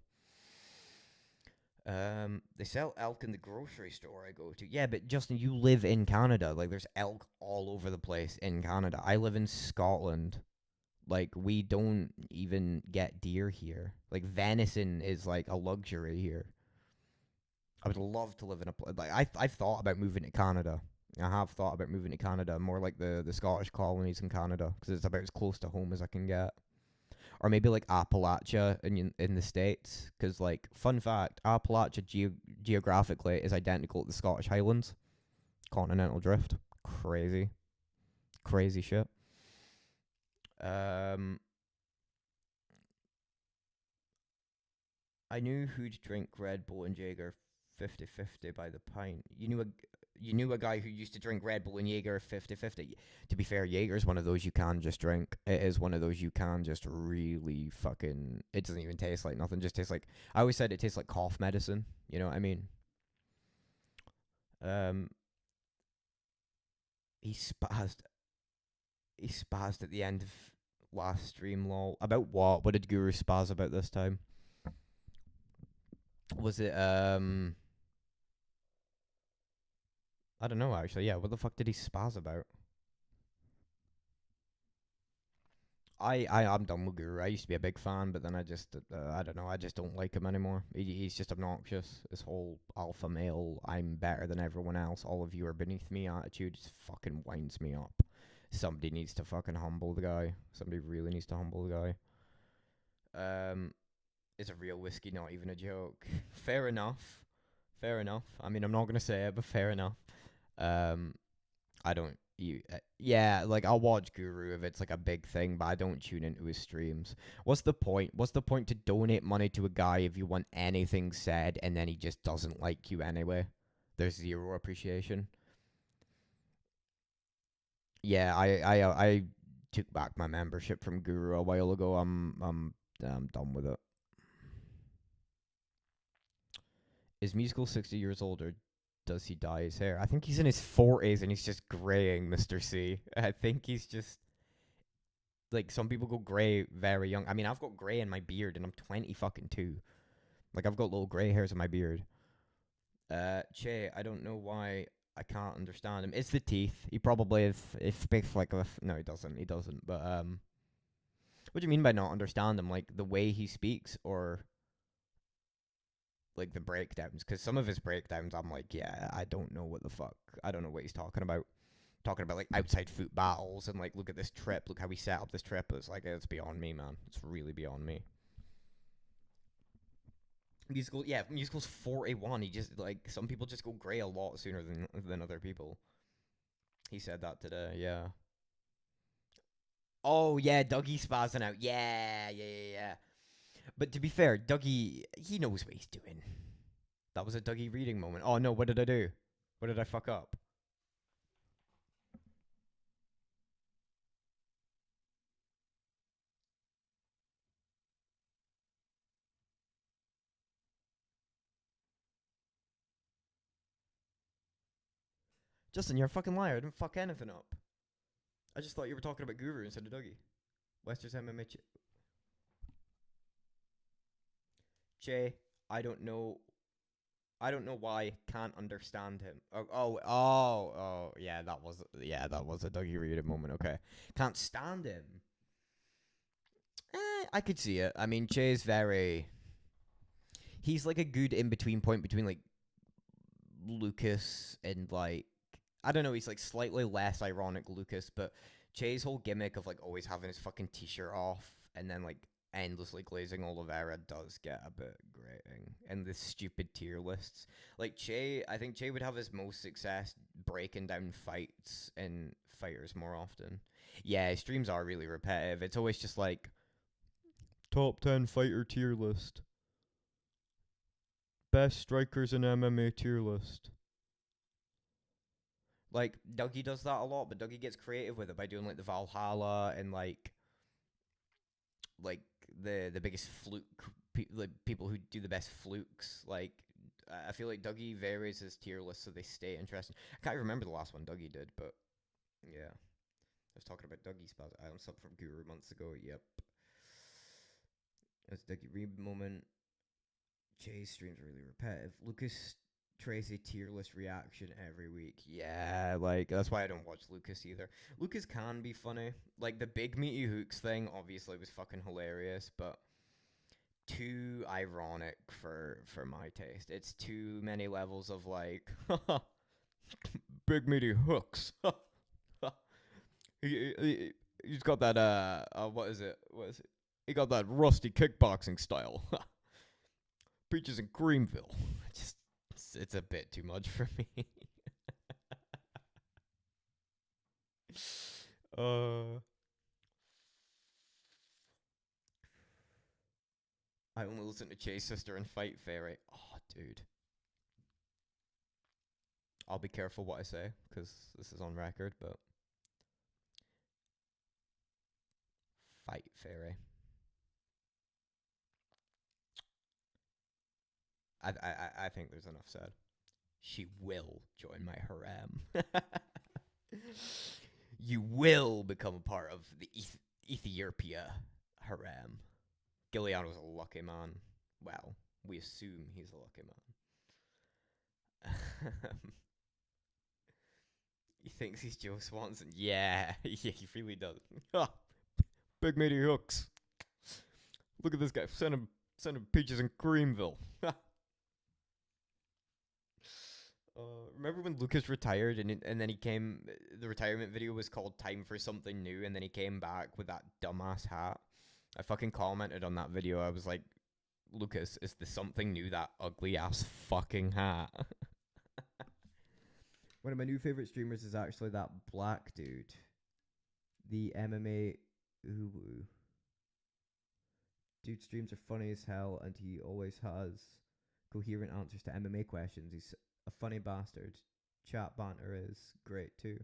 They sell elk in the grocery store I go to. Yeah, but Justin, you live in Canada. Like, there's elk all over the place in Canada. I live in Scotland. Like, we don't even get deer here. Like, venison is like a luxury here. I would love to live in a place like I've thought about moving to Canada. I have thought about moving to Canada, more like the Scottish colonies in Canada, because it's about as close to home as I can get. Or maybe like Appalachia in the States, because like, fun fact, Appalachia geographically is identical to the Scottish Highlands, continental drift. Crazy shit. I knew who'd drink Red Bull and Jaeger 50-50 by the pint. You knew a guy who used to drink Red Bull and Jaeger 50-50. To be fair, Jaeger's one of those you can just drink. It is one of those you can just really fucking... It doesn't even taste like nothing. Just tastes like... I always said it tastes like cough medicine. You know what I mean? He spazzed. He spazzed at the end of last stream, lol. About what? What did Guru spaz about this time? Was it, I don't know, actually. Yeah, what the fuck did he spaz about? I'm done with Guru. I used to be a big fan, but then I just, I don't know, I just don't like him anymore. He's just obnoxious. This whole alpha male, I'm better than everyone else, all of you are beneath me attitude just fucking winds me up. Somebody needs to fucking humble the guy. Somebody really needs to humble the guy. Is a real whiskey not even a joke? Fair enough. Fair enough. I mean, I'm not gonna say it, but fair enough. I don't. Yeah, like, I'll watch Guru if it's like a big thing, but I don't tune into his streams. What's the point? What's the point to donate money to a guy if you want anything said and then he just doesn't like you anyway? There's zero appreciation. Yeah, I took back my membership from Guru a while ago. I'm done with it. Is Musical 60 years old, or does he dye his hair? I think he's in his 40s and he's just graying, Mr. C. I think he's just... Like, some people go grey very young. I mean, I've got grey in my beard and I'm 20 fucking 2. Like, I've got little grey hairs in my beard. Che, I don't know why I can't understand him. It's the teeth. He probably, if speaks like a... No, he doesn't. He doesn't. But, what do you mean by not understand him? Like, the way he speaks, or... like, the breakdowns? Because some of his breakdowns, I'm like, yeah, I don't know what the fuck. I don't know what he's talking about. Talking about, like, outside foot battles and, like, look at this trip. Look how we set up this trip. It's like, it's beyond me, man. It's really beyond me. Musical's 41. He just, like, some people just go grey a lot sooner than other people. He said that today, yeah. Oh, yeah, Dougie's spazzing out. Yeah. But to be fair, Dougie, he knows what he's doing. That was a Dougie reading moment. Oh, no, what did I do? What did I fuck up? Justin, you're a fucking liar. I didn't fuck anything up. I just thought you were talking about Guru instead of Dougie. Wester's MMA Che, I don't know why. Can't understand him. Yeah, that was a Dougie Reed moment. Okay, can't stand him. I could see it. I mean, Che's he's like a good in between point between like Lucas and like, I don't know. He's like slightly less ironic Lucas, but Che's whole gimmick of like always having his fucking t-shirt off and then like endlessly glazing Oliveira does get a bit grating. And the stupid tier lists. Like, I think Che would have his most success breaking down fights and fighters more often. Yeah, his streams are really repetitive. It's always just like, top 10 fighter tier list. Best strikers in MMA tier list. Like, Dougie does that a lot, but Dougie gets creative with it by doing like the Valhalla and like the biggest fluke, like people who do the best flukes, like I feel like Dougie varies his tier list so they stay interesting. I can't remember the last one Dougie did, but yeah. I was talking about Dougie's Spaz Island sub from Guru months ago. Yep. It's Dougie Reeb moment. Jay's streams are really repetitive. Lucas Tracy tier list reaction every week. Yeah, like that's why I don't watch Lucas either. Lucas can be funny. Like the big meaty hooks thing obviously was fucking hilarious, but too ironic for my taste. It's too many levels of like big meaty hooks. He's got that what is it? He got that rusty kickboxing style. Peaches and Creamville. It's a bit too much for me. I only listen to Chase Sister and Fight Fairy. Oh, dude. I'll be careful what I say, because this is on record, but... Fight Fairy. I think there's enough said. She will join my harem. You will become a part of the Ethiopia harem. Giuliano's a lucky man. Well, we assume he's a lucky man. He thinks he's Joe Swanson. Yeah, yeah, he really does. Big meaty hooks. Look at this guy. Send him Peaches and Creamville. Remember when Lucas retired and then he came, the retirement video was called Time for Something New, and then he came back with that dumbass hat? I fucking commented on that video. I was like, Lucas, is the something new that ugly ass fucking hat? One of my new favorite streamers is actually that black dude. The MMA Uwu. Dude streams are funny as hell and he always has coherent answers to MMA questions. He's a funny bastard. Chat banter is great too.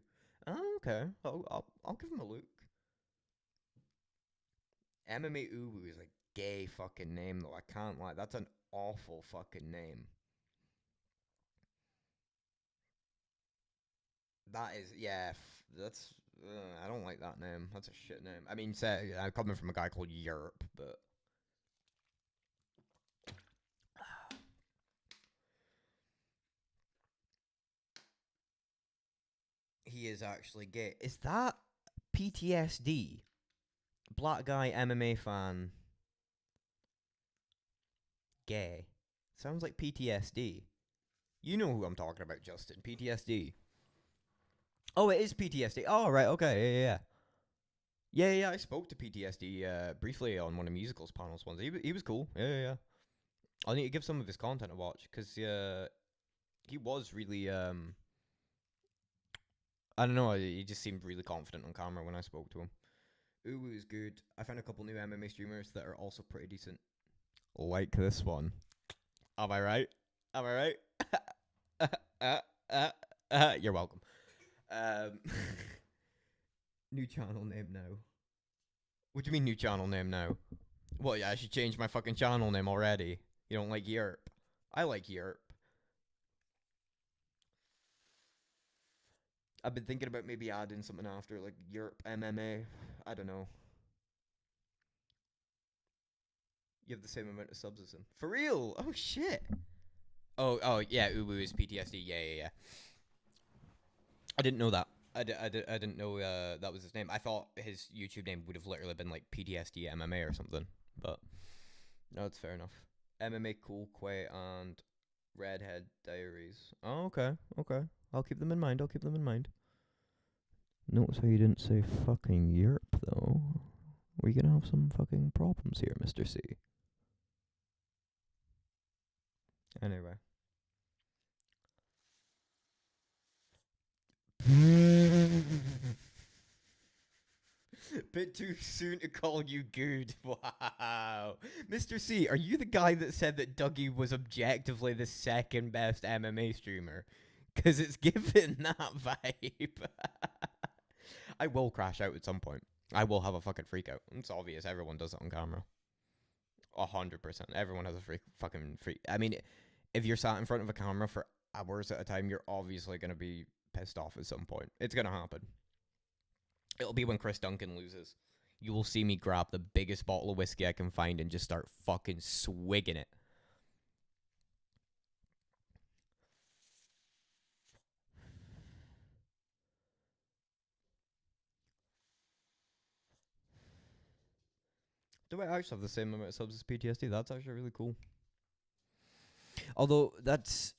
Oh, okay. I'll give him a look. MMA Uwu is a gay fucking name though. I can't lie. That's an awful fucking name. That is, yeah. That's. I don't like that name. That's a shit name. I mean, I'm coming from a guy called Yerp, but. He is actually gay. Is that PTSD? Black guy MMA fan. Gay. Sounds like PTSD. You know who I'm talking about, Justin. PTSD. Oh, it is PTSD. Oh, right. Okay. Yeah. Yeah, I spoke to PTSD briefly on one of Musical's panels once. He was cool. Yeah. I'll need to give some of his content a watch because he was really I don't know. He just seemed really confident on camera when I spoke to him. Uwu is good. I found a couple new MMA streamers that are also pretty decent. Like this one. Am I right? Am I right? You're welcome. New channel name now. What do you mean new channel name now? Well, yeah, I should change my fucking channel name already. You don't like Yerp? I like Yerp. I've been thinking about maybe adding something after, like Yerp MMA. I don't know. You have the same amount of subs as him. For real? Oh, shit. Oh, yeah, Uwu is PTSD. Yeah. I didn't know that. I didn't know that was his name. I thought his YouTube name would have literally been like PTSD MMA or something. But no, it's fair enough. MMA Cool Quay and Redhead Diaries. Oh, okay. I'll keep them in mind. Notice how you didn't say fucking Europe, though. We're gonna have some fucking problems here, Mr. C. Anyway. Bit too soon to call you good. Wow. Mr. C, are you the guy that said that Dougie was objectively the second best MMA streamer? Because it's given that vibe. I will crash out at some point. I will have a fucking freak out. It's obvious. Everyone does it on camera. 100%. Everyone has a fucking freak. I mean, if you're sat in front of a camera for hours at a time, you're obviously going to be pissed off at some point. It's going to happen. It'll be when Chris Duncan loses. You will see me grab the biggest bottle of whiskey I can find and just start fucking swigging it. Do I actually have the same amount of subs as PTSD? That's actually really cool. Although, that's...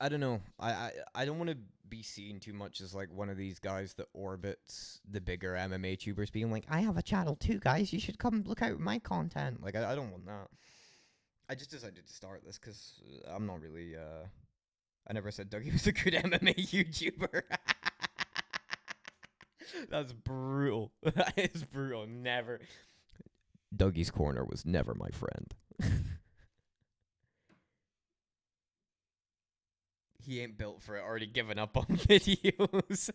I don't know. I don't want to be seen too much as, like, one of these guys that orbits the bigger MMA tubers being like, I have a channel too, guys. You should come look out my content. Like, I don't want that. I just decided to start this because I'm not really, I never said Dougie was a good MMA YouTuber. That's brutal. That is brutal. Never. Dougie's Corner was never my friend. He ain't built for it, already given up on videos.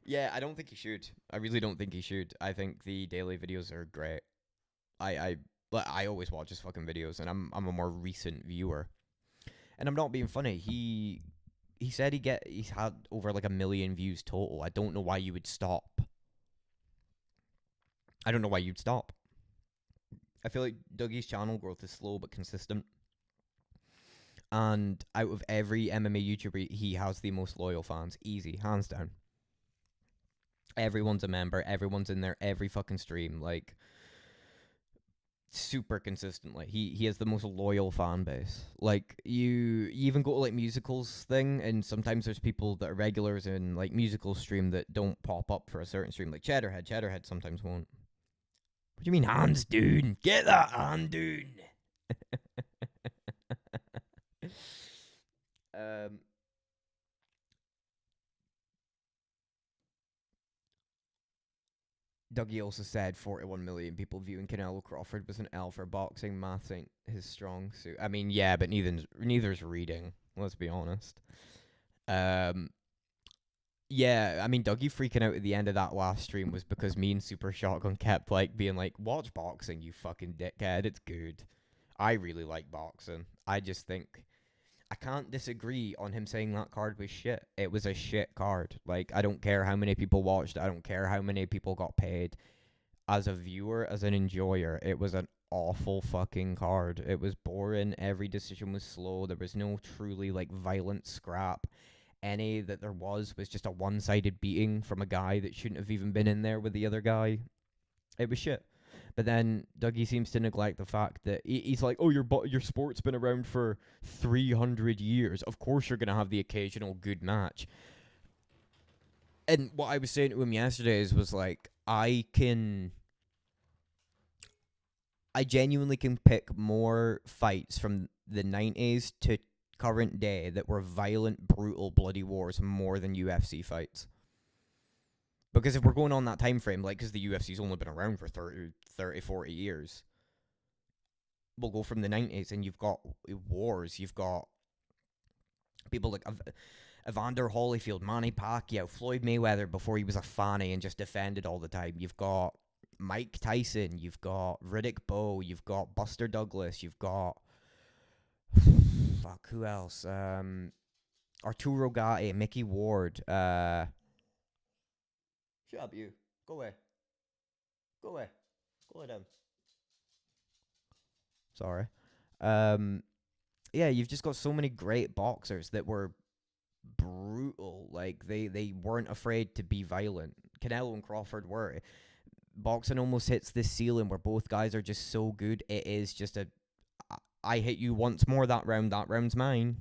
Yeah, I don't think he should. I really don't think he should. I think the daily videos are great. I always watch his fucking videos, and I'm a more recent viewer. And I'm not being funny. He said he's had over like 1 million views total. I don't know why you would stop. I don't know why you'd stop. I feel like Dougie's channel growth is slow but consistent. And out of every MMA YouTuber, he has the most loyal fans. Easy, hands down. Everyone's a member. Everyone's in there every fucking stream. Like, super consistently. He has the most loyal fan base. Like, you even go to, like, musicals thing, and sometimes there's people that are regulars in, like, musical stream that don't pop up for a certain stream. Like, Cheddarhead. Cheddarhead sometimes won't. What do you mean, hands, dude? Get that hand, dude! Dougie also said 41 million people viewing Canelo Crawford was an L for boxing. Maths ain't his strong suit. I mean, yeah, but neither's reading. Let's be honest. Yeah, I mean, Dougie freaking out at the end of that last stream was because me and Super Shotgun kept like being like, "Watch boxing, you fucking dickhead. It's good." I really like boxing. I just think I can't disagree on him saying that card was shit. It was a shit card. Like, I don't care how many people watched. I don't care how many people got paid. As a viewer, as an enjoyer, it was an awful fucking card. It was boring. Every decision was slow. There was no truly, like, violent scrap. Any that there was just a one-sided beating from a guy that shouldn't have even been in there with the other guy. It was shit. But then Dougie seems to neglect the fact that he's like, oh, your sport's been around for 300 years. Of course you're going to have the occasional good match. And what I was saying to him yesterday was like, I genuinely can pick more fights from the 90s to current day that were violent, brutal, bloody wars more than UFC fights. Because if we're going on that time frame, like, because the UFC's only been around for 30, 40 years, we'll go from the 90s, and you've got wars, you've got people like Evander Holyfield, Manny Pacquiao, Floyd Mayweather before he was a fanny and just defended all the time. You've got Mike Tyson, you've got Riddick Bowe, you've got Buster Douglas, you've got... Fuck, who else? Arturo Gatti, Mickey Ward, Shut up, you. Go away. Go away. Go lay down. Sorry. Yeah, you've just got so many great boxers that were brutal. Like, they weren't afraid to be violent. Canelo and Crawford were. Boxing almost hits this ceiling where both guys are just so good. It is just I hit you once more that round's mine.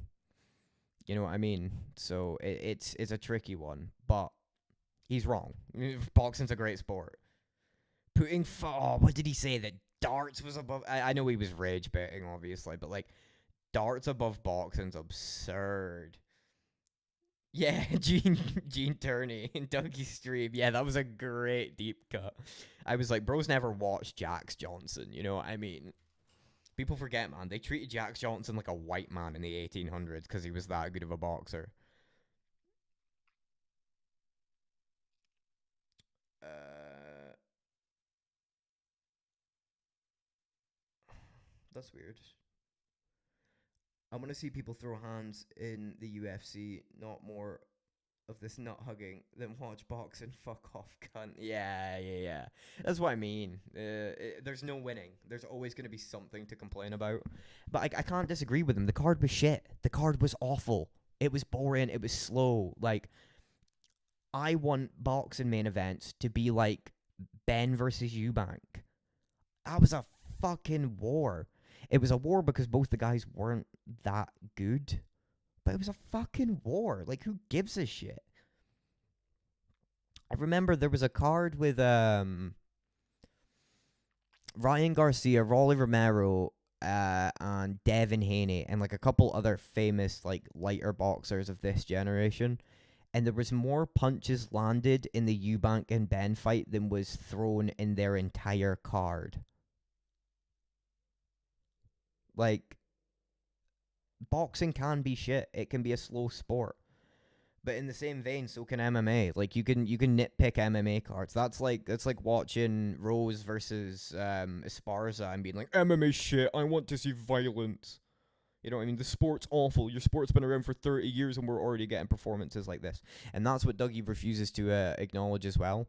You know what I mean? So it's a tricky one, but he's wrong. Boxing's a great sport. What did he say? That darts was above... I know he was rage betting, obviously, but, like, darts above boxing's absurd. Yeah, Gene Turney in Dougie's stream. Yeah, that was a great deep cut. I was like, bro's never watched Jax Johnson, you know what I mean? People forget, man. They treated Jax Johnson like a white man in the 1800s because he was that good of a boxer. That's weird. I want to see people throw hands in the UFC, not more of this nut hugging than watch boxing. Fuck off, cunt. Yeah. That's what I mean. There's no winning. There's always going to be something to complain about. But I can't disagree with him. The card was shit. The card was awful. It was boring. It was slow. Like, I want boxing main events to be like Ben versus Eubank. That was a fucking war. It was a war because both the guys weren't that good. But it was a fucking war. Like, who gives a shit? I remember there was a card with Ryan Garcia, Rolly Romero, and Devin Haney, and like a couple other famous like lighter boxers of this generation. And there was more punches landed in the Eubank and Ben fight than was thrown in their entire card. Like, boxing can be shit. It can be a slow sport. But in the same vein, so can MMA. Like, you can nitpick MMA cards. That's like watching Rose versus Esparza and being like, MMA shit, I want to see violence. You know what I mean? The sport's awful. Your sport's been around for 30 years and we're already getting performances like this. And that's what Dougie refuses to acknowledge as well.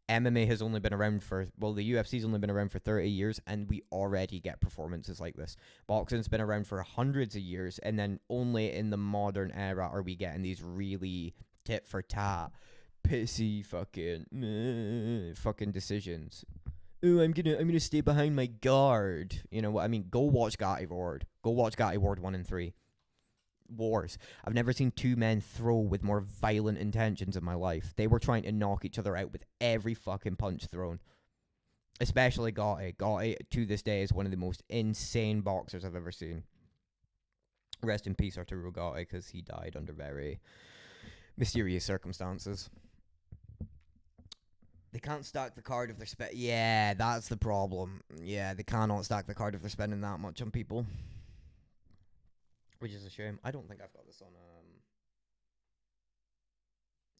MMA has only been around for, well, the UFC's only been around for 30 years, and we already get performances like this. Boxing's been around for hundreds of years, and then only in the modern era are we getting these really tit-for-tat, pissy fucking decisions. Oh, I'm gonna stay behind my guard. You know what I mean? Go watch Gatti Ward. Go watch Gatti Ward 1 and 3. Wars. I've never seen two men throw with more violent intentions in my life. They were trying to knock each other out with every fucking punch thrown. Especially Gatti. Gatti, to this day, is one of the most insane boxers I've ever seen. Rest in peace, Arturo Gatti, because he died under very mysterious circumstances. They can't stack the card if they're yeah, that's the problem. Yeah, they cannot stack the card if they're spending that much on people. Which is a shame. I don't think I've got this on,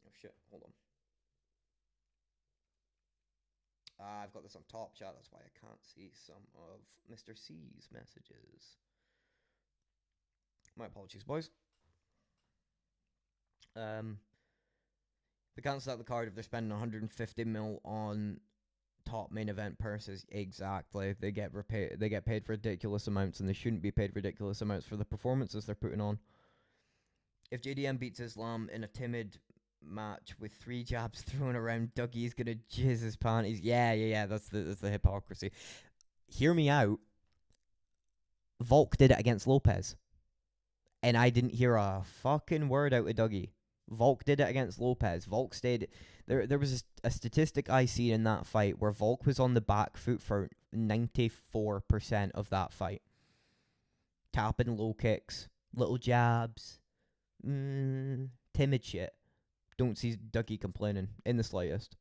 oh shit, hold on. I've got this on top chat, that's why I can't see some of Mr. C's messages. My apologies, boys. They can't stack the card if they're spending 150 mil on top main event purses. Exactly. They get paid for ridiculous amounts, and they shouldn't be paid ridiculous amounts for the performances they're putting on. If JDM beats Islam in a timid match with 3 jabs thrown around, Dougie's gonna jizz his panties. Yeah. That's the hypocrisy. Hear me out. Volk did it against Lopez, and I didn't hear a fucking word out of Dougie. Volk did it against Lopez. Volk stayed. There was a statistic I seen in that fight where Volk was on the back foot for 94% of that fight. Tapping low kicks, little jabs, timid shit. Don't see Dougie complaining in the slightest.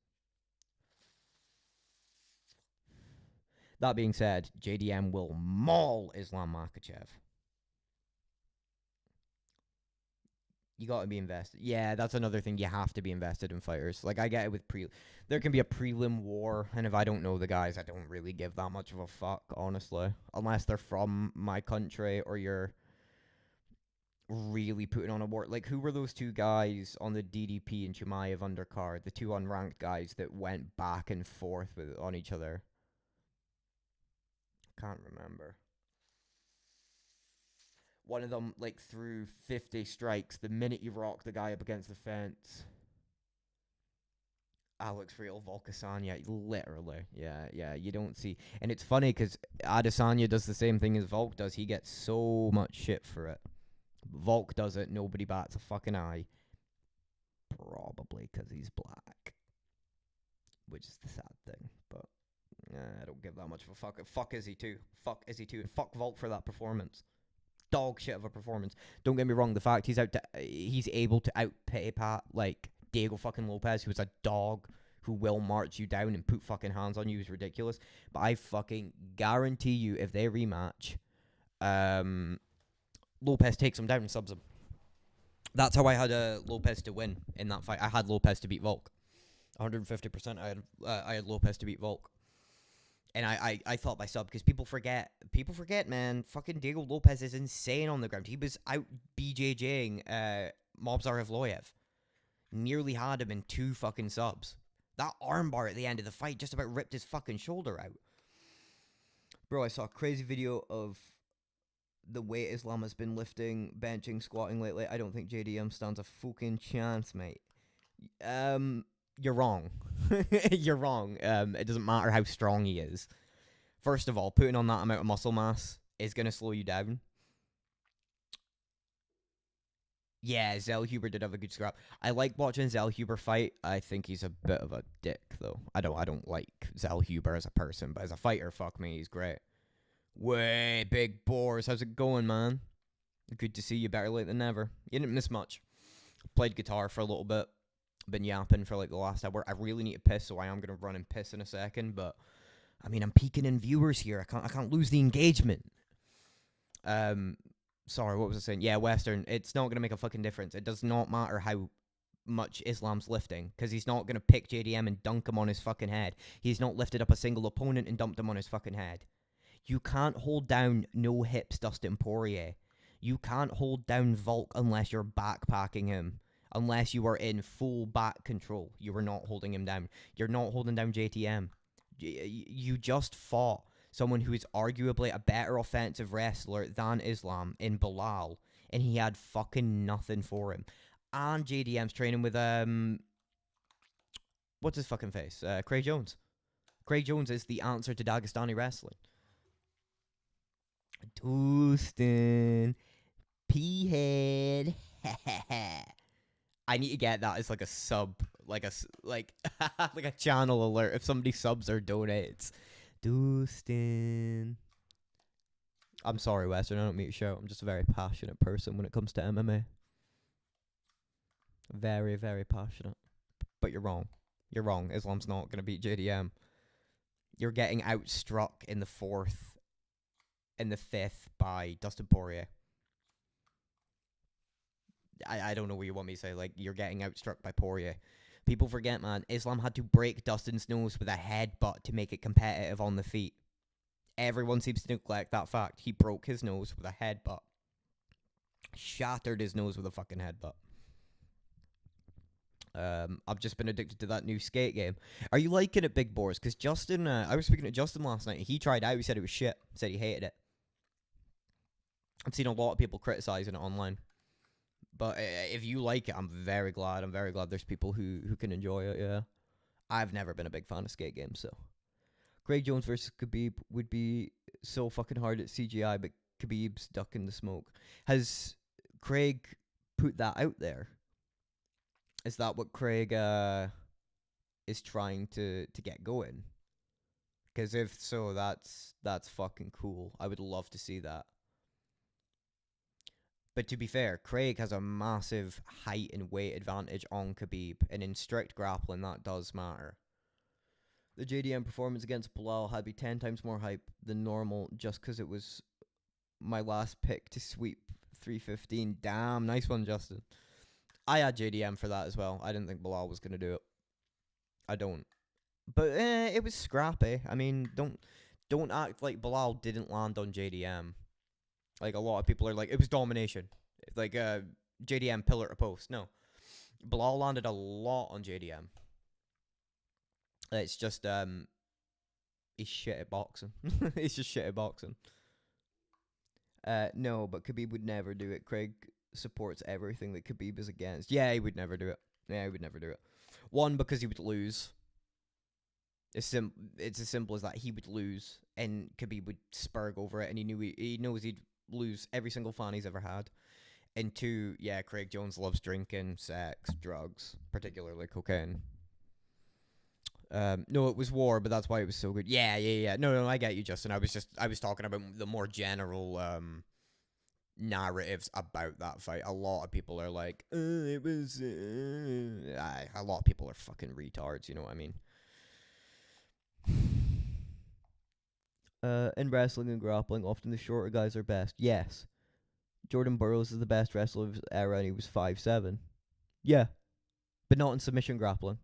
That being said, JDM will maul Islam Makhachev. You gotta be invested. Yeah, that's another thing. You have to be invested in fighters. Like, I get it with there can be a prelim war, and if I don't know the guys, I don't really give that much of a fuck, honestly. Unless they're from my country, or you're really putting on a war. Like, who were those 2 guys on the DDP and Chimaev undercard? The 2 unranked guys that went back and forth on each other. Can't remember. One of them, like, threw 50 strikes the minute you rock the guy up against the fence. Alex Real, Volkasanya, literally. Yeah, you don't see. And it's funny, because Adesanya does the same thing as Volk does. He gets so much shit for it. Volk does it, nobody bats a fucking eye. Probably because he's black. Which is the sad thing, but I don't give that much of a fuck. Fuck Izzy too. And fuck Volk for that performance. Dog shit of a performance. Don't get me wrong, the fact he's able to out-pay Pat, like, Diego fucking Lopez, who's a dog who will march you down and put fucking hands on you, is ridiculous. But I fucking guarantee you, if they rematch, Lopez takes him down and subs him. That's how I had Lopez to win in that fight. I had Lopez to beat Volk. 150% I had Lopez to beat Volk. And I thought by sub because people forget, man. Fucking Diego Lopez is insane on the ground. He was out BJJing Mobzar Evloev. Nearly had him in 2 fucking subs. That armbar at the end of the fight just about ripped his fucking shoulder out. Bro, I saw a crazy video of the weight Islam has been lifting, benching, squatting lately. I don't think JDM stands a fucking chance, mate. You're wrong. You're wrong. It doesn't matter how strong he is. First of all, putting on that amount of muscle mass is going to slow you down. Yeah, Zellhuber did have a good scrap. I like watching Zellhuber fight. I think he's a bit of a dick, though. I don't like Zellhuber as a person, but as a fighter, fuck me, he's great. Way, Big Boars, how's it going, man? Good to see you, better late than never. You didn't miss much. Played guitar for a little bit. Been yapping for like the last hour. I really need to piss, so I am gonna run and piss in a second, but I mean I'm peaking in viewers here. I can't lose the engagement. Sorry, what was I saying? Yeah, Western, it's not gonna make a fucking difference. It does not matter how much Islam's lifting, because he's not gonna pick JDM and dunk him on his fucking head. He's not lifted up a single opponent and dumped him on his fucking head. You can't hold down no hips Dustin Poirier. You can't hold down Volk unless you're backpacking him. Unless you are in full back control. You are not holding him down. You're not holding down JTM. You just fought someone who is arguably a better offensive wrestler than Islam in Bilal, and he had fucking nothing for him. And JDM's training with, what's his fucking face? Craig Jones. Craig Jones is the answer to Dagestani wrestling. Dustin P-head. I need to get that as like a sub, like like a channel alert if somebody subs or donates. Dustin. I'm sorry, Western. I don't mean to shout. I'm just a very passionate person when it comes to MMA. Very, very passionate. But you're wrong. You're wrong. Islam's not gonna beat JDM. You're getting outstruck in the 4th, in the 5th by Dustin Poirier. I don't know what you want me to say. Like, you're getting outstruck by Poirier. People forget, man, Islam had to break Dustin's nose with a headbutt to make it competitive on the feet. Everyone seems to neglect that fact. He broke his nose with a headbutt. Shattered his nose with a fucking headbutt. I've just been addicted to that new skate game. Are you liking it, Big Boars? Because Justin, I was speaking to Justin last night. He tried out. He said it was shit. Said he hated it. I've seen a lot of people criticizing it online. But if you like it, I'm very glad. I'm very glad there's people who can enjoy it, yeah. I've never been a big fan of skate games, so. Craig Jones versus Khabib would be so fucking hard at CGI, but Khabib's ducking the smoke. Has Craig put that out there? Is that what Craig is trying to get going? Because if so, that's fucking cool. I would love to see that. But to be fair, Craig has a massive height and weight advantage on Khabib, and in strict grappling, that does matter. The JDM performance against Bilal had me 10 times more hype than normal just because it was my last pick to sweep 315. Damn, nice one, Justin. I had JDM for that as well. I didn't think Bilal was going to do it. I don't. But it was scrappy. I mean, don't act like Bilal didn't land on JDM. Like, a lot of people are like, it was domination. Like, JDM pillar to post. No. Bilal landed a lot on JDM. It's just, he's shit at boxing. He's just shit at boxing. No, but Khabib would never do it. Craig supports everything that Khabib is against. Yeah, he would never do it. Yeah, he would never do it. One, because he would lose. It's as simple as that. He would lose, and Khabib would spurg over it, and he knows he'd lose every single fan he's ever had. And 2, yeah, Craig Jones loves drinking, sex, drugs, particularly cocaine. No, it was war, but that's why it was so good. Yeah. No, I get you, Justin. I was talking about the more general narratives about that fight. A lot of people are like, it was. A lot of people are fucking retards. You know what I mean? In wrestling and grappling, often the shorter guys are best. Yes. Jordan Burroughs is the best wrestler of his era, and he was 5'7". Yeah. But not in submission grappling.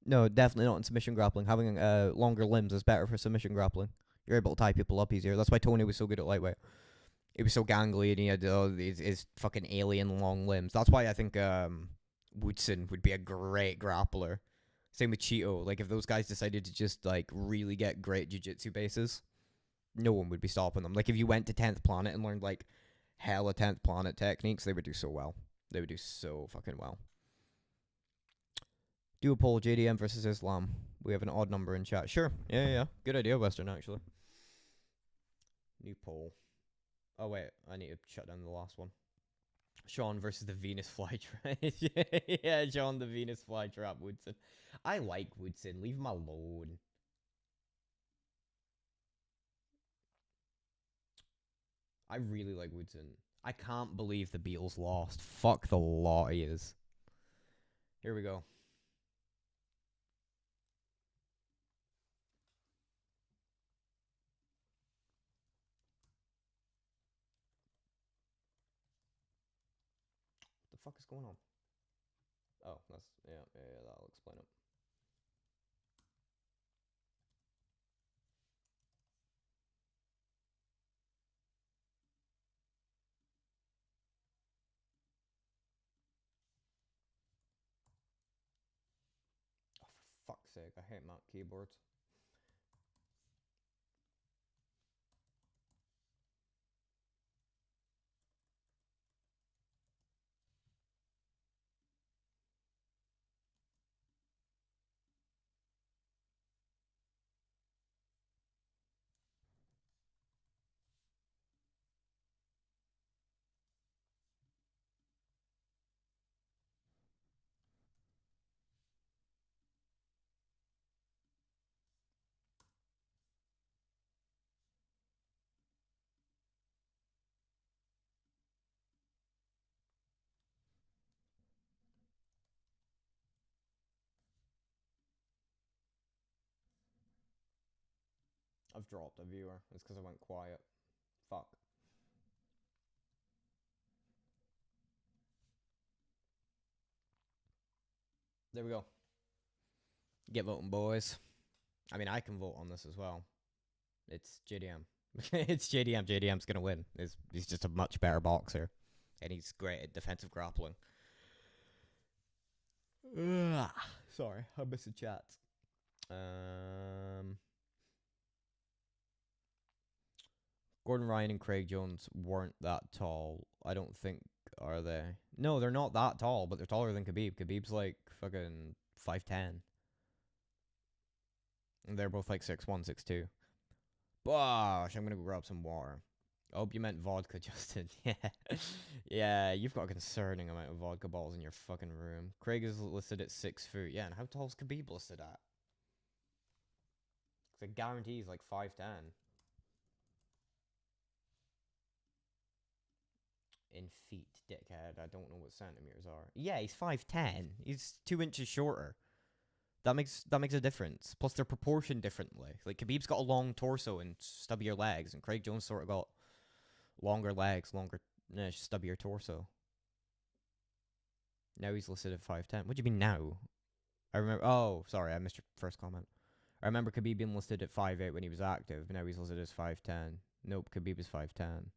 No, definitely not in submission grappling. Having longer limbs is better for submission grappling. You're able to tie people up easier. That's why Tony was so good at lightweight. He was so gangly and he had his fucking alien long limbs. That's why I think Woodson would be a great grappler. Same with Cheeto. Like, if those guys decided to just, like, really get great jiu-jitsu bases, no one would be stopping them. Like, if you went to 10th Planet and learned, like, hella 10th Planet techniques, they would do so well. They would do so fucking well. Do a poll, JDM versus Islam. We have an odd number in chat. Sure. Yeah. Good idea, Western, actually. New poll. Oh, wait. I need to shut down the last one. Sean versus the Venus flytrap. Yeah, Sean the Venus flytrap, Woodson. I like Woodson. Leave him alone. I really like Woodson. I can't believe the Beatles lost. Fuck the Lawyers. Here we go. What the fuck is going on? Oh, that's yeah, that'll explain it. Oh, for fuck's sake, I hate Mac keyboards. I've dropped a viewer. It's because I went quiet. Fuck. There we go. Get voting, boys. I mean, I can vote on this as well. It's JDM. It's JDM. JDM's gonna win. He's just a much better boxer, and he's great at defensive grappling. Ugh. Sorry, I missed the chat. Gordon Ryan and Craig Jones weren't that tall. I don't think, are they? No, they're not that tall, but they're taller than Khabib. Khabib's like fucking 5'10". And they're both like 6'1", 6'2". Gosh, I'm gonna go grab some water. I hope you meant vodka, Justin. Yeah. Yeah, you've got a concerning amount of vodka bottles in your fucking room. Craig is listed at 6 foot. Yeah, and how tall is Khabib listed at? Because I guarantee he's like 5'10". In feet, dickhead. I don't know what centimeters are. Yeah, he's 5'10". He's 2 inches shorter. That makes a difference. Plus, they're proportioned differently. Like, Khabib's got a long torso and stubbier legs, and Craig Jones sort of got longer legs, stubbier torso. Now he's listed at 5'10". What do you mean now? I remember. Oh, sorry, I missed your first comment. I remember Khabib being listed at 5'8" when he was active, but now he's listed as 5'10". Nope, Khabib is 5'10".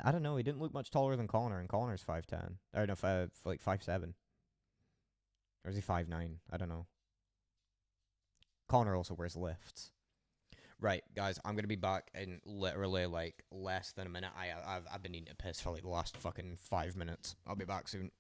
I don't know. He didn't look much taller than Conor, and Conor's 5'10". Or no, like 5'7". Or is he 5'9"? I don't know. Conor also wears lifts. Right, guys, I'm gonna be back in literally like less than a minute. I've been eating a piss for like the last fucking 5 minutes. I'll be back soon.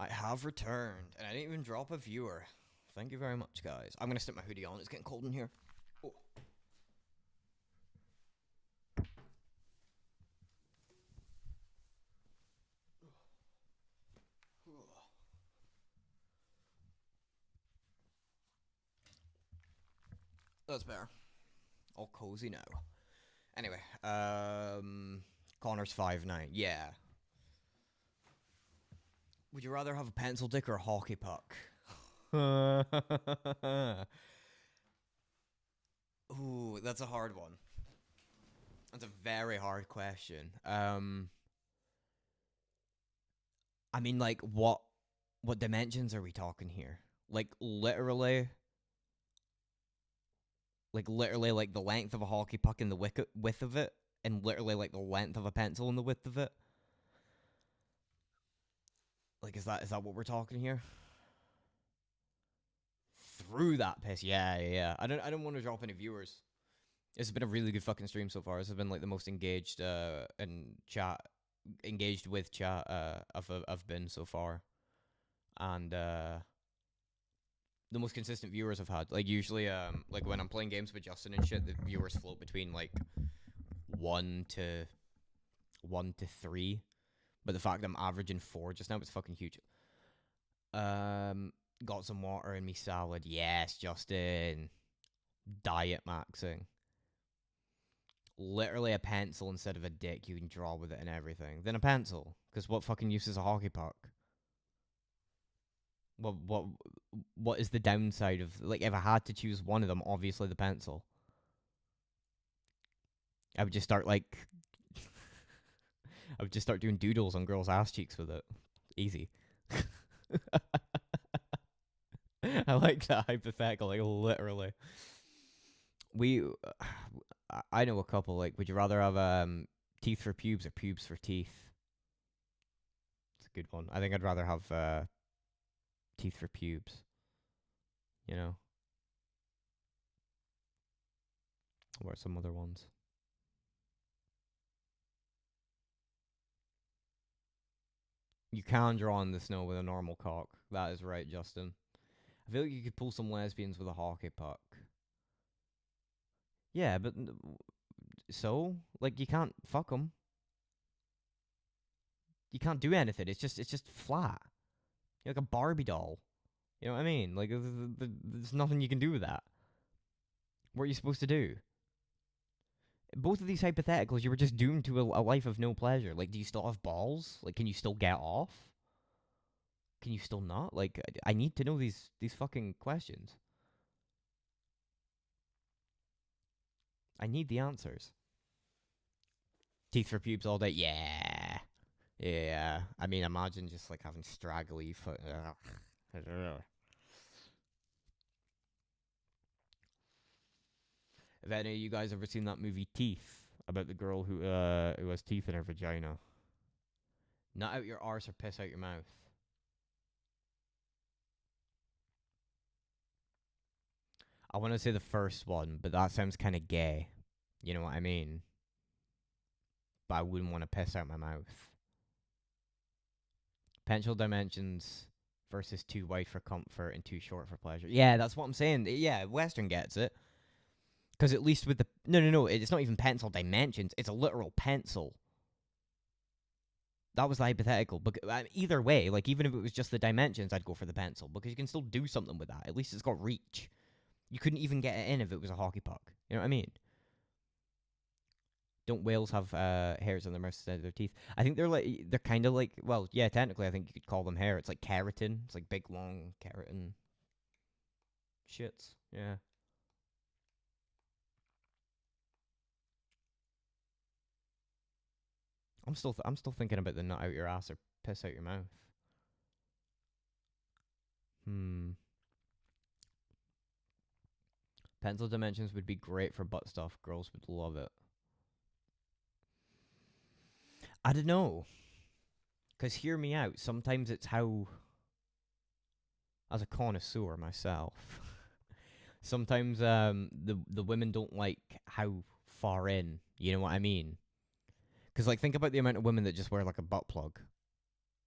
I have returned, and I didn't even drop a viewer. Thank you very much, guys. I'm gonna stick my hoodie on. It's getting cold in here. Oh. That's better. All cozy now. Anyway, Connor's 5'9". Yeah. Would you rather have a pencil dick or a hockey puck? Ooh, that's a hard one. That's a very hard question. I mean, like, what dimensions are we talking here? Like literally, like the length of a hockey puck and the width of it, and literally like the length of a pencil and the width of it. Like, is that what we're talking here? Through that piss, yeah. I don't want to drop any viewers. This has been a really good fucking stream so far. This has been like the most engaged with chat I've been so far, and the most consistent viewers I've had. Like usually, like when I'm playing games with Justin and shit, the viewers float between like 1 to 3. But the fact that I'm averaging 4 just now is fucking huge. Got some water in me salad. Yes, Justin. Diet maxing. Literally a pencil instead of a dick. You can draw with it and everything. Then a pencil. Because what fucking use is a hockey puck? What is the downside of... Like, if I had to choose one of them, obviously the pencil. I would just start, like... I would just start doing doodles on girls' ass cheeks with it. Easy. I like that hypothetical, like, literally. I know a couple, like, would you rather have, teeth for pubes or pubes for teeth? It's a good one. I think I'd rather have, teeth for pubes. You know? What are some other ones? You can draw in the snow with a normal cock. That is right, Justin. I feel like you could pull some lesbians with a hockey puck. Yeah, but... So? Like, you can't fuck them. You can't do anything. It's just flat. You're like a Barbie doll. You know what I mean? Like, there's nothing you can do with that. What are you supposed to do? Both of these hypotheticals, you were just doomed to a life of no pleasure. Like, do you still have balls? Like, can you still get off? Can you still not? Like, I need to know these fucking questions. I need the answers. Teeth for pubes all day? Yeah. Yeah. I mean, imagine just, like, having straggly foot. Have any of you guys ever seen that movie Teeth? About the girl who has teeth in her vagina. Not out your arse or piss out your mouth. I want to say the first one, but that sounds kind of gay. You know what I mean? But I wouldn't want to piss out my mouth. Pencil dimensions versus too wide for comfort and too short for pleasure. Yeah, that's what I'm saying. Yeah, Western gets it. Because at least with the... No, it's not even pencil dimensions. It's a literal pencil. That was the hypothetical. But either way, like, even if it was just the dimensions, I'd go for the pencil. Because you can still do something with that. At least it's got reach. You couldn't even get it in if it was a hockey puck. You know what I mean? Don't whales have hairs on their mouths instead of their teeth? I think they're kind of like... Well, yeah, technically, I think you could call them hair. It's like keratin. It's like big, long keratin shits. Yeah. I'm still thinking about the nut out your ass or piss out your mouth. Pencil dimensions would be great for butt stuff. Girls would love it. I don't know. Because hear me out. Sometimes it's how... As a connoisseur myself. Sometimes the women don't like how far in. You know what I mean? Because, like, think about the amount of women that just wear, like, a butt plug.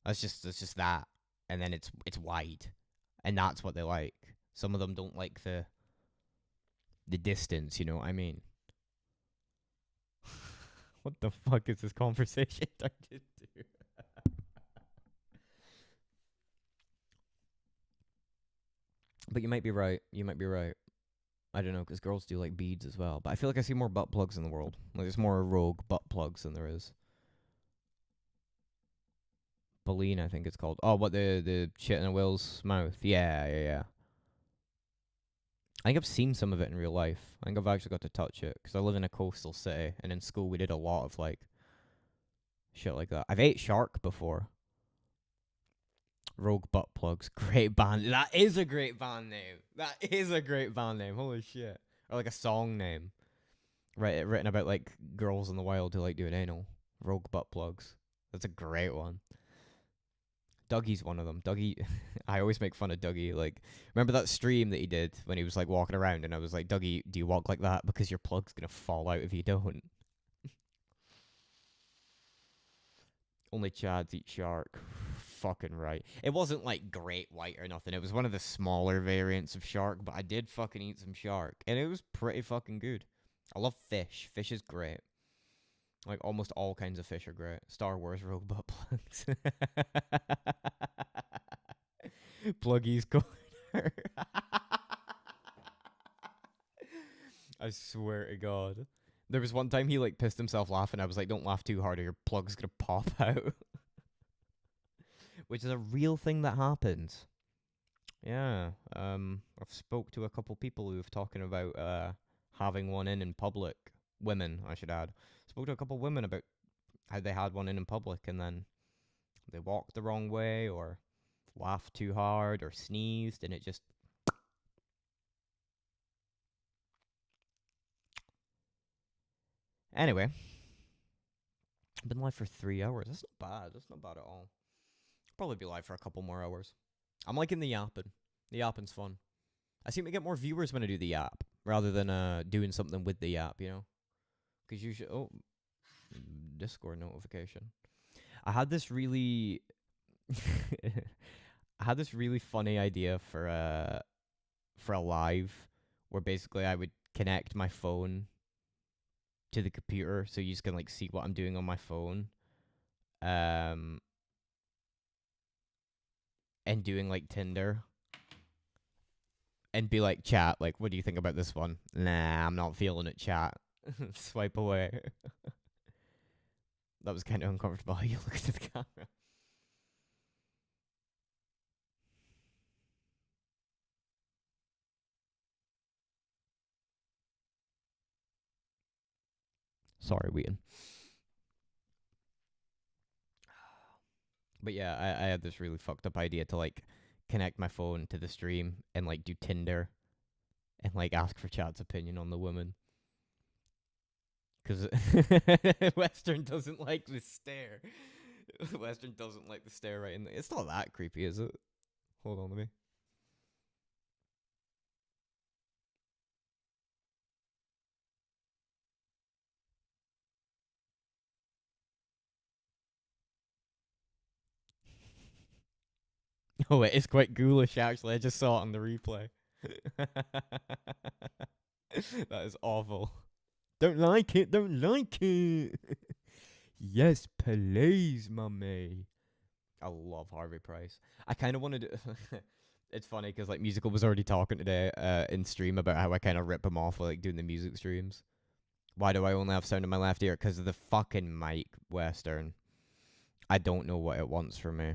That's just that. and then it's wide, and that's what they like. Some of them don't like the distance. You know what I mean? What the fuck is this conversation turned into? But you might be right. You might be right. I don't know, because girls do like beads as well. But I feel like I see more butt plugs in the world. Like, there's more rogue butt plugs than there is. Baleen, I think it's called. Oh, what, the shit in a whale's mouth? Yeah. I think I've seen some of it in real life. I think I've actually got to touch it, because I live in a coastal city, and in school we did a lot of, like, shit like that. I've ate shark before. Rogue butt plugs. Great band. That is a great band name. That is a great band name. Holy shit. Or like a song name. Right, written about like girls in the wild who like doing anal. Rogue butt plugs. That's a great one. Dougie's one of them. Dougie, I always make fun of Dougie. Like, remember that stream that he did when he was like walking around, and I was like, Dougie, do you walk like that? Because your plug's gonna fall out if you don't. Only Chads eat shark. Fucking right. It wasn't like great white or nothing. It was one of the smaller variants of shark, but I did fucking eat some shark, and it was pretty fucking good. I love fish. Fish is great. Like, almost all kinds of fish are great. Star Wars rogue butt plugs. Pluggy's corner. I swear to God. There was one time he like pissed himself laughing. I was like, don't laugh too hard or your plug's gonna pop out. Which is a real thing that happens. Yeah. I've spoke to a couple people who've talking about having one in public. Women, I should add. Spoke to a couple women about how they had one in public, and then they walked the wrong way or laughed too hard or sneezed, and it just... Anyway. I've been live for 3 hours. That's not bad. That's not bad at all. Probably be live for a couple more hours. I'm liking the yapping. The yapping's fun. I seem to get more viewers when I do the yap, rather than doing something with the yap, you know? Because usually... Oh, Discord notification. I had this really... I had this really funny idea for a live where basically I would connect my phone to the computer, so you just can like see what I'm doing on my phone. And doing like Tinder. And be like, chat, like, what do you think about this one? Nah, I'm not feeling it, chat. Swipe away. That was kind of uncomfortable how you look at the camera. Sorry, Wheaton. But yeah, I had this really fucked up idea to like connect my phone to the stream and like do Tinder and like ask for chat's opinion on the woman. Because Western doesn't like the stare. Western doesn't like the stare right in the... It's not that creepy, is it? Hold on to me. Oh, it is quite ghoulish, actually. I just saw it on the replay. That is awful. Don't like it, don't like it. Yes, please, mummy. I love Harvey Price. I kind of wanted to... It's funny, because, like, Musical was already talking today in stream about how I kind of rip him off for, like, doing the music streams. Why do I only have sound in my left ear? Because of the fucking mic, Western. I don't know what it wants from me.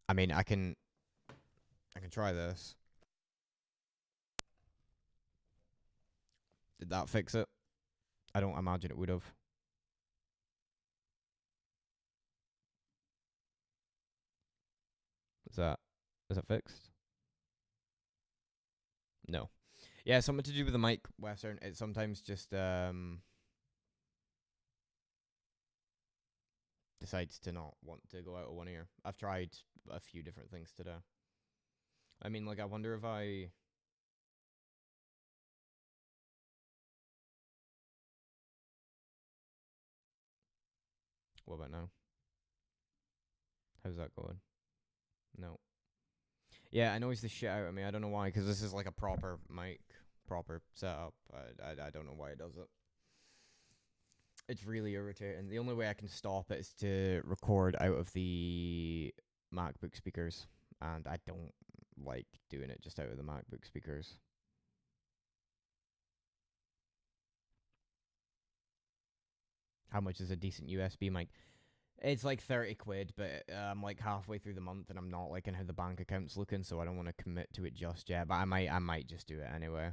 I mean, I can try this. Did that fix it? I don't imagine it would have. Is that fixed? No. Yeah, something to do with the mic, Western. It sometimes just decides to not want to go out of one ear. I've tried a few different things today. I mean, like, I wonder if I... What about now? How's that going? No. Yeah, it annoys the shit out of me. I don't know why, because this is like a proper mic, proper setup. I don't know why it does it. It's really irritating. The only way I can stop it is to record out of the MacBook speakers, and I don't like doing it just out of the MacBook speakers. How much is a decent USB mic? It's like 30 quid, but I'm like halfway through the month and I'm not liking how the bank account's looking, so I don't want to commit to it just yet, but I might just do it anyway.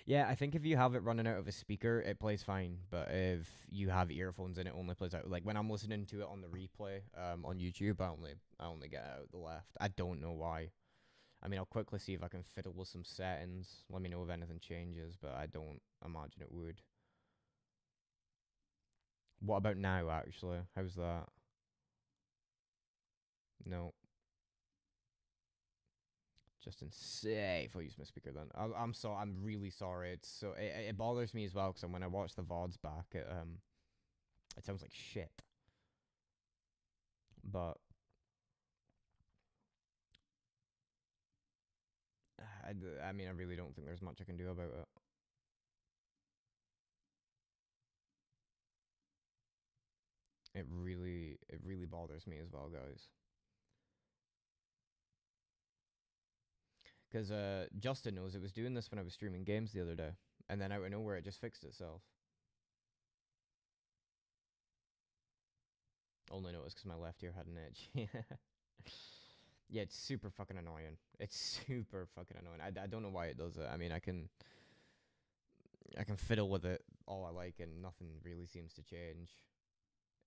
Yeah, I think if you have it running out of a speaker, it plays fine, but if you have earphones in, it only plays out. Like when I'm listening to it on the replay on YouTube, I only get out the left. I don't know why. I mean, I'll quickly see if I can fiddle with some settings. Let me know if anything changes, but I don't imagine it would. What about now, actually? How's that? No. Just insane. I'll use my speaker then. I'm really sorry. It's so it bothers me as well because when I watch the VODs back, it sounds like shit. But I mean, I really don't think there's much I can do about it. It really bothers me as well, guys. Because Justin knows it was doing this when I was streaming games the other day, and then out of nowhere it just fixed itself. Only noticed because my left ear had an itch. Yeah, it's super fucking annoying. It's super fucking annoying. I don't know why it does it. I mean, I can fiddle with it all I like, and nothing really seems to change.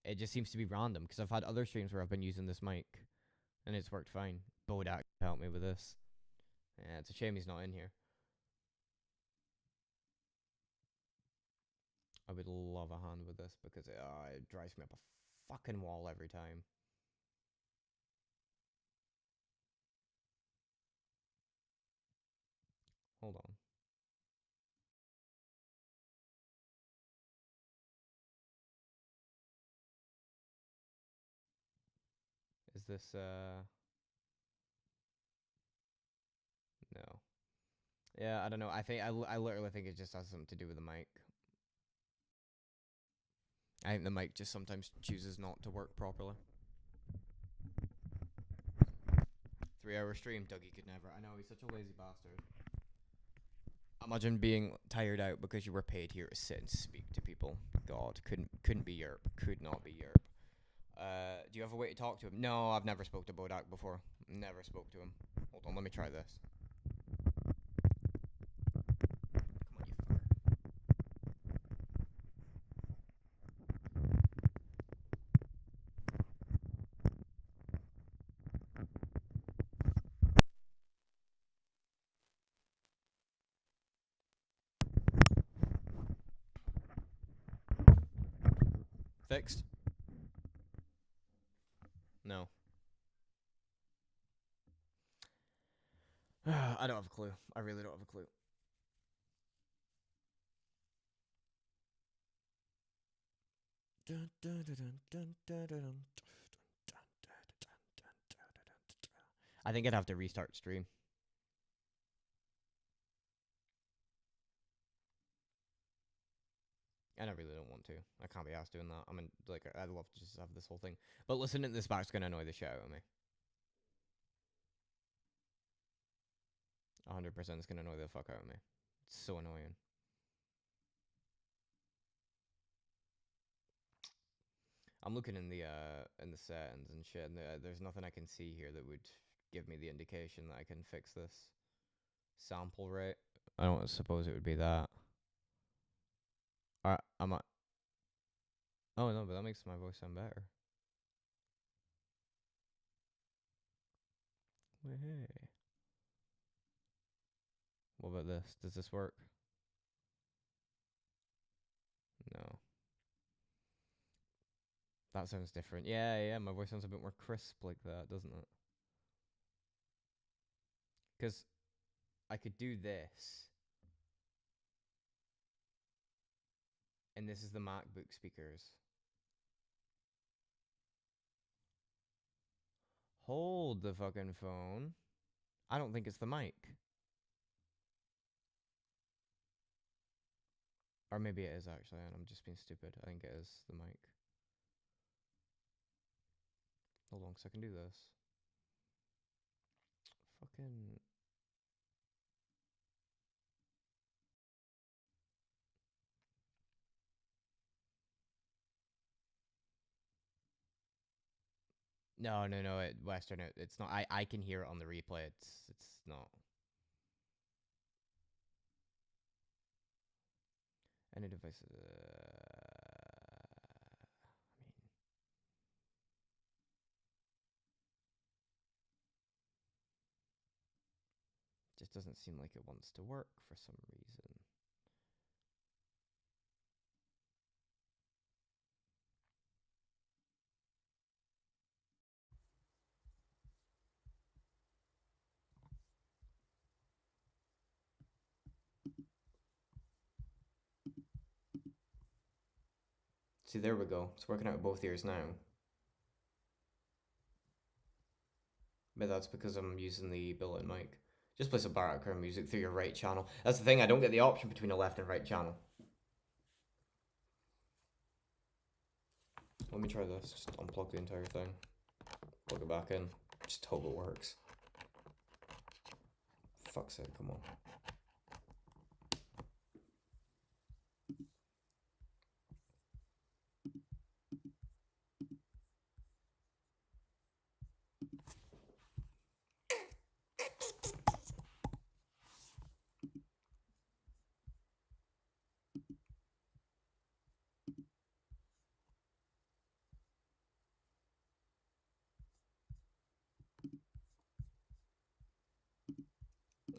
It just seems to be random because I've had other streams where I've been using this mic, and it's worked fine. Bodak helped me with this. Yeah, it's a shame he's not in here. I would love a hand with this because it drives me up a fucking wall every time. Hold on. Is this no. Yeah, I don't know. I think I literally think it just has something to do with the mic. I think the mic just sometimes chooses not to work properly. 3-hour stream, Dougie could never. I know, he's such a lazy bastard. Imagine being tired out because you were paid here to sit and speak to people. God, couldn't be Yerp. Could not be Yerp. Do you have a way to talk to him? No, I've never spoke to Bodak before. Never spoke to him. Hold on, let me try this. Come on, you fucker. Fixed? No. I don't have a clue. I really don't have a clue. I think I'd have to restart stream. And I really don't want to. I can't be asked doing that. I mean, like, I'd love to just have this whole thing. But listening to this back's gonna annoy the shit out of me. 100% it's gonna annoy the fuck out of me. It's so annoying. I'm looking in the settings and shit, and there's nothing I can see here that would give me the indication that I can fix this. Sample rate. I don't suppose it would be that. I'm a. Oh no, but that makes my voice sound better. Hey. What about this? Does this work? No. That sounds different. Yeah, my voice sounds a bit more crisp like that, doesn't it? Because I could do this. And this is the MacBook speakers. hold the fucking phone. I don't think it's the mic. Or maybe it is actually, and I'm just being stupid. I think it is the mic. Hold on, so I can do this. Fucking... No, Western, it's not. I can hear it on the replay. It's not. Any device. I mean, just doesn't seem like it wants to work for some reason. See, there we go. It's working out of both ears now. But that's because I'm using the built-in mic. Just play some background music through your right channel. That's the thing, I don't get the option between a left and right channel. Let me try this. Just unplug the entire thing. Plug it back in. Just hope it works. Fuck's sake, come on.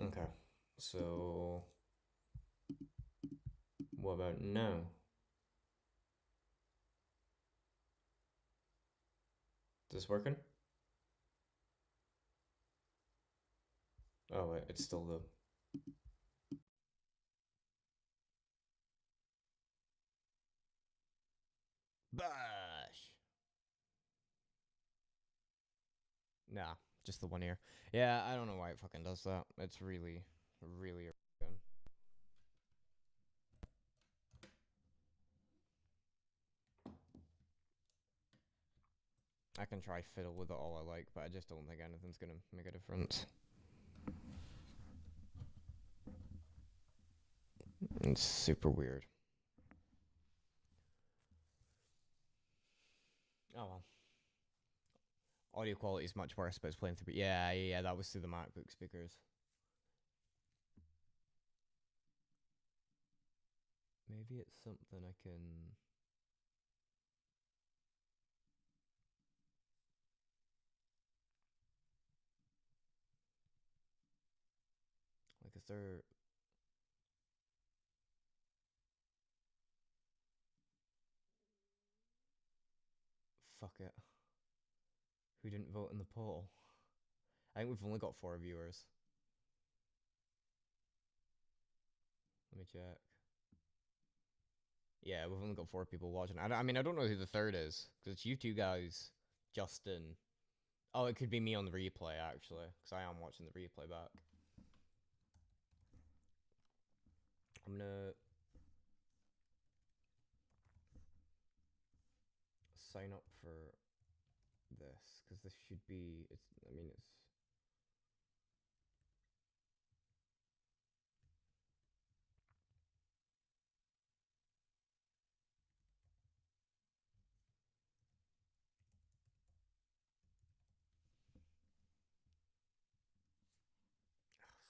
Okay, so what about now? Is this working? Oh wait, it's still the... Bash! Nah, just the one ear. Yeah, I don't know why it fucking does that. It's really, really good. I can try fiddle with it all I like, but I just don't think anything's gonna make a difference. It's super weird. Oh well. Audio quality is much worse, but it's playing through. Yeah, that was through the MacBook speakers. Maybe it's something I can... Like, is there... Fuck it. Who didn't vote in the poll? I think we've only got 4 viewers. Let me check. Yeah, we've only got 4 people watching. I mean, I don't know who the third is, because it's you two guys, Justin. Oh, it could be me on the replay, actually, because I am watching the replay back. I'm gonna sign up for this, because this should be, I mean, it's...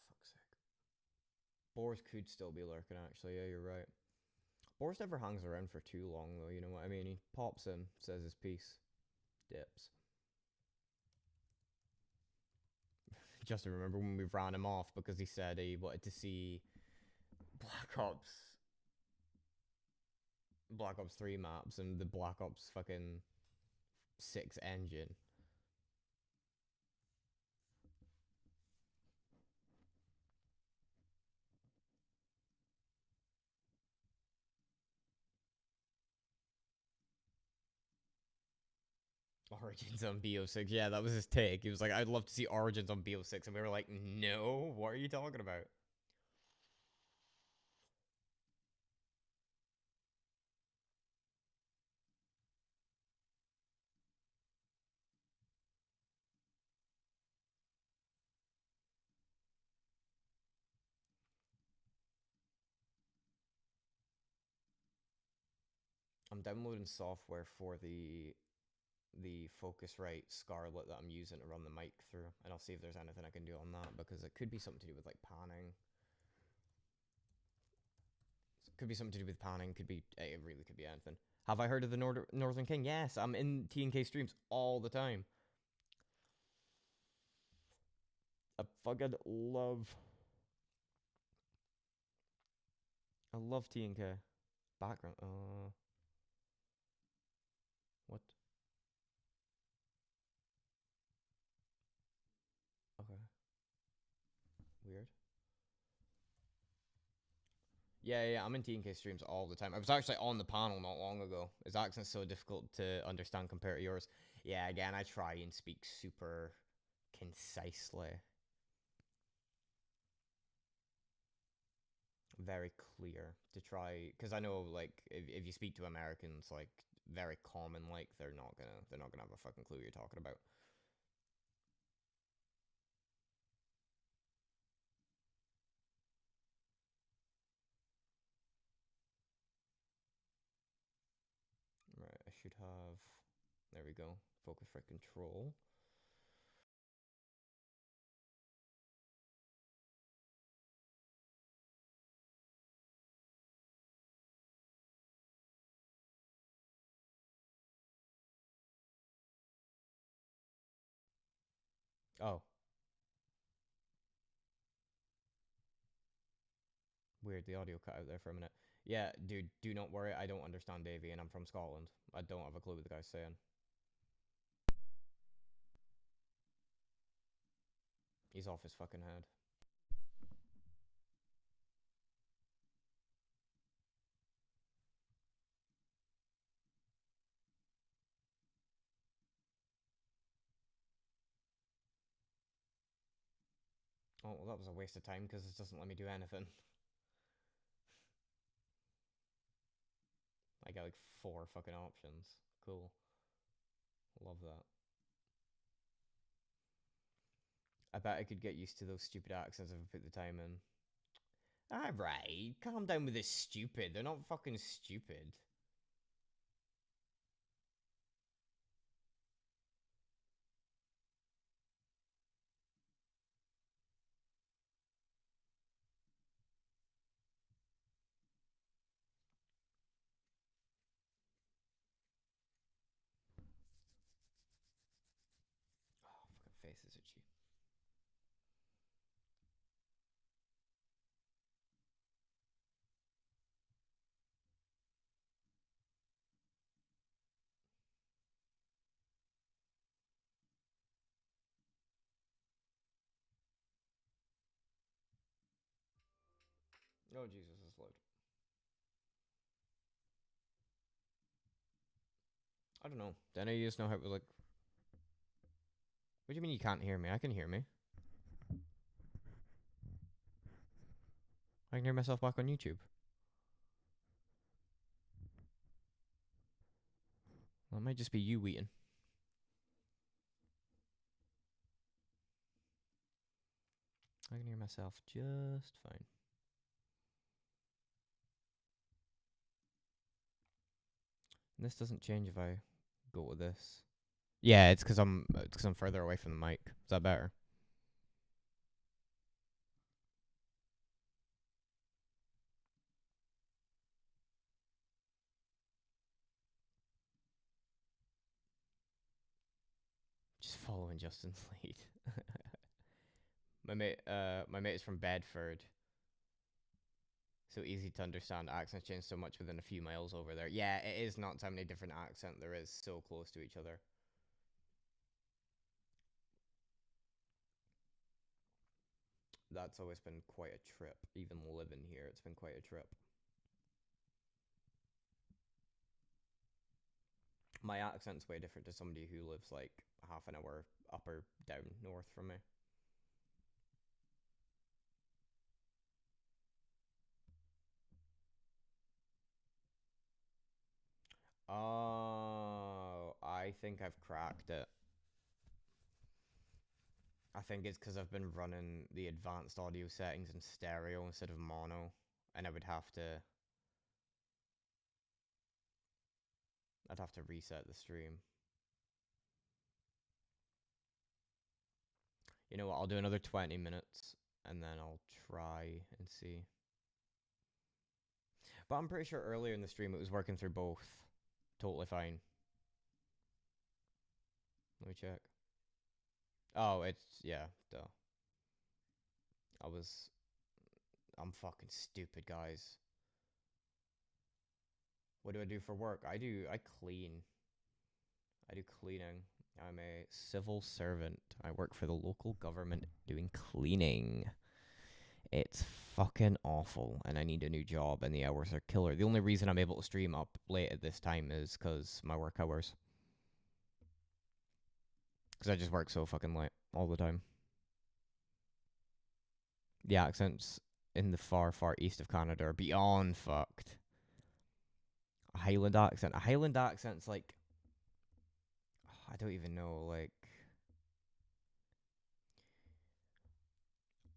Fuck's sake. Boris could still be lurking, actually. Yeah, you're right. Boris never hangs around for too long, though. You know what I mean? He pops in, says his piece, dips. Just to remember when we ran him off because he said he wanted to see Black Ops 3 maps and the Black Ops fucking 6 engine. Origins on BO6. Yeah, that was his take. He was like, I'd love to see Origins on BO6. And we were like, no, what are you talking about? I'm downloading software for the Focusrite Scarlett that I'm using to run the mic through, and I'll see if there's anything I can do on that, because it could be something to do with like panning. Could be something to do with panning. Could be, it really could be anything. Have I heard of the Northern King? Yes, I'm in TNK streams all the time. I fucking love. I love TNK. Background. What? Okay. Weird. Yeah, I'm in TNK streams all the time. I was actually on the panel not long ago. His accent's so difficult to understand compared to yours. Yeah, again, I try and speak super concisely. Very clear to try, because I know, like, if you speak to Americans, like, very common, like, they're not gonna have a fucking clue what you're talking about. Right, I should have, there we go, Focusrite control. Oh. Weird, the audio cut out there for a minute. Yeah, dude, do not worry, I don't understand Davey, and I'm from Scotland. I don't have a clue what the guy's saying. He's off his fucking head. Oh, well, that was a waste of time, because it doesn't let me do anything. I got like 4 fucking options. Cool. Love that. I bet I could get used to those stupid accents if I put the time in. Alright, calm down with this stupid. They're not fucking stupid. Oh, fucking face is itchy. Oh, Jesus, it's loud. I don't know. Then I just know how to, like... What do you mean you can't hear me? I can hear me. I can hear myself back on YouTube. Well, it might just be you eating. I can hear myself just fine. And this doesn't change if I go with this. Yeah, it's because I'm further away from the mic. Is that better? Just following Justin's lead. My mate is from Bedford. So easy to understand. Accents change so much within a few miles over there. Yeah, it is nuts how many different accents there is so close to each other. That's always been quite a trip. Even living here, it's been quite a trip. My accent's way different to somebody who lives like half an hour up or down north from me. Oh, I think I've cracked it. I think it's because I've been running the advanced audio settings in stereo instead of mono, and I'd have to reset the stream. You know what? I'll do another 20 minutes, and then I'll try and see. But I'm pretty sure earlier in the stream it was working through both. Totally fine. Let me check. Oh, yeah, duh. I'm fucking stupid, guys. What do I do for work? I clean. I do cleaning. I'm a civil servant. I work for the local government doing cleaning. It's fucking awful, and I need a new job, and the hours are killer. The only reason I'm able to stream up late at this time is because my work hours. Because I just work so fucking late all the time. The accents in the far, far east of Canada are beyond fucked. A Highland accent. A Highland accent's like... I don't even know, like...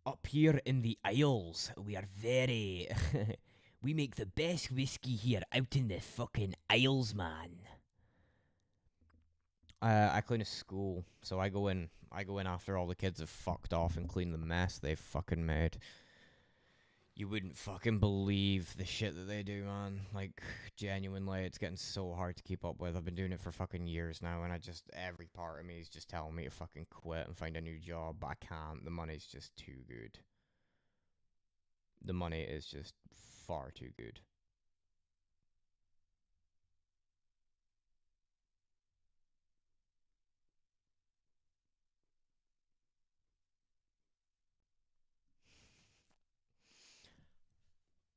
Up here in the Isles, we are very... we make the best whiskey here out in the fucking Isles, man. I clean a school, so I go in after all the kids have fucked off and clean the mess they've fucking made. You wouldn't fucking believe the shit that they do, man. Like, genuinely, it's getting so hard to keep up with. I've been doing it for fucking years now, and every part of me is just telling me to fucking quit and find a new job, but I can't. The money's just too good. The money is just far too good.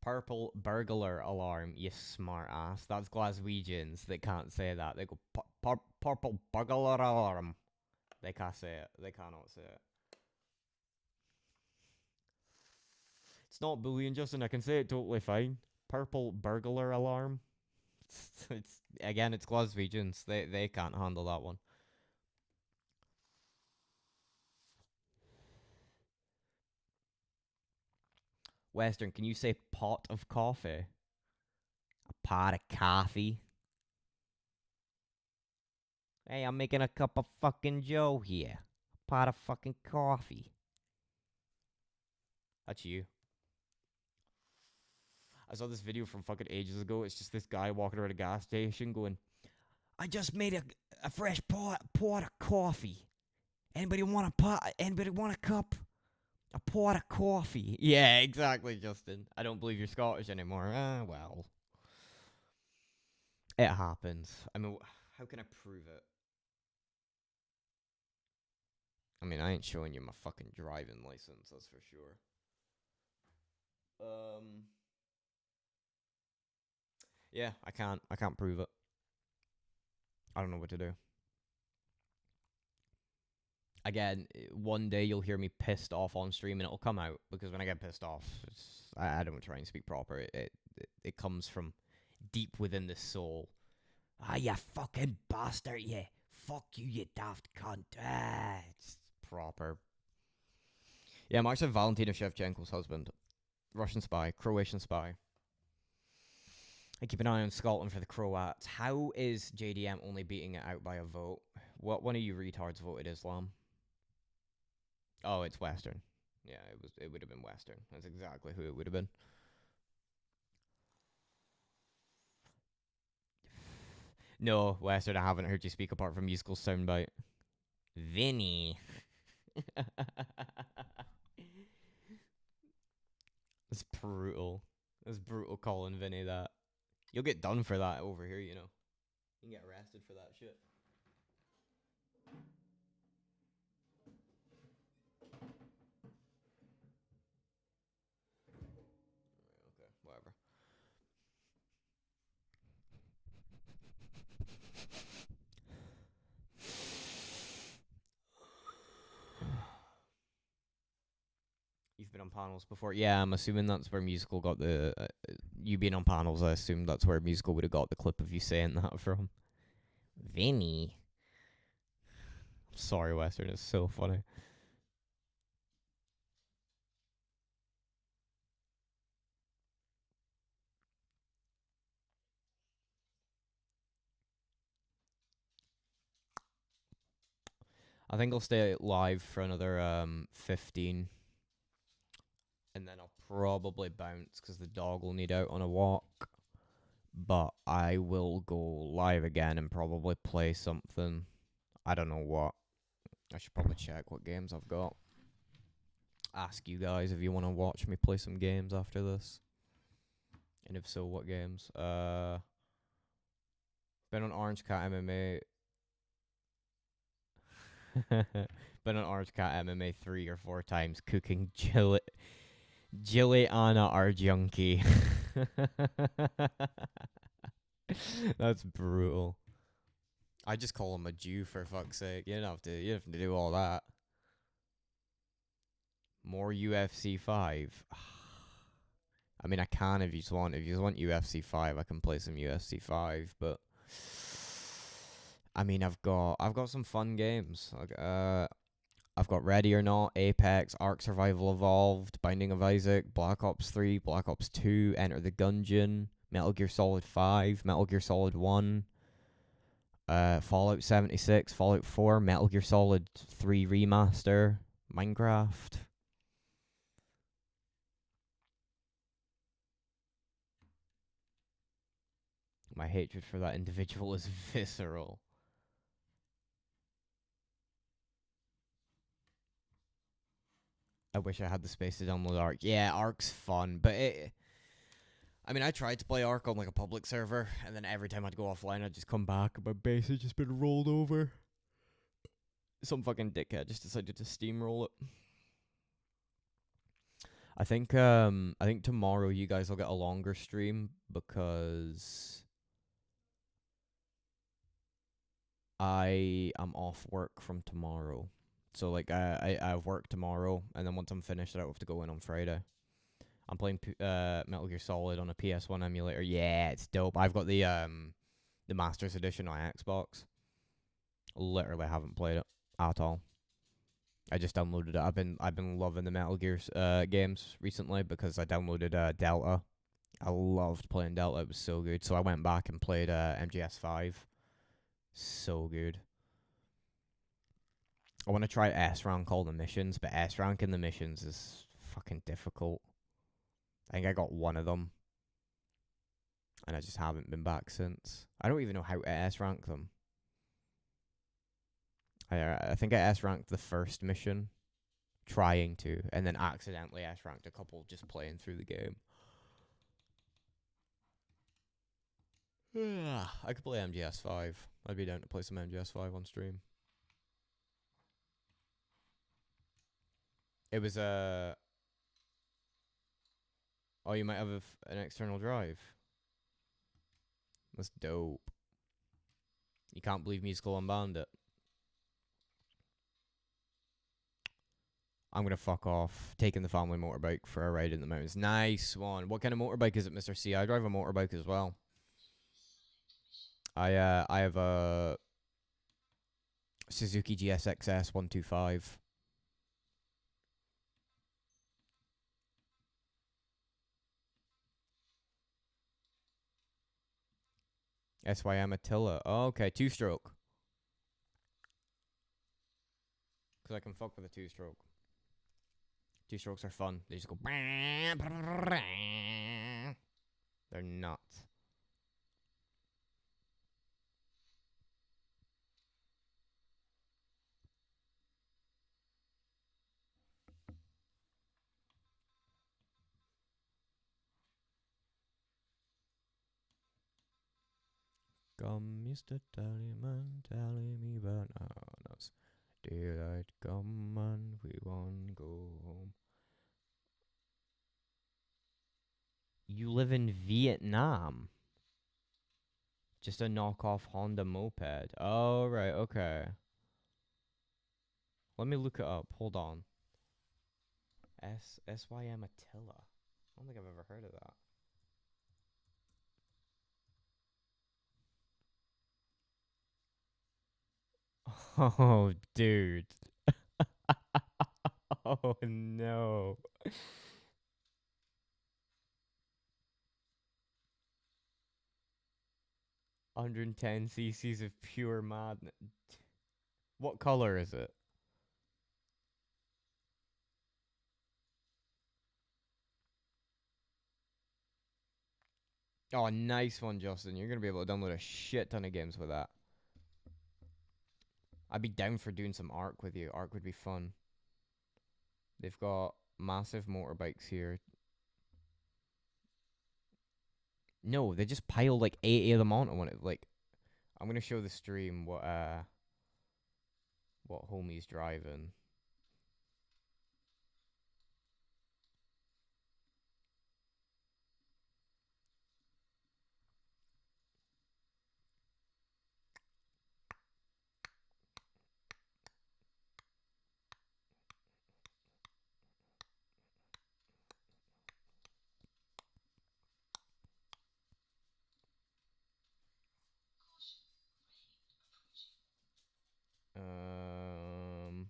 Purple burglar alarm, you smart ass. That's Glaswegians that can't say that. They go, purple burglar alarm. They can't say it. They cannot say it. It's not Boolean, Justin. I can say it totally fine. Purple burglar alarm. It's Glaswegians. They can't handle that one. Western, can you say pot of coffee? A pot of coffee? Hey, I'm making a cup of fucking Joe here. A pot of fucking coffee. That's you. I saw this video from fucking ages ago. It's just this guy walking around a gas station going, I just made a fresh pot of coffee. Anybody want a pot? Anybody want a cup? A pot of coffee. Yeah, exactly, Justin. I don't believe you're Scottish anymore. Well. It happens. I mean, how can I prove it? I mean, I ain't showing you my fucking driving license, that's for sure. Yeah, I can't prove it. I don't know what to do. Again, one day you'll hear me pissed off on stream and it'll come out, because when I get pissed off, I don't try and speak proper. It comes from deep within the soul. Ah, you fucking bastard, yeah. Fuck you, you daft cunt. It's proper. Yeah, I'm actually Valentina Shevchenko's husband. Russian spy, Croatian spy. I keep an eye on Scotland for the Croats. How is JDM only beating it out by a vote? What one of you retards voted Islam? Oh, it's Western. Yeah, it would have been Western. That's exactly who it would have been. No, Western, I haven't heard you speak apart from musical soundbite. Vinny. That's brutal. That's brutal calling Vinny that. You'll get done for that over here, you know. You can get arrested for that shit. Okay, whatever. been on panels before. Yeah, I'm assuming that's where Musical got the... you being on panels, I assume that's where Musical would have got the clip of you saying that from. Vinny. Sorry, Western, it's so funny. I think I'll stay live for another 15. And then I'll probably bounce because the dog will need out on a walk. But I will go live again and probably play something. I don't know what. I should probably check what games I've got. Ask you guys if you want to watch me play some games after this. And if so, what games? Been on Orange Cat MMA. Been on Orange Cat MMA 3 or 4 times cooking Juliana Arjunki. That's brutal. I just call him a Jew for fuck's sake. You don't have to do all that. More UFC 5. I mean, I can if you just want. If you just want UFC 5, I can play some UFC 5, but I mean, I've got some fun games. Like, I've got Ready or Not, Apex, Ark Survival Evolved, Binding of Isaac, Black Ops 3, Black Ops 2, Enter the Gungeon, Metal Gear Solid 5, Metal Gear Solid 1, Fallout 76, Fallout 4, Metal Gear Solid 3 Remaster, Minecraft. My hatred for that individual is visceral. I wish I had the space to download Ark. Yeah, Ark's fun, but I mean, I tried to play Ark on like a public server, and then every time I'd go offline, I'd just come back, and my base had just been rolled over. Some fucking dickhead just decided to steamroll it. I think tomorrow you guys will get a longer stream because I am off work from tomorrow. So like I have work tomorrow, and then once I'm finished, I don't have to go in on Friday. I'm playing Metal Gear Solid on a PS1 emulator. Yeah, it's dope. I've got the Masters Edition on Xbox. Literally haven't played it at all. I just downloaded it. I've been loving the Metal Gear games recently because I downloaded Delta. I loved playing Delta. It was so good. So I went back and played MGS5. So good. I want to try S rank all the missions, but S rank in the missions is fucking difficult. I think I got one of them, and I just haven't been back since. I don't even know how to S rank them. I think I S ranked the first mission, trying to, and then accidentally S ranked a couple just playing through the game. I could play MGS5. I'd be down to play some MGS5 on stream. It was oh, you might have an external drive. That's dope. You can't believe Musical unbanned it. I'm gonna fuck off. Taking the family motorbike for a ride in the mountains. Nice one. What kind of motorbike is it, Mr. C? I drive a motorbike as well. I have a Suzuki GSXS 125. SYM Attila. Oh, okay, 2-stroke. Because I can fuck with a 2-stroke. 2-strokes are fun. They just go... They're nuts. Come, Mr. Tallyman, tally me bananas. Daylight come and we won't go home. You live in Vietnam? Just a knockoff Honda moped. Oh, right, okay. Let me look it up. Hold on. SYM Attila. I don't think I've ever heard of that. Oh, dude. Oh, no. 110 cc's of pure madness. What color is it? Oh, nice one, Justin. You're going to be able to download a shit ton of games with that. I'd be down for doing some Ark with you. Ark would be fun. They've got massive motorbikes here. No, they just piled like 80 of them onto one. Like, I'm gonna show the stream what homie's driving. Um,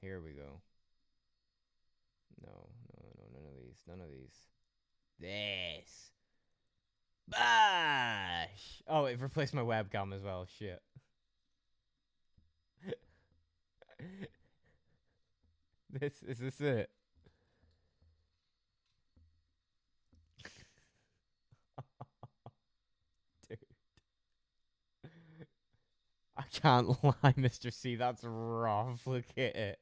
Here we go. No, none of these. None of these. This. Bash! Oh, it replaced my webcam as well. Shit. Is this it? Dude. I can't lie, Mr. C. That's rough. Look at it.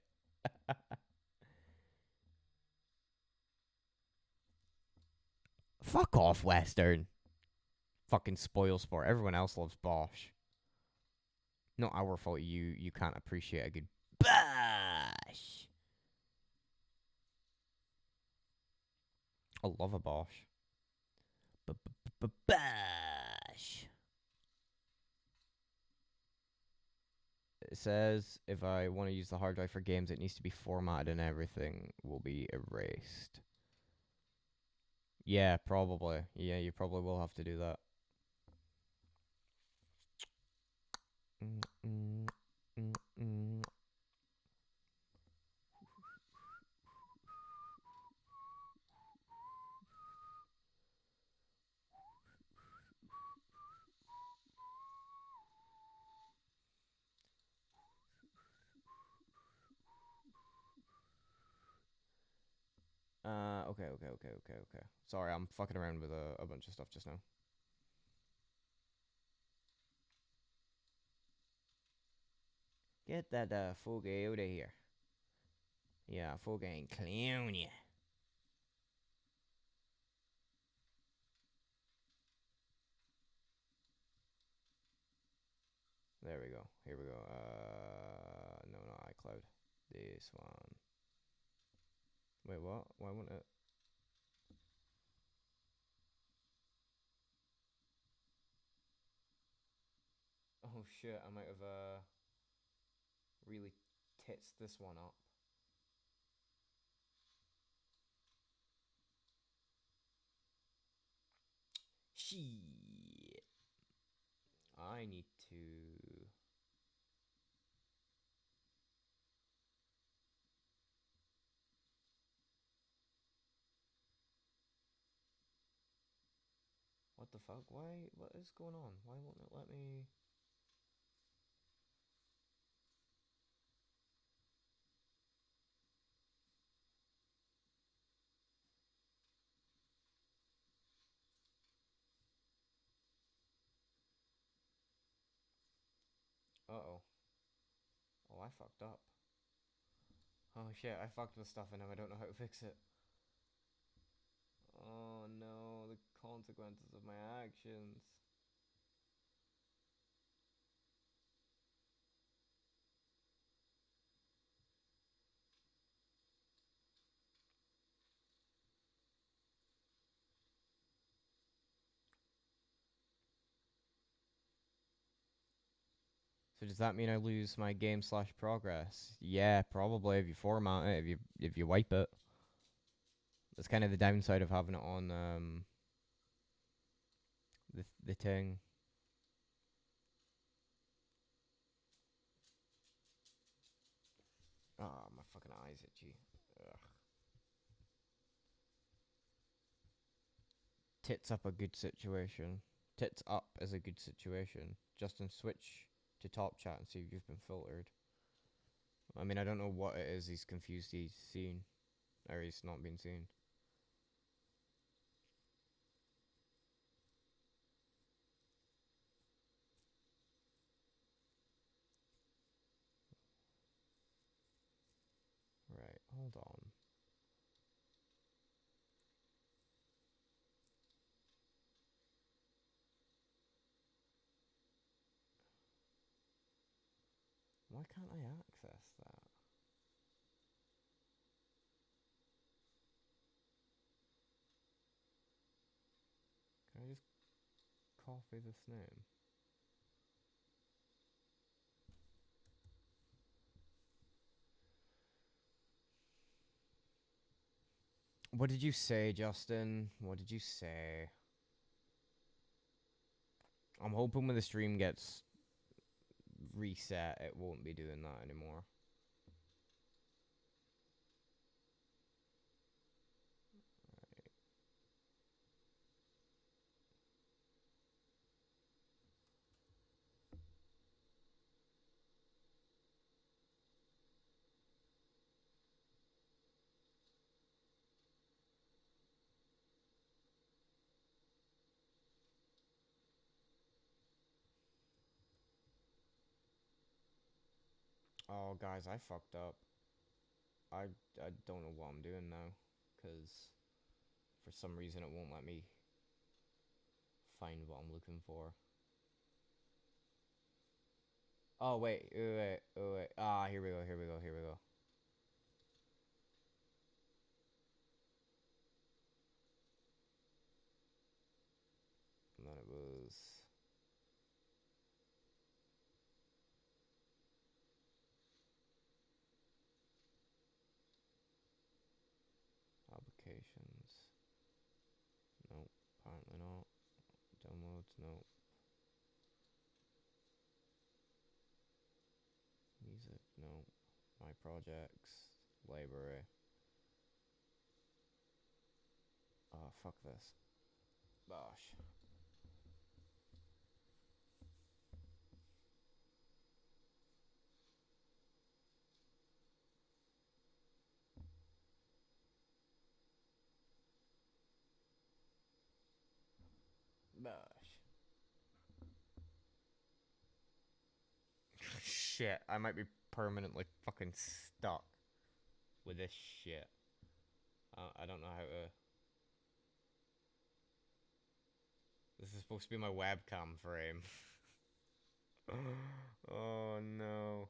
Fuck off, Western. Fucking spoil sport. Everyone else loves Bosch. Not our fault you can't appreciate a good Bosch. I love a Bosch. Bosch. It says if I want to use the hard drive for games, it needs to be formatted and everything will be erased. Yeah, probably. Yeah, you probably will have to do that. Okay. Sorry, I'm fucking around with a bunch of stuff just now. Get that Foggy out of here. Yeah, Foggy ain't clown ya. There we go. Here we go. No, not iCloud. This one. Wait, what? Why won't it? Oh shit, I might have really tits this one up. Shit. I need to... What the fuck? Why? What is going on? Why won't it let me... Uh-oh. Oh, I fucked up. Oh shit, I fucked with stuff and now I don't know how to fix it. Oh no, the consequences of my actions. So does that mean I lose my game/progress? Yeah, probably if you format it, if you wipe it. That's kind of the downside of having it on the thing. Oh, my fucking eyes itchy. Ugh. Tits up a good situation. Tits up is a good situation. Justin, switch to top chat and see if you've been filtered. I mean, I don't know what it is he's confused he's seen. Or he's not been seen. Right, hold on. Why can't I access that? Can I just copy this name? What did you say, Justin? What did you say? I'm hoping when the stream gets reset, it won't be doing that anymore. Right. Oh, guys, I fucked up. I don't know what I'm doing now, because for some reason it won't let me find what I'm looking for. Oh, wait, wait, wait, wait. Ah, here we go, here we go, here we go. And then it was... Applications. Nope, apparently not. Downloads, nope. Music, nope. My projects, library. Oh, fuck this. Gosh. Gosh. Shit, I might be permanently fucking stuck with this shit. I don't know how to... This is supposed to be my webcam frame. Oh no.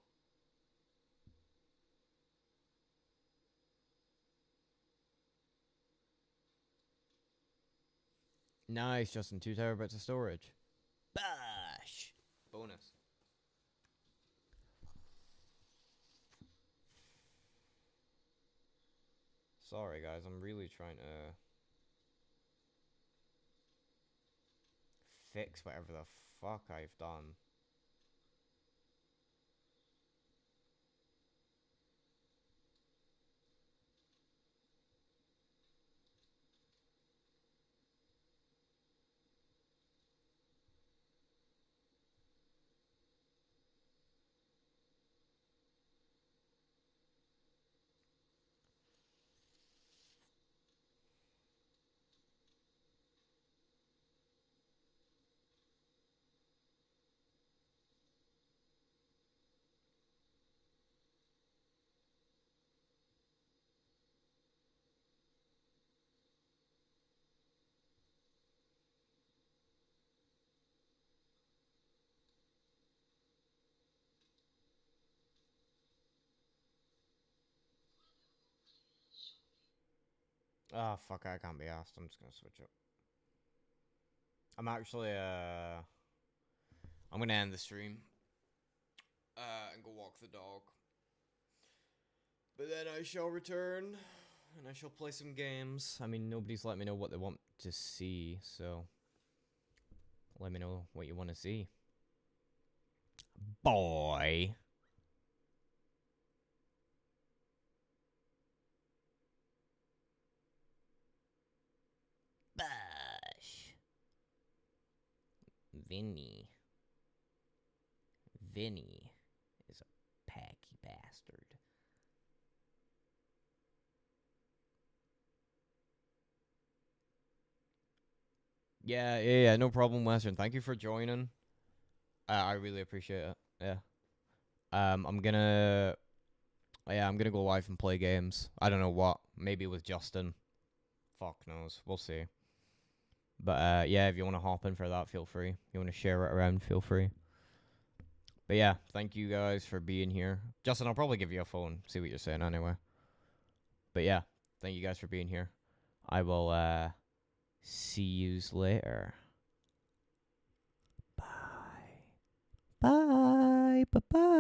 Nice, Justin. 2 terabytes of storage. Bash! Bonus. Sorry, guys. I'm really trying to fix whatever the fuck I've done. Oh, fuck. I can't be asked. I'm just gonna switch up. I'm actually, I'm gonna end the stream. walk the dog. But then I shall return, and I shall play some games. I mean, nobody's let me know what they want to see, so let me know what you want to see. Boy. Bush. Vinny is a packy bastard. Yeah, no problem, Western. Thank you for joining. I really appreciate it. Yeah. I'm gonna go live and play games. I don't know what. Maybe with Justin. Fuck knows. We'll see. But yeah, if you want to hop in for that, feel free. You want to share it around, feel free. But yeah, thank you guys for being here. Justin, I'll probably give you a phone, see what you're saying anyway. But yeah, thank you guys for being here. I will see yous later. Bye. Bye. Bye-bye.